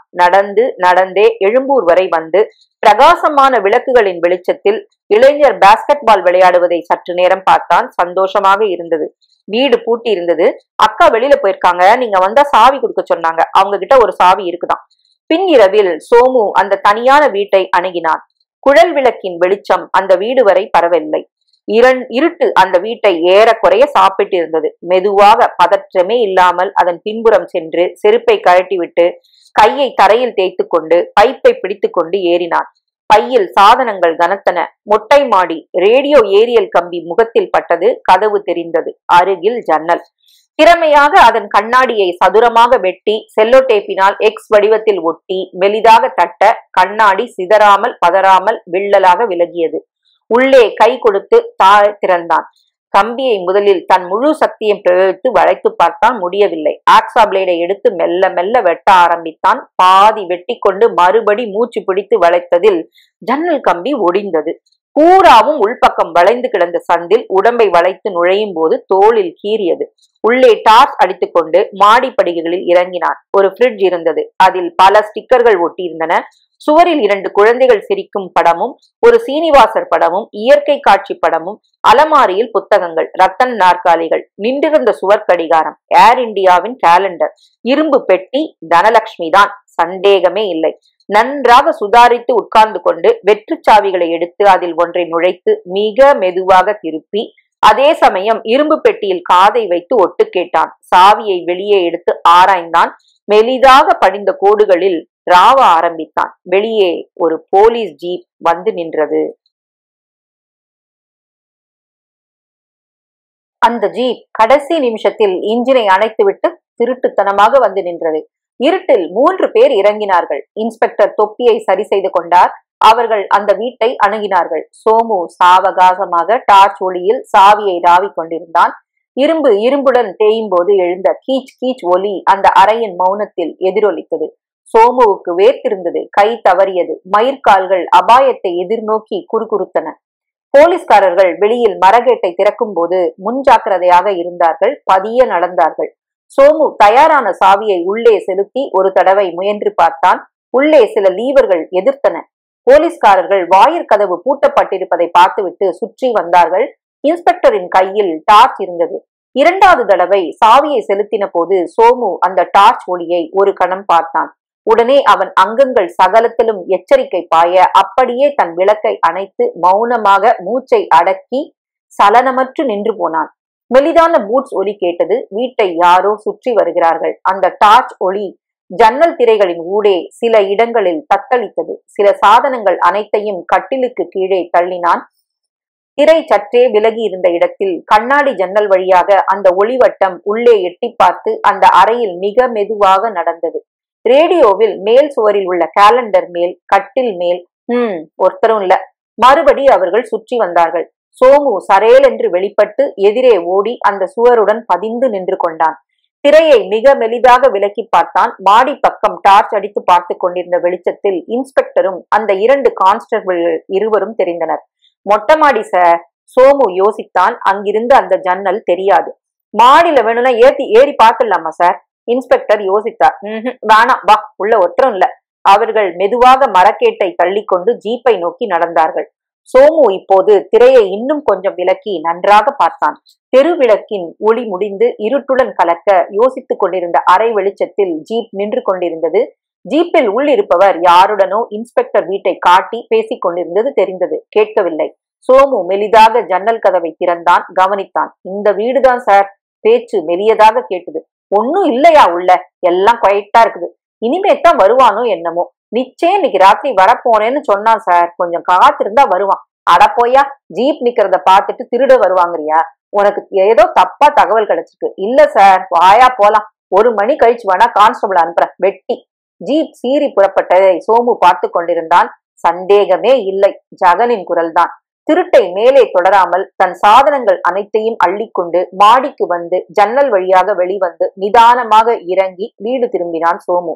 நடந்தே எழும்பூர் வரை வந்து பிரகாசமான விளக்குகளின் வெளிச்சத்தில் இளைஞர் பாஸ்கெட் பால் விளையாடுவதை சற்று நேரம் பார்த்தான். சந்தோஷமாக இருந்தது. வீடு பூட்டி இருந்தது. அக்கா வெளியில போயிருக்காங்க, நீங்க வந்தா சாவி கொடுக்க சொன்னாங்க. அவங்க கிட்ட ஒரு சாவி இருக்குதான். பின் இரவில் சோமு அந்த தனியான வீட்டை அணுகினான். குழல் விளக்கின் வெளிச்சம் அந்த வீடு வரை பரவவில்லை. இருட்டு அந்த வீட்டை ஏறக்குறைய சாப்பிட்டு இருந்தது. மெதுவாக பதற்றமே இல்லாமல் அதன் பின்புறம் சென்று செருப்பை கழட்டிவிட்டு கையை தரையில் தேய்த்து கொண்டு பைப்பை பிடித்து கொண்டு ஏறினான். பையில் சாதனங்கள் கனத்தன. மொட்டை மாடி. ரேடியோ ஏரியல் கம்பி முகத்தில் பட்டது. கதவு தெரிந்தது. அருகில் ஜன்னல். திறமையாக அதன் கண்ணாடியை சதுரமாக வெட்டி செல்லோடேப்பினால் எக்ஸ் வடிவத்தில் ஒட்டி மெலிதாக தட்ட கண்ணாடி சிதறாமல் பதறாமல் விள்ளலாக விலகியது. உள்ளே கை கொடுத்து திறந்தான். கம்பியை முதலில் தன் முழு சக்தியை பிரயோகித்து வளைத்து பார்த்தான். முடியவில்லை. ஆக்ஸா பிளேடை எடுத்து மெல்ல மெல்ல வெட்ட ஆரம்பித்தான். பாதி வெட்டி கொண்டு மறுபடி மூச்சு பிடித்து வளைத்ததில் ஜன்னல் கம்பி ஒடிந்தது. பூராவும் உள்பக்கம் வளைந்து கிடந்த சந்தில் உடம்பை வளைத்து நுழையும் போது தோளில் கீறியது. உள்ளே டார்ச் அடித்துக்கொண்டு மாடிப்படிகளில் இறங்கினான். ஒரு ஃப்ரிட்ஜ் இருந்தது. அதில் பல ஸ்டிக்கர்கள் ஒட்டியிருந்தன. சுவரில் 2 குழந்தைகள் சிரிக்கும் படமும், ஒரு சீனிவாசர் படமும், இயற்கை காட்சி படமும், அலமாரியில் புத்தகங்கள், ரத்தன் நாற்காலிகள், நின்றிருந்த சுவர் கடிகாரம், ஏர் இந்தியாவின் கேலண்டர், இரும்பு பெட்டி, தனலட்சுமி தான், சந்தேகமே இல்லை. நன்றாக சுதாரித்து உட்கார்ந்து கொண்டு வெற்று சாவிகளை எடுத்து அதில் ஒன்றை நுழைத்து மிக மெதுவாக திருப்பி, அதே சமயம் இரும்பு பெட்டியில் காதை வைத்து ஒட்டு கேட்டான். சாவியை வெளியே எடுத்து ஆராய்ந்தான். மெலிதாக படிந்த கோடுகளில் ராவ ஆரம்பித்தான். வெளியே ஒரு போலீஸ் ஜீப் வந்து நின்றது. அந்த ஜீப் கடைசி நிமிஷத்தில் இன்ஜினை அணைத்துவிட்டு திருட்டுத்தனமாக வந்து நின்றது. இருட்டில் 3 பேர் இறங்கினார்கள். இன்ஸ்பெக்டர் தொப்பியை சரி செய்து கொண்டார். அவர்கள் அந்த வீட்டை அணுகினார்கள். சோமு சாவகாசமாக டார்ச் ஒளியில் சாவியை ராவிக் கொண்டிருந்தான். இரும்புடன் தேயும் போது எழுந்த கீச் கீச் ஒலி அந்த அறையின் மௌனத்தில் எதிரொலித்தது. சோமுவுக்கு வேர்த்திருந்தது. கை தவறியது. மயிர்கால்கள் அபாயத்தை எதிர்நோக்கி குறுகுறுத்தன. போலீஸ்காரர்கள் வெளியில் மரகேட்டை திறக்கும் போது முன்ஜாக்கிரதையாக இருந்தார்கள். பதிய நடந்தார்கள். சோமு தயாரான சாவியை உள்ளே செலுத்தி ஒரு தடவை முயன்று பார்த்தான். உள்ளே சில லீவர்கள் எதிர்த்தன. போலீஸ்காரர்கள் வாயிற்கதவு பூட்டப்பட்டிருப்பதை பார்த்துவிட்டு சுற்றி வந்தார்கள். இன்ஸ்பெக்டரின் கையில் டார்ச் இருந்தது. 2வது தடவை சாவியை செலுத்தின போது சோமு அந்த டார்ச் ஒளியை ஒரு கணம் பார்த்தான். உடனே அவன் அங்கங்கள் சகலத்திலும் எச்சரிக்கை பாய அப்படியே தன் விளக்கை அணைத்து மௌனமாக மூச்சை அடக்கி சலனமற்று நின்று போனான். மெலிதான பூட்ஸ் ஒலி கேட்டது. வீட்டை யாரோ சுற்றி வருகிறார்கள். அந்த டார்ச் ஒளி ஜன்னல் திரைகளின் ஊடே சில இடங்களில் தத்தளித்தது. சில சாதனங்கள் அனைத்தையும் கட்டிலுக்கு கீழே தள்ளினான். திரை சற்றே விலகி இருந்த இடத்தில் கண்ணாடி ஜன்னல் வழியாக அந்த ஒளிவட்டம் உள்ளே எட்டி பார்த்து அந்த அறையில் மிக மெதுவாக நடந்தது. ரேடியோவில் மேல் சுவரில் உள்ள கேலண்டர் மேல், கட்டில் மேல் ஒருத்தரும் இல்ல. மறுபடி அவர்கள் சுற்றி வந்தார்கள். சோமு சரேல் என்று வெளிப்பட்டு எதிரே ஓடி அந்த சுவருடன் பதிந்து நின்று கொண்டான். திரையை மிக மெலிதாக விலக்கி பார்த்தான். மாடி பக்கம் டார்ச் அடித்து பார்த்து கொண்டிருந்த வெளிச்சத்தில் இன்ஸ்பெக்டரும் அந்த 2 கான்ஸ்டபிள்கள் இருவரும் தெரிந்தனர். மொட்டை மாடி சார், சோமு யோசித்தான். அங்கிருந்து அந்த ஜன்னல் தெரியாது. மாடியில வேணும்னா ஏறி பார்த்துடலாமா சார்? இன்ஸ்பெக்டர் யோசித்தார். வேணாம், வா, உள்ள ஒற்றரும் இல்ல. அவர்கள் மெதுவாக மரக்கேட்டை தள்ளிக்கொண்டு ஜீப்பை நோக்கி நடந்தார்கள். சோமு இப்போது திரையை இன்னும் கொஞ்சம் விலக்கி நன்றாக பார்த்தான். தெருவிளக்கின் ஒளி முடிந்து இருட்டுடன் கலக்க யோசித்துக் கொண்டிருந்த அரை வெளிச்சத்தில் ஜீப் நின்று கொண்டிருந்தது. ஜீப்பில் உள்ளிருப்பவர் யாருடனோ இன்ஸ்பெக்டர் வீட்டை காட்டி பேசிக் கொண்டிருந்தது தெரிந்தது. கேட்கவில்லை. சோமு மெலிதாக ஜன்னல் கதவை திறந்தான். கவனித்தான். இந்த வீடுதான் சார். பேச்சு மெலியதாக கேட்டது. ஒன்னும் இல்லையா உள்ள? எல்லாம் குவைட்டா இருக்குது. இனிமேத்தான் வருவானோ என்னமோ. நிச்சயம் இன்னைக்கு ராத்திரி வரப்போனேன்னு சொன்னான் சார். கொஞ்சம் காத்திருந்தா வருவான். அடப்போயா, ஜீப் நிக்கிறத பார்த்துட்டு திருட வருவாங்கறியா? உனக்கு ஏதோ தப்பா தகவல் கிடைச்சிருக்கு. இல்ல சார், வாயா போலாம். 1 மணி கழிச்சு வேணா கான்ஸ்டபிள் அனுப்புற. வெட்டி. ஜீப் சீறி புறப்பட்டதை சோமு பார்த்து கொண்டிருந்தான். சந்தேகமே இல்லை, ஜகனின் குரல்தான். திருட்டை மேலே தொடராமல் தன் சாதனங்கள் அனைத்தையும் அள்ளிக்கொண்டு மாடிக்கு வந்து ஜன்னல் வழியாக வெளிவந்து நிதானமாக இறங்கி வீடு திரும்பினான் சோமு.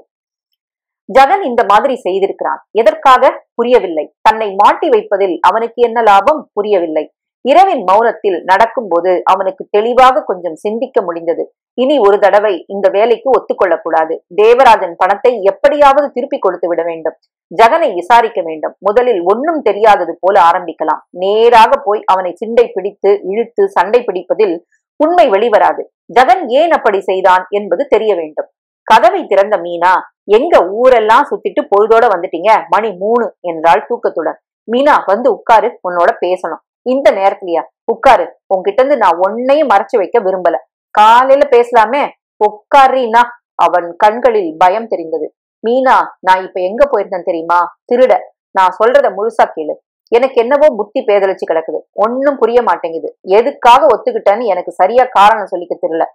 ஜகன் இந்த மாதிரி செய்திருக்கிறான். எதற்காக? புரியவில்லை. தன்னை மாட்டி வைப்பதில் அவனுக்கு என்ன லாபம்? புரியவில்லை. இரவின் மௌனத்தில் நடக்கும் போது அவனுக்கு தெளிவாக கொஞ்சம் சிந்திக்க முடிந்தது. இனி ஒரு தடவை இந்த வேலைக்கு ஒத்துக்கொள்ளக்கூடாது. தேவராஜன் பணத்தை எப்படியாவது திருப்பி கொடுத்து விட வேண்டும். ஜகனை விசாரிக்க வேண்டும். முதலில் ஒன்னும் தெரியாதது போல ஆரம்பிக்கலாம். நேராக போய் அவனை சிண்டை பிடித்து இழுத்து சண்டை பிடிப்பதில் உண்மை வெளிவராது. ஜகன் ஏன் அப்படி செய்தான் என்பது தெரிய வேண்டும். கதவை திறந்த மீனா, எங்க ஊரெல்லாம் சுத்திட்டு பொழுதோட வந்துட்டீங்க? மணி 3 என்றாள் தூக்கத்துடன். மீனா, வந்து உட்காரு, உன்னோட பேசணும். இந்த நேரத்திலயா? உட்காரு. உன்கிட்ட இருந்து நான் ஒன்னையும் மறைச்சு வைக்க விரும்பல. காலையில பேசலாமே. உட்காரினா. அவன் கண்களில் பயம் தெரிந்தது. மீனா, நான் இப்ப எங்க போயிருந்தேன் தெரியுமா? திருட. நான் சொல்றத முழுசா கேளு. எனக்கு என்னவோ புத்தி பேதலிச்சு கிடக்குது. ஒன்னும் புரிய மாட்டேங்குது. எதுக்காக ஒத்துக்கிட்டேன்னு எனக்கு சரியா காரணம் சொல்லிக்க தெரியல.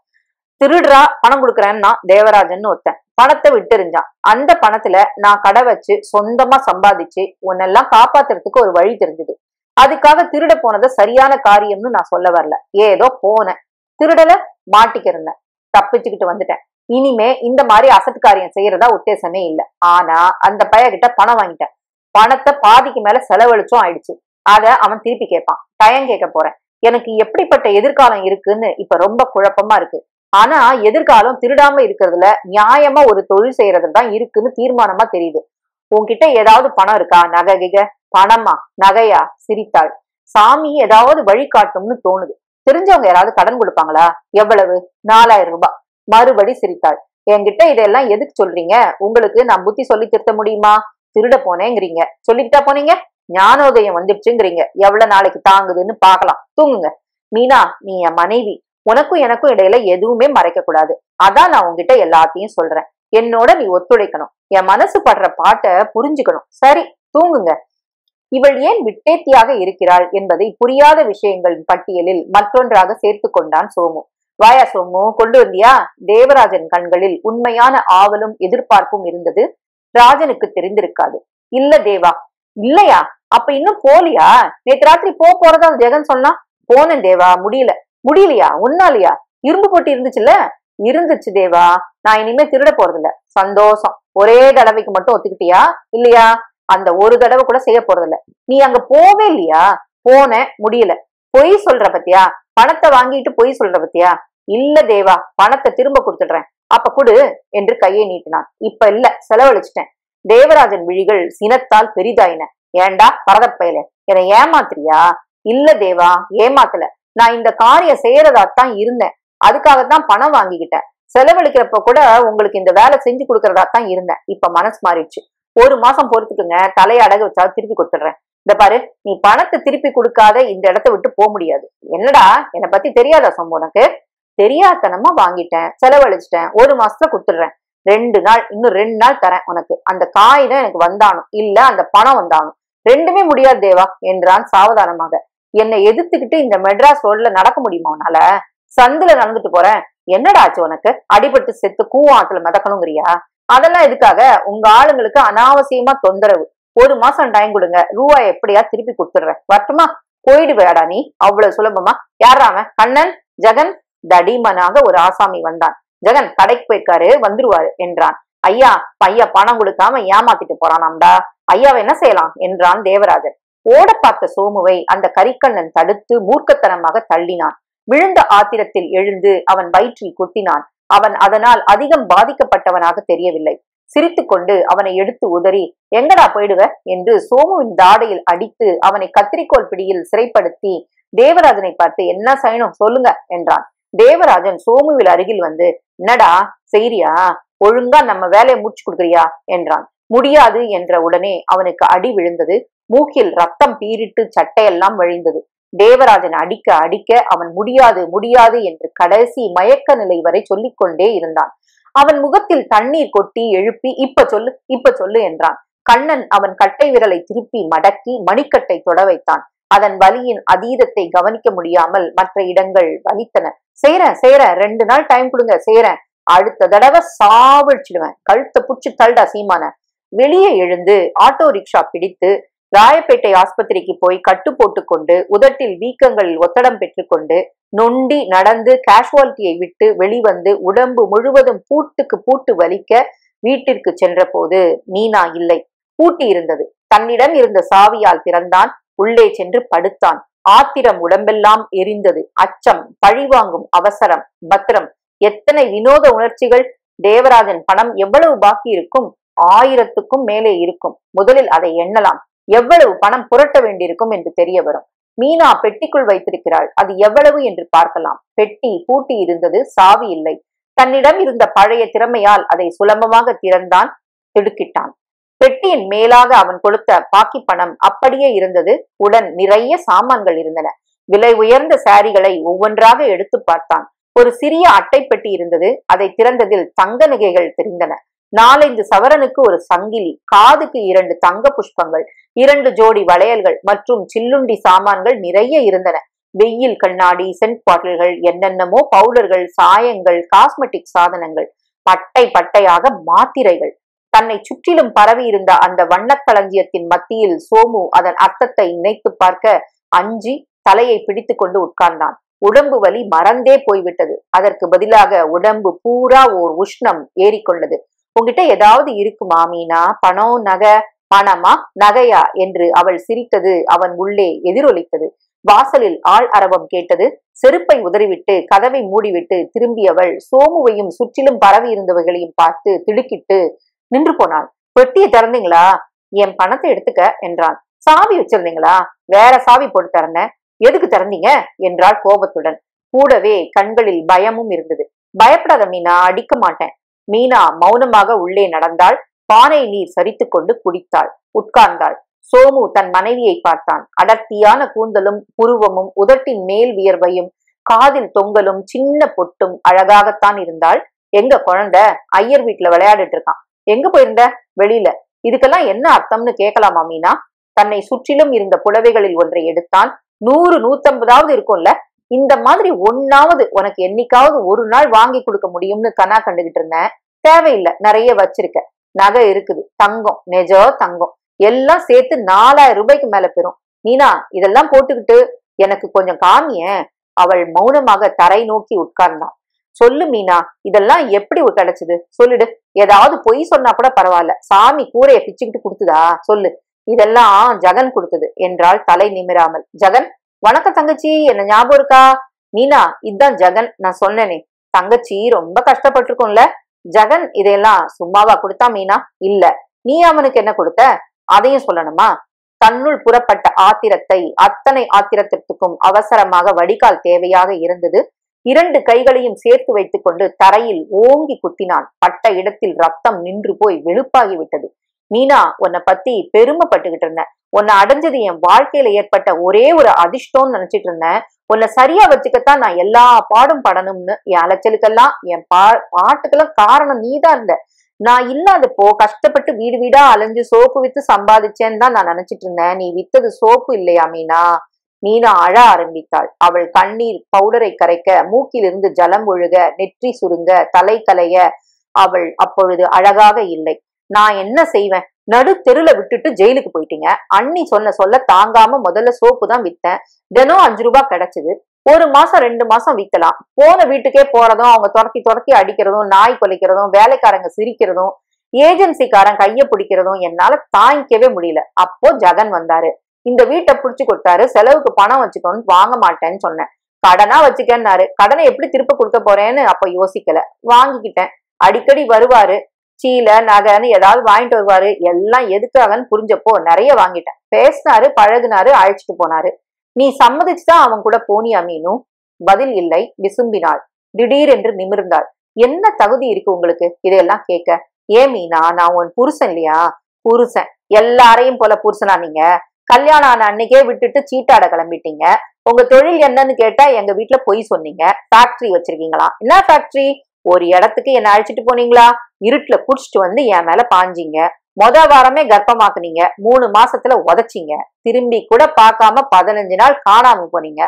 திருடுறா, பணம் கொடுக்குறேன்னா தேவராஜன் ஒருத்தன் பணத்தை விட்டுருந்தான். அந்த பணத்துல நான் கடை வச்சு சொந்தமா சம்பாதிச்சு உன்னெல்லாம் காப்பாத்துறதுக்கு ஒரு வழி தெரிஞ்சது. அதுக்காக திருட போனதை சரியான காரியம்னு நான் சொல்ல வரல. ஏதோ போனேன், திருடல, மாட்டிக்கிறேன், தப்பிச்சுக்கிட்டு வந்துட்டேன். இனிமே இந்த மாதிரி அசட்டு காரியம் செய்யறதா உத்தேசமே இல்ல. ஆனா அந்த பையகிட்ட பணம் வாங்கிட்டேன். பணத்தை பாதிக்கு மேல செலவழிச்சும் ஆயிடுச்சு. அத அவன் திருப்பி கேட்பான். டயம் கேட்க போறேன். எனக்கு எப்படிப்பட்ட எதிர்காலம் இருக்குன்னு இப்ப ரொம்ப குழப்பமா இருக்கு. ஆனா எதிர்காலம் திருடாம இருக்கிறதுல, நியாயமா ஒரு தொழில் செய்யறதுல தான் இருக்குன்னு தீர்மானமா தெரியுது. உன்கிட்ட ஏதாவது பணம் இருக்கா? நகை கிக? பணமா? நகையா? சிரித்தாள். சாமி ஏதாவது வழிகாட்டும்னு தோணுது. தெரிஞ்சவங்க யாராவது கடன் கொடுப்பாங்களா? எவ்வளவு? 4000 ரூபாய். மறுபடி சிரித்தாள். என்கிட்ட இதெல்லாம் எதுக்கு சொல்றீங்க? உங்களுக்கு நான் புத்தி சொல்லி திருத்த முடியுமா? திருட போனேங்கிறீங்க, சொல்லிக்கிட்டா போனீங்க. ஞானோதயம் வந்துடுச்சுங்கிறீங்க. எவ்வளவு நாளைக்கு தாங்குதுன்னு பாக்கலாம். தூங்குங்க. மீனா, நீ என் மனைவி. உனக்கும் எனக்கும் இடையில எதுவுமே மறைக்க கூடாது. அதான் நான் உன்கிட்ட எல்லாத்தையும் சொல்றேன். என்னோட நீ ஒத்துழைக்கணும். என் மனசு படுற பாட்டை புரிஞ்சுக்கணும். சரி, தூங்குங்க. இவள் ஏன் விட்டேத்தியாக இருக்கிறாள் என்பதை புரியாத விஷயங்களின் பட்டியலில் மற்றொன்றாக சேர்த்து கொண்டான் சோமு. வாயா சோமு, கொண்டு வந்தியா? தேவராஜன் கண்களில் உண்மையான ஆவலும் எதிர்பார்ப்பும் இருந்தது. ராஜனுக்கு தெரிந்திருக்காது. இல்ல தேவா. இல்லையா? அப்ப இன்னும் போலியா? நேற்று ராத்திரி போறதா ஜெகன் சொன்னா. போனேன் தேவா, முடியல. முடியலையா? உன்னாலியா? இரும்பு போட்டு இருந்துச்சுல்ல? இருந்துச்சு தேவா. நான் இனிமே திருட போறதில்ல. சந்தோஷம். ஒரே தடவைக்கு மட்டும் ஒத்துக்கிட்டியா இல்லையா? அந்த ஒரு தடவை கூட செய்ய போறதில்ல. நீ அங்க போவே இல்லையா? போனேன், முடியல. பொய் சொல்ற பத்தியா? பணத்தை வாங்கிட்டு பொய் சொல்ற பத்தியா? இல்ல தேவா, பணத்தை திரும்ப கொடுத்துடுறேன். அப்ப குடு என்று கையை நீட்டினான். இப்ப இல்ல, செலவழிச்சிட்டேன். தேவராஜன் விழிகள் சினத்தால் பெரிதாயின. ஏண்டா பரதப்பயல, என்னை ஏமாத்துறியா? இல்ல தேவா, ஏமாத்தல. நான் இந்த காரியம் செய்யறதாத்தான் இருந்தேன். அதுக்காகத்தான் பணம் வாங்கிக்கிட்டேன். செலவழிக்கிறப்ப கூட உங்களுக்கு இந்த வேலை செஞ்சு கொடுக்கறதாத்தான் இருந்தேன். இப்ப மனசு மாறிடுச்சு. 1 மாசம் பொறுத்துக்குங்க. தலையை அடகு வச்சா திருப்பி கொடுத்துடுறேன். இந்த பாரு, நீ பணத்தை திருப்பி கொடுக்காத இந்த இடத்த விட்டு போக முடியாது. என்னடா, என்னை பத்தி தெரியாதா சொம்ப? உனக்கு தெரியாதனமா வாங்கிட்டேன், செலவழிச்சிட்டேன். 1 மாசத்துல கொடுத்துடுறேன். 2 நாள், இன்னும் 2 நாள் தரேன் உனக்கு. அந்த காகிதம் எனக்கு வந்தானும், இல்ல அந்த பணம் வந்தானும். ரெண்டுமே முடியாது தேவா என்றான் சாவதானமாக. என்னை எதிர்த்துக்கிட்டு இந்த மெட்ராஸ் ரோட்ல நடக்க முடியுமா உன்னால? சந்துல நடந்துட்டு போறேன். என்னடா ஆச்சு உனக்கு? அடிபட்டு செத்து கூவாத்துல மிதக்கணுங்கிறியா? அதெல்லாம் எதுக்காக? உங்க ஆளுங்களுக்கு அனாவசியமா தொந்தரவு. 1 மாசம் டைம் கொடுங்க. ரூபாய் எப்படியா திருப்பி கொடுத்துடுறேன். வரட்டுமா? போயிடு வேடா நீ. அவ்வளவு சுலபமா? யாராம? கண்ணன், ஜெகன். தடிமனாக ஒரு ஆசாமி வந்தான். ஜெகன் கடைக்கு போயிருக்காரு, வந்துருவாரு என்றான். ஐயா, பையன் பணம் கொடுக்காம ஏமாத்திட்டு போறானாம்டா. ஐயாவை என்ன செய்யலாம் என்றான் தேவராஜன். ஓட பார்த்த சோமுவை அந்த கரிக்கண்ணன் தடுத்து மூர்க்கத்தனமாக தள்ளினான். விழுந்த ஆத்திரத்தில் எழுந்து அவன் வயிற்றில் குத்தினான். அவன் அதனால் அதிகம் பாதிக்கப்பட்டவனாக தெரியவில்லை. சிரித்துக்கொண்டு அவனை எடுத்து உதறி, எங்கடா போயிடுவ என்று சோமுவின் தாடையில் அடித்து அவனை கத்திரிக்கோள் பிடியில் சிறைப்படுத்தி தேவராஜனை பார்த்து, என்ன செய்யணும் சொல்லுங்க என்றான். தேவராஜன் சோமுவில் அருகில் வந்து, என்னடா செய்றியா? ஒழுங்கா நம்ம வேலையை முடிச்சு கொடுக்குறியா என்றான். முடியாது என்ற உடனே அவனுக்கு அடி விழுந்தது. மூக்கில் ரத்தம் பீரிட்டு சட்டையெல்லாம் வழிந்தது. தேவராஜன் அடிக்க அடிக்க அவன் முடியாது முடியாது என்று கடைசி மயக்க நிலை வரை சொல்லிக் கொண்டே இருந்தான். அவன் முகத்தில் தண்ணீர் கொட்டி எழுப்பி, இப்ப சொல்லு, இப்ப சொல்லு என்றான். கண்ணன் அவன் கட்டை விரலை திருப்பி மடக்கி மணிக்கட்டை தொட வைத்தான். அதன் வலியின் அதீதத்தை கவனிக்க முடியாமல் மற்ற இடங்கள் வலித்தன. செய்யறேன் செய்யறேன், 2 நாள் டைம் கொடுங்க, செய்யறேன். அடுத்த தடவை சாவடிச்சிடுவேன். கழுத்தை புடிச்சு தள்ளுடா சீமான. வெளியே எழுந்து ஆட்டோ ரிக்ஷா பிடித்து ராயப்பேட்டை ஆஸ்பத்திரிக்கு போய் கட்டு போட்டுக்கொண்டு உதட்டில் வீக்கங்களில் ஒத்தடம் பெற்றுக்கொண்டு நொண்டி நடந்து கேஷுவாலிட்டியை விட்டு வெளிவந்து உடம்பு முழுவதும் பூட்டுக்கு பூட்டு வலிக்க வீட்டிற்கு சென்ற போது மீனா இல்லை. பூட்டி இருந்தது. தன்னிடம் இருந்த சாவியால் திறந்தான். உள்ளே சென்று படுத்தான். ஆத்திரம் உடம்பெல்லாம் எரிந்தது. அச்சம், பழிவாங்கும் அவசரம், பத்திரம், எத்தனை வினோத உணர்ச்சிகள். தேவராஜன் பணம் எவ்வளவு பாக்கி இருக்கும்? 1000க்கும் மேலே இருக்கும். முதலில் அதை எண்ணலாம். எவ்வளவு பணம் புரட்ட வேண்டியிருக்கும் என்று தெரிய வரும். மீனா பெட்டிக்குள் வைத்திருக்கிறாள். அது எவ்வளவு என்று பார்க்கலாம். பெட்டி பூட்டி இருந்தது. சாவி இல்லை. தன்னிடம் இருந்த பழைய திறமையால் அதை சுலபமாக திறந்தான். திடுக்கிட்டான். பெட்டியின் மேலாக அவன் கொடுத்த பாக்கி பணம் அப்படியே இருந்தது. உடன் நிறைய சாமான்கள் இருந்தன. விலை உயர்ந்த சாரிகளை ஒவ்வொன்றாக எடுத்து பார்த்தான். ஒரு சிறிய அட்டை பெட்டி இருந்தது. அதை திறந்ததில் தங்க நகைகள் தெரிந்தன. 4-5 சவரனுக்கு ஒரு சங்கிலி, காதுக்கு 2 தங்க புஷ்பங்கள், 2 ஜோடி வளையல்கள் மற்றும் சில்லுண்டி சாமான்கள் நிறைய இருந்தன. வெயில் கண்ணாடி, சென்ட் பாட்டில்கள், என்னென்னமோ பவுடர்கள், சாயங்கள், காஸ்மெட்டிக் சாதனங்கள், பட்டை பட்டையாக மாத்திரைகள். தன்னை சுற்றிலும் பரவி இருந்த அந்த வண்ணக்களஞ்சியத்தின் மத்தியில் சோமு அதன் அர்த்தத்தை நினைத்து பார்க்க அஞ்சி தலையை பிடித்து கொண்டு உட்கார்ந்தான். உடம்பு வலி மறந்தே போய்விட்டது. அதற்கு பதிலாக உடம்பு பூரா ஓர் உஷ்ணம் ஏறிக்கொண்டது. உங்ககிட்ட ஏதாவது இருக்குமா மீனா? பணம், நகை? பணமா நகையா என்று அவள் சிரித்தது அவன் உள்ளே எதிரொலித்தது. வாசலில் ஆள் அரவம் கேட்டது. செருப்பை உதறிவிட்டு கதவை மூடிவிட்டு திரும்பியவள் சோமுவையும் சுற்றிலும் பரவி இருந்தவர்களையும் பார்த்து திடுக்கிட்டு நின்று போனாள். பெட்டியை திறந்தீங்களா? என் பணத்தை எடுத்துக்க என்றான். சாவி வச்சிருந்தீங்களா? வேற சாவி போட்டு திறந்தேன். எதுக்கு திறந்தீங்க என்றாள் கோபத்துடன். கூடவே கண்களில் பயமும் இருந்தது. பயப்படாத மீனா, அடிக்க மாட்டேன். மீனா மௌனமாக உள்ளே நடந்தாள். பானை நீர் சரித்து கொண்டு குடித்தாள். உட்கார்ந்தாள். சோமு தன் மனைவியை பார்த்தான். அடர்த்தியான கூந்தலும் புருவமும் உதட்டின் மேல் வியர்வையும் காதில் தொங்கலும் சின்ன பொட்டும் அழகாகத்தான் இருந்தாள். எங்க குழந்தை? ஐயர் வீட்டுல விளையாடிட்டு இருக்கான். எங்க போயிருந்த? வெளியில. இதுக்கெல்லாம் என்ன அர்த்தம்னு கேட்கலாமா மீனா? தன்னை சுற்றிலும் இருந்த புடவைகளில் ஒன்றை எடுத்தான். 100 150 இருக்கும்ல. இந்த மாதிரி ஒன்னாவது உனக்கு என்னைக்காவது ஒரு நாள் வாங்கி கொடுக்க முடியும்னு கனா கண்டுகிட்டு இருந்தேன். தேவையில்லை, நிறைய வச்சிருக்க. நகை இருக்குது, தங்கம், நெஜோ தங்கம், எல்லாம் சேர்த்து 4000 ரூபாய்க்கு மேல பெறும். மீனா, இதெல்லாம் போட்டுக்கிட்டு எனக்கு கொஞ்சம் காமிய. அவள் மௌனமாக தரை நோக்கி உட்கார்ந்தான். சொல்லு மீனா, இதெல்லாம் எப்படி கிடைச்சது? சொல்லிடு. ஏதாவது பொய் சொன்னா கூட பரவாயில்ல. சாமி கூரைய பிச்சுக்கிட்டு கொடுத்துதா? சொல்லு. இதெல்லாம் ஜகன் கொடுத்தது என்றாள் தலை நிமிராமல். ஜகன்? வணக்கம் தங்கச்சி, என்ன ஞாபகம் இருக்கா? மீனா, இதுதான் ஜகன், நான் சொன்னேனே. தங்கச்சி ரொம்ப கஷ்டப்பட்டிருக்கும்ல. ஜகன் இதையெல்லாம் சும்மாவா கொடுத்தா மீனா? இல்ல. நீ அவனுக்கு என்ன கொடுத்த? அதையும் சொல்லணுமா? தன்னுள் புறப்பட்ட ஆத்திரத்தை அத்தனை ஆத்திரத்திற்கும் அவசரமாக வடிகால் தேவையாக இருந்தது. 2 கைகளையும் சேர்த்து வைத்துக் கொண்டு தரையில் ஓங்கி குத்தினான். பட்ட இடத்தில் ரத்தம் நின்று போய் வெளுப்பாகி விட்டது. மீனா, உன்னை பத்தி பெருமைப்பட்டுக்கிட்டு இருந்தேன். உன்னை அடைஞ்சது என் வாழ்க்கையில ஏற்பட்ட ஒரே ஒரு அதிர்ஷ்டம்னு நினைச்சிட்டு இருந்தேன். உன்னை சரியா வச்சுக்கத்தான் நான் எல்லா பாடும் படணும்னு. என் அலைச்சலுக்கெல்லாம் என் பாட்டுக்கெல்லாம் காரணம் நீதான் இருந்த. நான் இல்லாதப்போ கஷ்டப்பட்டு வீடு வீடா அலைஞ்சு சோப்பு வித்து சம்பாதிச்சேன்னு தான் நான் நினைச்சிட்டு இருந்தேன். நீ வித்தது சோப்பு இல்லையா மீனா? மீனா அழ ஆரம்பித்தாள். அவள் கண்ணீர் பவுடரை கரைக்க, மூக்கிலிருந்து ஜலம் ஒழுக, நெற்றி சுருங்க, தலை கலைய அவள் அப்பொழுது அழகாக இல்லை. நான் என்ன செய்வேன்? நடு தெருல விட்டுட்டு ஜெயிலுக்கு போயிட்டீங்க. அண்ணி சொல்ல தாங்காம முதல்ல சோப்பு தான் வித்தேன். தினம் 5 ரூபாய் கிடைச்சது. 1 மாசம் 2 மாசம் விக்கலாம். போன வீட்டுக்கே போறதும், அவங்க துரத்தி அடிக்கிறதும், நாய் கொலைக்கிறதும், வேலைக்காரங்க சிரிக்கிறதும், ஏஜென்சிக்காரன் கைய பிடிக்கிறதும் என்னால தாங்கிக்கவே முடியல. அப்போ ஜகன் வந்தாரு. இந்த வீட்டை புடிச்சு கொடுத்தாரு. செலவுக்கு பணம் வச்சுக்கோன்னு வாங்க மாட்டேன்னு சொன்னேன். கடனா வச்சுக்கன்னாரு. கடனை எப்படி திருப்ப கொடுக்க போறேன்னு அப்ப யோசிக்கல. வாங்கிக்கிட்டேன். அடிக்கடி வருவாரு. சீலை நகைன்னு ஏதாவது வாங்கிட்டு வருவாரு. எல்லாம் எதுக்காகன்னு புரிஞ்சப்போ நிறைய வாங்கிட்டேன். பேசினாரு, பழகுனாரு, அழைச்சிட்டு போனாரு. நீ சம்மதிச்சுதான் அவன் கூட போனியா மீனும்? பதில் இல்லை. விசும்பினாள். திடீரென்று நிமிர்ந்தாள். என்ன தகுதி இருக்கு உங்களுக்கு இதையெல்லாம் கேட்க? ஏன் மீனா, நான் உன் புருஷன் இல்லையா? புருஷன் எல்லாரையும் போல புருஷனா நீங்க? கல்யாணம் ஆன அன்னைக்கே விட்டுட்டு சீட்டாட கிளம்பிட்டீங்க. உங்க தொழில் என்னன்னு கேட்டா எங்க வீட்டுல பொய் சொன்னீங்க. ஃபேக்டரி வச்சிருக்கீங்களா? என்ன ஃபேக்டரி? ஒரு இடத்துக்கு என்ன அழைச்சிட்டு போனீங்களா? இருட்டுல குடிச்சிட்டு வந்து என் மேல பாஞ்சீங்க. வாரமே கர்ப்பமாக்குனீங்க. 3 மாசத்துல உதைச்சிங்க. திரும்பி கூட பார்க்காம 15 நாள் காணாம போனீங்க.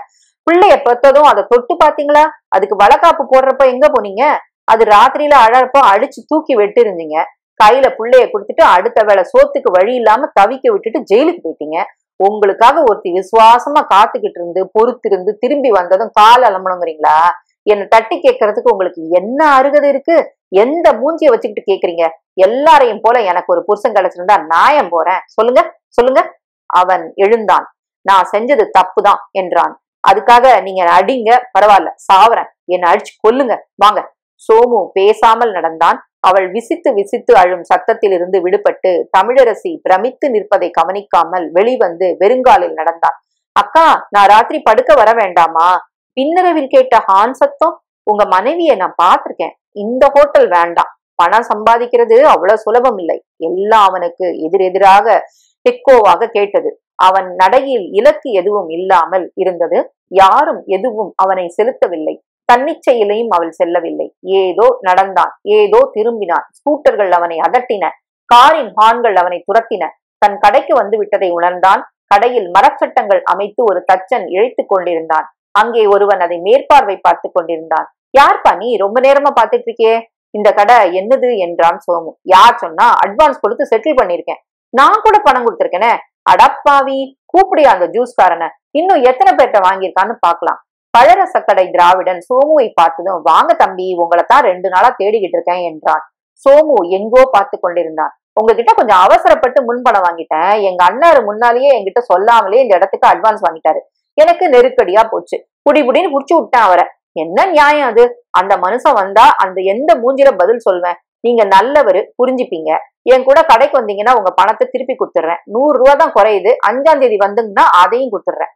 பிள்ளைய பெத்ததும் அதை தொட்டு பாத்தீங்களா? அதுக்கு வளக்காப்பு போடுறப்ப எங்க போனீங்க? அது ராத்திரியில அழறப்போ அடிச்சு தூக்கி வெட்டு இருந்தீங்க. கையில பிள்ளைய கொடுத்துட்டு அடுத்த வேளை சோத்துக்கு வழி இல்லாம தவிக்க விட்டுட்டு ஜெயிலுக்கு போயிட்டீங்க. உங்களுக்காக ஒருத்தி விசுவாசமா காத்துக்கிட்டு இருந்து பொறுத்திருந்து திரும்பி வந்ததும் கால் அலம்பணுங்கிறீங்களா? என்னை தட்டி கேட்கறதுக்கு உங்களுக்கு என்ன அருகதை இருக்கு? எந்த மூஞ்சிய வச்சுக்கிட்டு கேக்குறீங்க? எல்லாரையும் போல எனக்கு ஒரு புருஷன் கிடைச்சிருந்தா நாயம் போறேன். சொல்லுங்க சொல்லுங்க. அவன் எழுந்தான். நான் செஞ்சது தப்புதான் என்றான். அதுக்காக நீங்க அடிங்க, பரவாயில்ல, சாவறேன், என்னை அடிச்சு கொல்லுங்க, வாங்க. சோமு பேசாமல் நடந்தான். அவள் விசித்து விசித்து அழும் சத்தத்தில் இருந்து விடுபட்டு தமிழரசி பிரமித்து நிற்பதை கவனிக்காமல் வெளிவந்து வெறுங்காலில் நடந்தான். அக்கா, நான் ராத்திரி படுக்க வர வேண்டாமா? பின்னரவில் கேட்ட ஹான் சத்தம். உங்க மனைவியை நான் பார்த்திருக்கேன். இந்த ஹோட்டல் வேண்டாம். பணம் சம்பாதிக்கிறது அவ்வளவு சுலபம் இல்லை. எல்லாம் அவனுக்கு எதிரெதிராக டெக்கோவாக கேட்டது. அவன் நடையில் இலக்கு எதுவும் இல்லாமல் இருந்தது. யாரும் எதுவும் அவனை செலுத்தவில்லை. தன்னிச்சையிலையும் அவள் செல்லவில்லை. ஏதோ நடந்தான், ஏதோ திரும்பினான். ஸ்கூட்டர்கள் அவனை அதட்டின. காரின் ஹான்கள் அவனை துரத்தின. தன் கடைக்கு வந்து விட்டதை உணர்ந்தான். கடையில் மரச்சட்டங்கள் அமைத்து ஒரு தச்சன் இழைத்துக் கொண்டிருந்தான். அங்கே ஒருவன் அதை மேற்பார்வை பார்த்து கொண்டிருந்தான். யார்ப்பா நீ? ரொம்ப நேரமா பார்த்துட்டு இருக்கியே. இந்த கடை என்னது என்றான் சோமு. யார் சொன்னா? அட்வான்ஸ் கொடுத்து செட்டில் பண்ணிருக்கேன். நான் கூட பணம் கொடுத்திருக்கேனே. அடப்பாவி, கூப்பிடியா அந்த ஜூஸ்காரனை, இன்னும் எத்தனை பேர்ட்ட வாங்கியிருக்கான்னு பாக்கலாம். பழரசக்கடை திராவிடன் சோமுவை பார்த்ததும், வாங்க தம்பி, உங்களைத்தான் 2 நாளா தேடிக்கிட்டு இருக்கேன் என்றான். சோமு எங்கோ பார்த்து கொண்டிருந்தான். உங்ககிட்ட கொஞ்சம் அவசரப்பட்டு முன்பணம் வாங்கிட்டேன். எங்க அண்ணாரு முன்னாலேயே என்கிட்ட சொல்லாமலே இந்த இடத்துக்கு அட்வான்ஸ் வாங்கிட்டாரு. எனக்கு நெருக்கடியா போச்சு. புடின்னு புடிச்சு விட்டேன் அவரை. என்ன நியாயம் அது? அந்த மனுஷன் வந்தா அந்த எந்த மூஞ்சில பதில் சொல்வேன்? நீங்க நல்லவரு, புரிஞ்சுப்பீங்க. என் கூட கடைக்கு வந்தீங்கன்னா உங்க பணத்தை திருப்பி கொடுத்துடுறேன். 100 ரூபா தான் குறையுது. 5ஆம் தேதி வந்துங்கன்னா அதையும் கொடுத்துடுறேன்.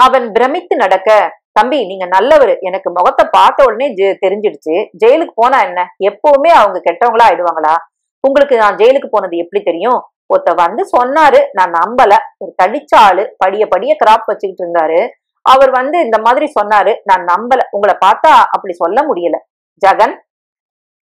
அவன் பிரமித்து நடக்க, தம்பி நீங்க நல்லவரு, எனக்கு முகத்தை பார்த்த உடனே தெரிஞ்சிடுச்சு. ஜெயிலுக்கு போனா என்ன, எப்பவுமே அவங்க கெட்டவங்களா ஆயிடுவாங்களா? உங்களுக்கு நான் ஜெயிலுக்கு போனது எப்படி தெரியும்? ஒருத்த வந்து சொன்னாரு, நான் நம்பல. ஒரு தடிச்ச ஆளு, படிய கிராப் வச்சுக்கிட்டு இருந்தாரு. அவர் வந்து இந்த மாதிரி சொன்னாரு, நான் நம்பல. உங்களை பார்த்தா அப்படி சொல்ல முடியல. ஜகன்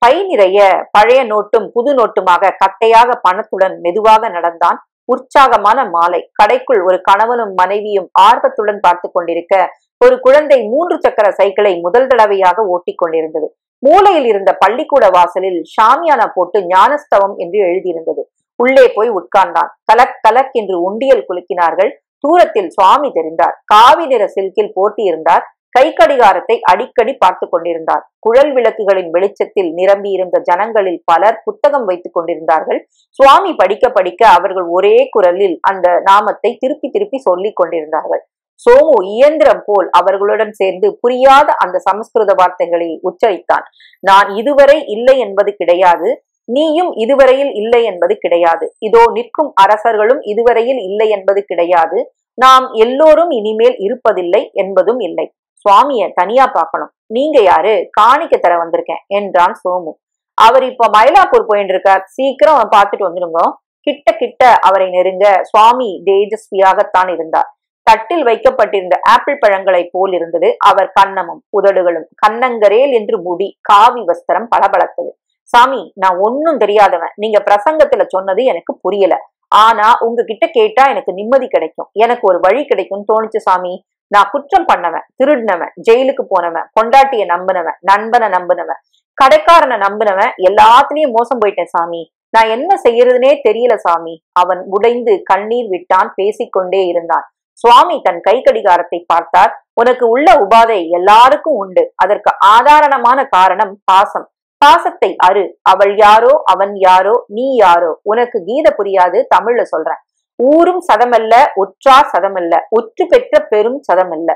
பை நிறைய பழைய நோட்டும் புது நோட்டுமாக கட்டையாக பணத்துடன் மெதுவாக நடந்தான். உற்சாகமான மாலை. கடைக்குள் ஒரு கணவனும் மனைவியும் ஆர்வத்துடன் பார்த்து கொண்டிருக்க, ஒரு குழந்தை 3 சக்கர சைக்கிளை முதல் தடவையாக ஓட்டிக் கொண்டிருந்தது. மூலையில் இருந்த பள்ளிக்கூட வாசலில் ஷாமியானா போட்டு ஞானஸ்தவம் என்று எழுதியிருந்தது. உள்ளே போய் உட்கார்ந்தான். கலக் கலக் என்று உண்டியல் குலுக்கினார்கள். தூரத்தில் சுவாமி தெரிந்தார். காவி நிற சில்கில் போட்டியிருந்தார். கை கடிகாரத்தை அடிக்கடி பார்த்து கொண்டிருந்தார். குழல் விளக்குகளின் வெளிச்சத்தில் நிரம்பி இருந்த ஜனங்களில் பலர் புத்தகம் வைத்துக் கொண்டிருந்தார்கள். சுவாமி படிக்க படிக்க அவர்கள் ஒரே குரலில் அந்த நாமத்தை திருப்பி திருப்பி சொல்லிக் கொண்டிருந்தார்கள். சோமு இயந்திரம் போல் அவர்களுடன் சேர்ந்து புரியாத அந்த சமஸ்கிருத வார்த்தைகளை உச்சரித்தான். நான் இதுவரை இல்லை என்பது கிடையாது, நீயும் இதுவரையில் இல்லை என்பது கிடையாது, இதோ நிற்கும் அரசர்களும் இதுவரையில் இல்லை என்பது கிடையாது, நாம் எல்லோரும் இனிமேல் இருப்பதில்லை என்பதும் இல்லை. சுவாமிய தனியா பார்க்கணும். நீங்க யாரு? காணிக்க தர வந்திருக்கேன் என்றான் சோமு. அவர் இப்ப மயிலாப்பூர் போயிட்டு இருக்கார், சீக்கிரம் பார்த்துட்டு வந்துடுங்க. கிட்ட கிட்ட அவரை நெருங்க சுவாமி தேஜஸ்வியாகத்தான் இருந்தார். தட்டில் வைக்கப்பட்டிருந்த ஆப்பிள் பழங்களை போல் இருந்தது அவர் கன்னமும் உதடுகளும். கண்ணங்கரேல் என்று முடி, காவி வஸ்திரம் பளபளத்தது. சாமி, நான் ஒன்னும் தெரியாதவன். நீங்க பிரசங்கத்துல சொன்னது எனக்கு புரியல. ஆனா உங்ககிட்ட கேட்டா எனக்கு நிம்மதி கிடைக்கும், எனக்கு ஒரு வழி கிடைக்கும்னு தோணுச்சு சாமி. நான் குற்றம் பண்ணவன், திருடினவன், ஜெயிலுக்கு போனவன், பொண்டாட்டிய நம்பினவன், நண்பனை நம்பினவன், கடைக்காரனை நம்பினவன், எல்லாத்துலயும் மோசம் போயிட்டேன் சாமி. நான் என்ன செய்யறதுனே தெரியல சாமி. அவன் உடைந்து கண்ணீர் விட்டான். பேசிக்கொண்டே இருந்தான். சுவாமி தன் கை கடிகாரத்தை பார்த்தார். உனக்கு உள்ள உபாதை எல்லாருக்கும் உண்டு. அதற்கு ஆதாரணமான காரணம் பாசம். பாசத்தை அறு. அவள் யாரோ, அவன் யாரோ, நீ யாரோ. உனக்கு கீத புரியாது, தமிழ்ல சொல்றேன். ஊரும் சதமல்ல, உற்றார் சதமல்ல, உற்று பெற்ற பெரும் சதமல்ல,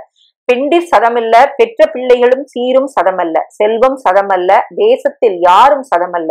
பெண்டிர் சதமல்ல, பெற்ற பிள்ளைகளும் சீரும் சதமல்ல, செல்வம் சதமல்ல, தேசத்தில் யாரும் சதமல்ல,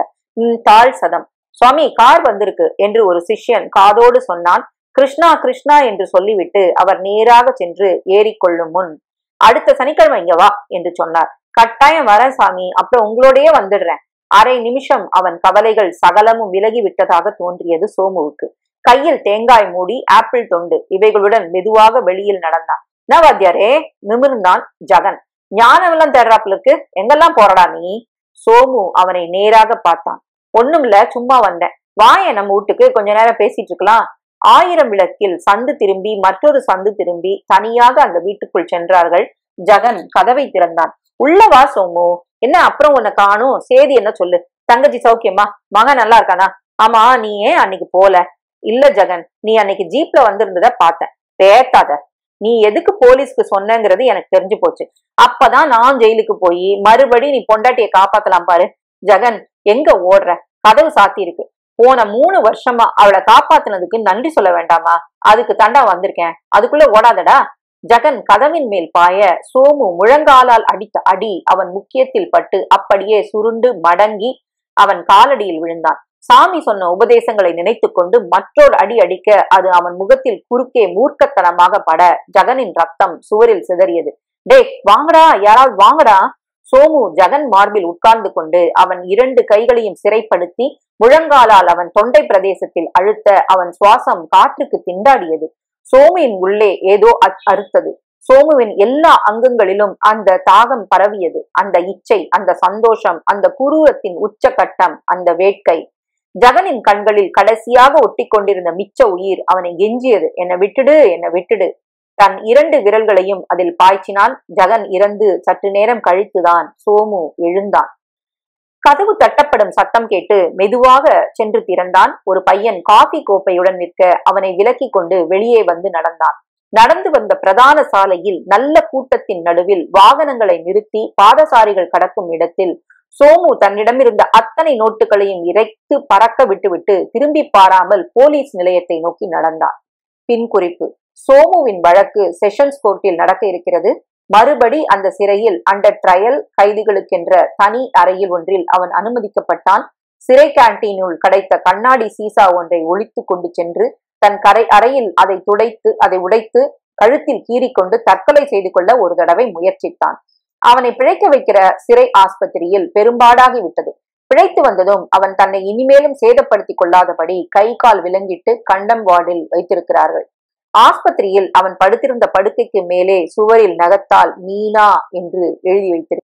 தாழ் சதம். சுவாமி, கார் வந்திருக்கு என்று ஒரு சிஷ்யன் காதோடு சொன்னான். கிருஷ்ணா கிருஷ்ணா என்று சொல்லிவிட்டு அவர் நேராக சென்று ஏறிக்கொள்ளும் முன், அடுத்த சனிக்கிழமை இங்க வா என்று சொன்னார். கட்டாயம் வரேன் சாமி, அப்புறம் உங்களோடயே வந்துடுறேன். அரை நிமிஷம் அவன் கவலைகள் சகலமும் விலகி விட்டதாக தோன்றியது சோமுவுக்கு. கையில் தேங்காய் மூடி, ஆப்பிள் தொண்டு இவைகளுடன் மெதுவாக வெளியில் நடந்தான். என்ன வாத்தியாரே? நிமிர்ந்தான் ஜகன். ஞானமெல்லாம் தேடுறாப்புலுக்கு, எங்கெல்லாம் போறடா நீ? சோமு அவனை நேராக பார்த்தான். ஒண்ணுமில்ல, சும்மா வந்தேன். வாய நம்ம வீட்டுக்கு, கொஞ்ச நேரம் பேசிட்டு இருக்கலாம். 1000 விளக்கில் சந்து திரும்பி மற்றொரு சந்து திரும்பி தனியாக அந்த வீட்டுக்குள் சென்றார்கள். ஜகன் கதவை திறந்தான். உள்ளவா சோமு. என்ன அப்புறம் உன்னை காணும்? சேதி என்ன சொல்லு. தங்கச்சி சௌக்கியமா? மகன் நல்லா இருக்கானா? ஆமா, நீ ஏன் அன்னைக்கு போல? இல்ல ஜகன், நீ அன்னைக்கு ஜீப்ல வந்திருந்தத பார்த்தேன். பேத்தாத. நீ எதுக்கு போலீஸ்க்கு சொன்னங்கிறது எனக்கு தெரிஞ்சு போச்சு. அப்பதான் நான் ஜெயிலுக்கு போய் மறுபடி நீ பொண்டாட்டிய காப்பாத்தலாம் பாரு. ஜகன், எங்க ஓடுற? கதவு சாத்தி இருக்கு. போன 3 வருஷமா அவளை காப்பாத்தினதுக்கு நன்றி சொல்ல வேண்டாமா? அதுக்கு தண்டா வந்திருக்கேன். அதுக்குள்ள ஓடாதடா. ஜகன் கதவின் மேல் பாய சோமு முழங்காலால் அடித்த அடி அவன் முக்கியத்தில் பட்டு அப்படியே சுருண்டு மடங்கி அவன் காலடியில் விழுந்தான். சாமி சொன்ன உபதேசங்களை நினைத்து கொண்டு மற்றொரு அடி அடிக்க அது அவன் முகத்தில் குறுக்கே மூர்க்கத்தனமாக பட ஜகனின் ரத்தம் சுவரில் சிதறியது. டே வாங்கடா, யாராவது வாங்கடா. சோமு ஜகன் மார்பில் உட்கார்ந்து கொண்டு அவன் 2 கைகளையும் சிறைப்படுத்தி முழங்காலால் அவன் தொண்டை பிரதேசத்தில் அழுத்த அவன் சுவாசம் காற்றுக்கு திண்டாடியது. சோமுவின் உள்ளே ஏதோ அறுத்தது. சோமுவின் எல்லா அங்கங்களிலும் அந்த தாகம் பரவியது. அந்த இச்சை, அந்த சந்தோஷம், அந்த குரூரத்தின் உச்சகட்டம், அந்த வேட்கை. ஜகனின் கண்களில் கடைசியாக ஒட்டி கொண்டிருந்த மிச்ச உயிர் அவனை எஞ்சியது. என்னை விட்டுடு, என்னை விட்டுடு. தன் 2 விரல்களையும் அதில் பாய்ச்சினான். ஜகன் இறந்து சற்று நேரம் கழித்துதான் சோமு எழுந்தான். கதவு தட்டப்படும் சத்தம் கேட்டு மெதுவாக சென்று திறந்தான். ஒரு பையன் காபி கோப்பையுடன் நிற்க அவனை விலக்கி கொண்டு வெளியே வந்து நடந்தான். நடந்து வந்த பிரதான சாலையில் நல்ல கூட்டத்தின் நடுவில் வாகனங்களை நிறுத்தி பாதசாரிகள் கடக்கும் இடத்தில் சோமு தன்னிடமிருந்த அத்தனை நோட்டுகளையும் இறைத்து பறக்க விட்டுவிட்டு திரும்பி பாராமல் போலீஸ் நிலையத்தை நோக்கி நடந்தான். பின் குறிப்பு: சோமுவின் வழக்கு செஷன்ஸ் கோர்ட்டில் நடக்க இருக்கிறது. மறுபடி அந்த சிறையில் அண்டர் ட்ரையல் கைதிகளுக்கென்ற தனி அறையில் ஒன்றில் அவன் அனுமதிக்கப்பட்டான். சிறை கேண்டீனுள் கிடைத்த கண்ணாடி சீசா ஒன்றை ஒழித்து கொண்டு சென்று தன் அறையில் அதை உடைத்து கழுத்தில் கீறிக்கொண்டு தற்கொலை செய்து கொள்ள ஒரு தடவை முயற்சித்தான். அவனை பிழைக்க வைக்கிற சிறை ஆஸ்பத்திரியில் பெரும்பாடாகிவிட்டது. பிழைத்து வந்ததும் அவன் தன்னை இனிமேலும் சேதப்படுத்திக் கொள்ளாதபடி கை கால் விலங்கிட்டு கண்டம் வார்டில் வைத்திருக்கிறார்கள். ஆஸ்பத்திரியில் அவன் படுத்திருந்த படுக்கைக்கு மேலே சுவரில் நகத்தால் மீனா என்று எழுதி வைத்திருக்கிறார்.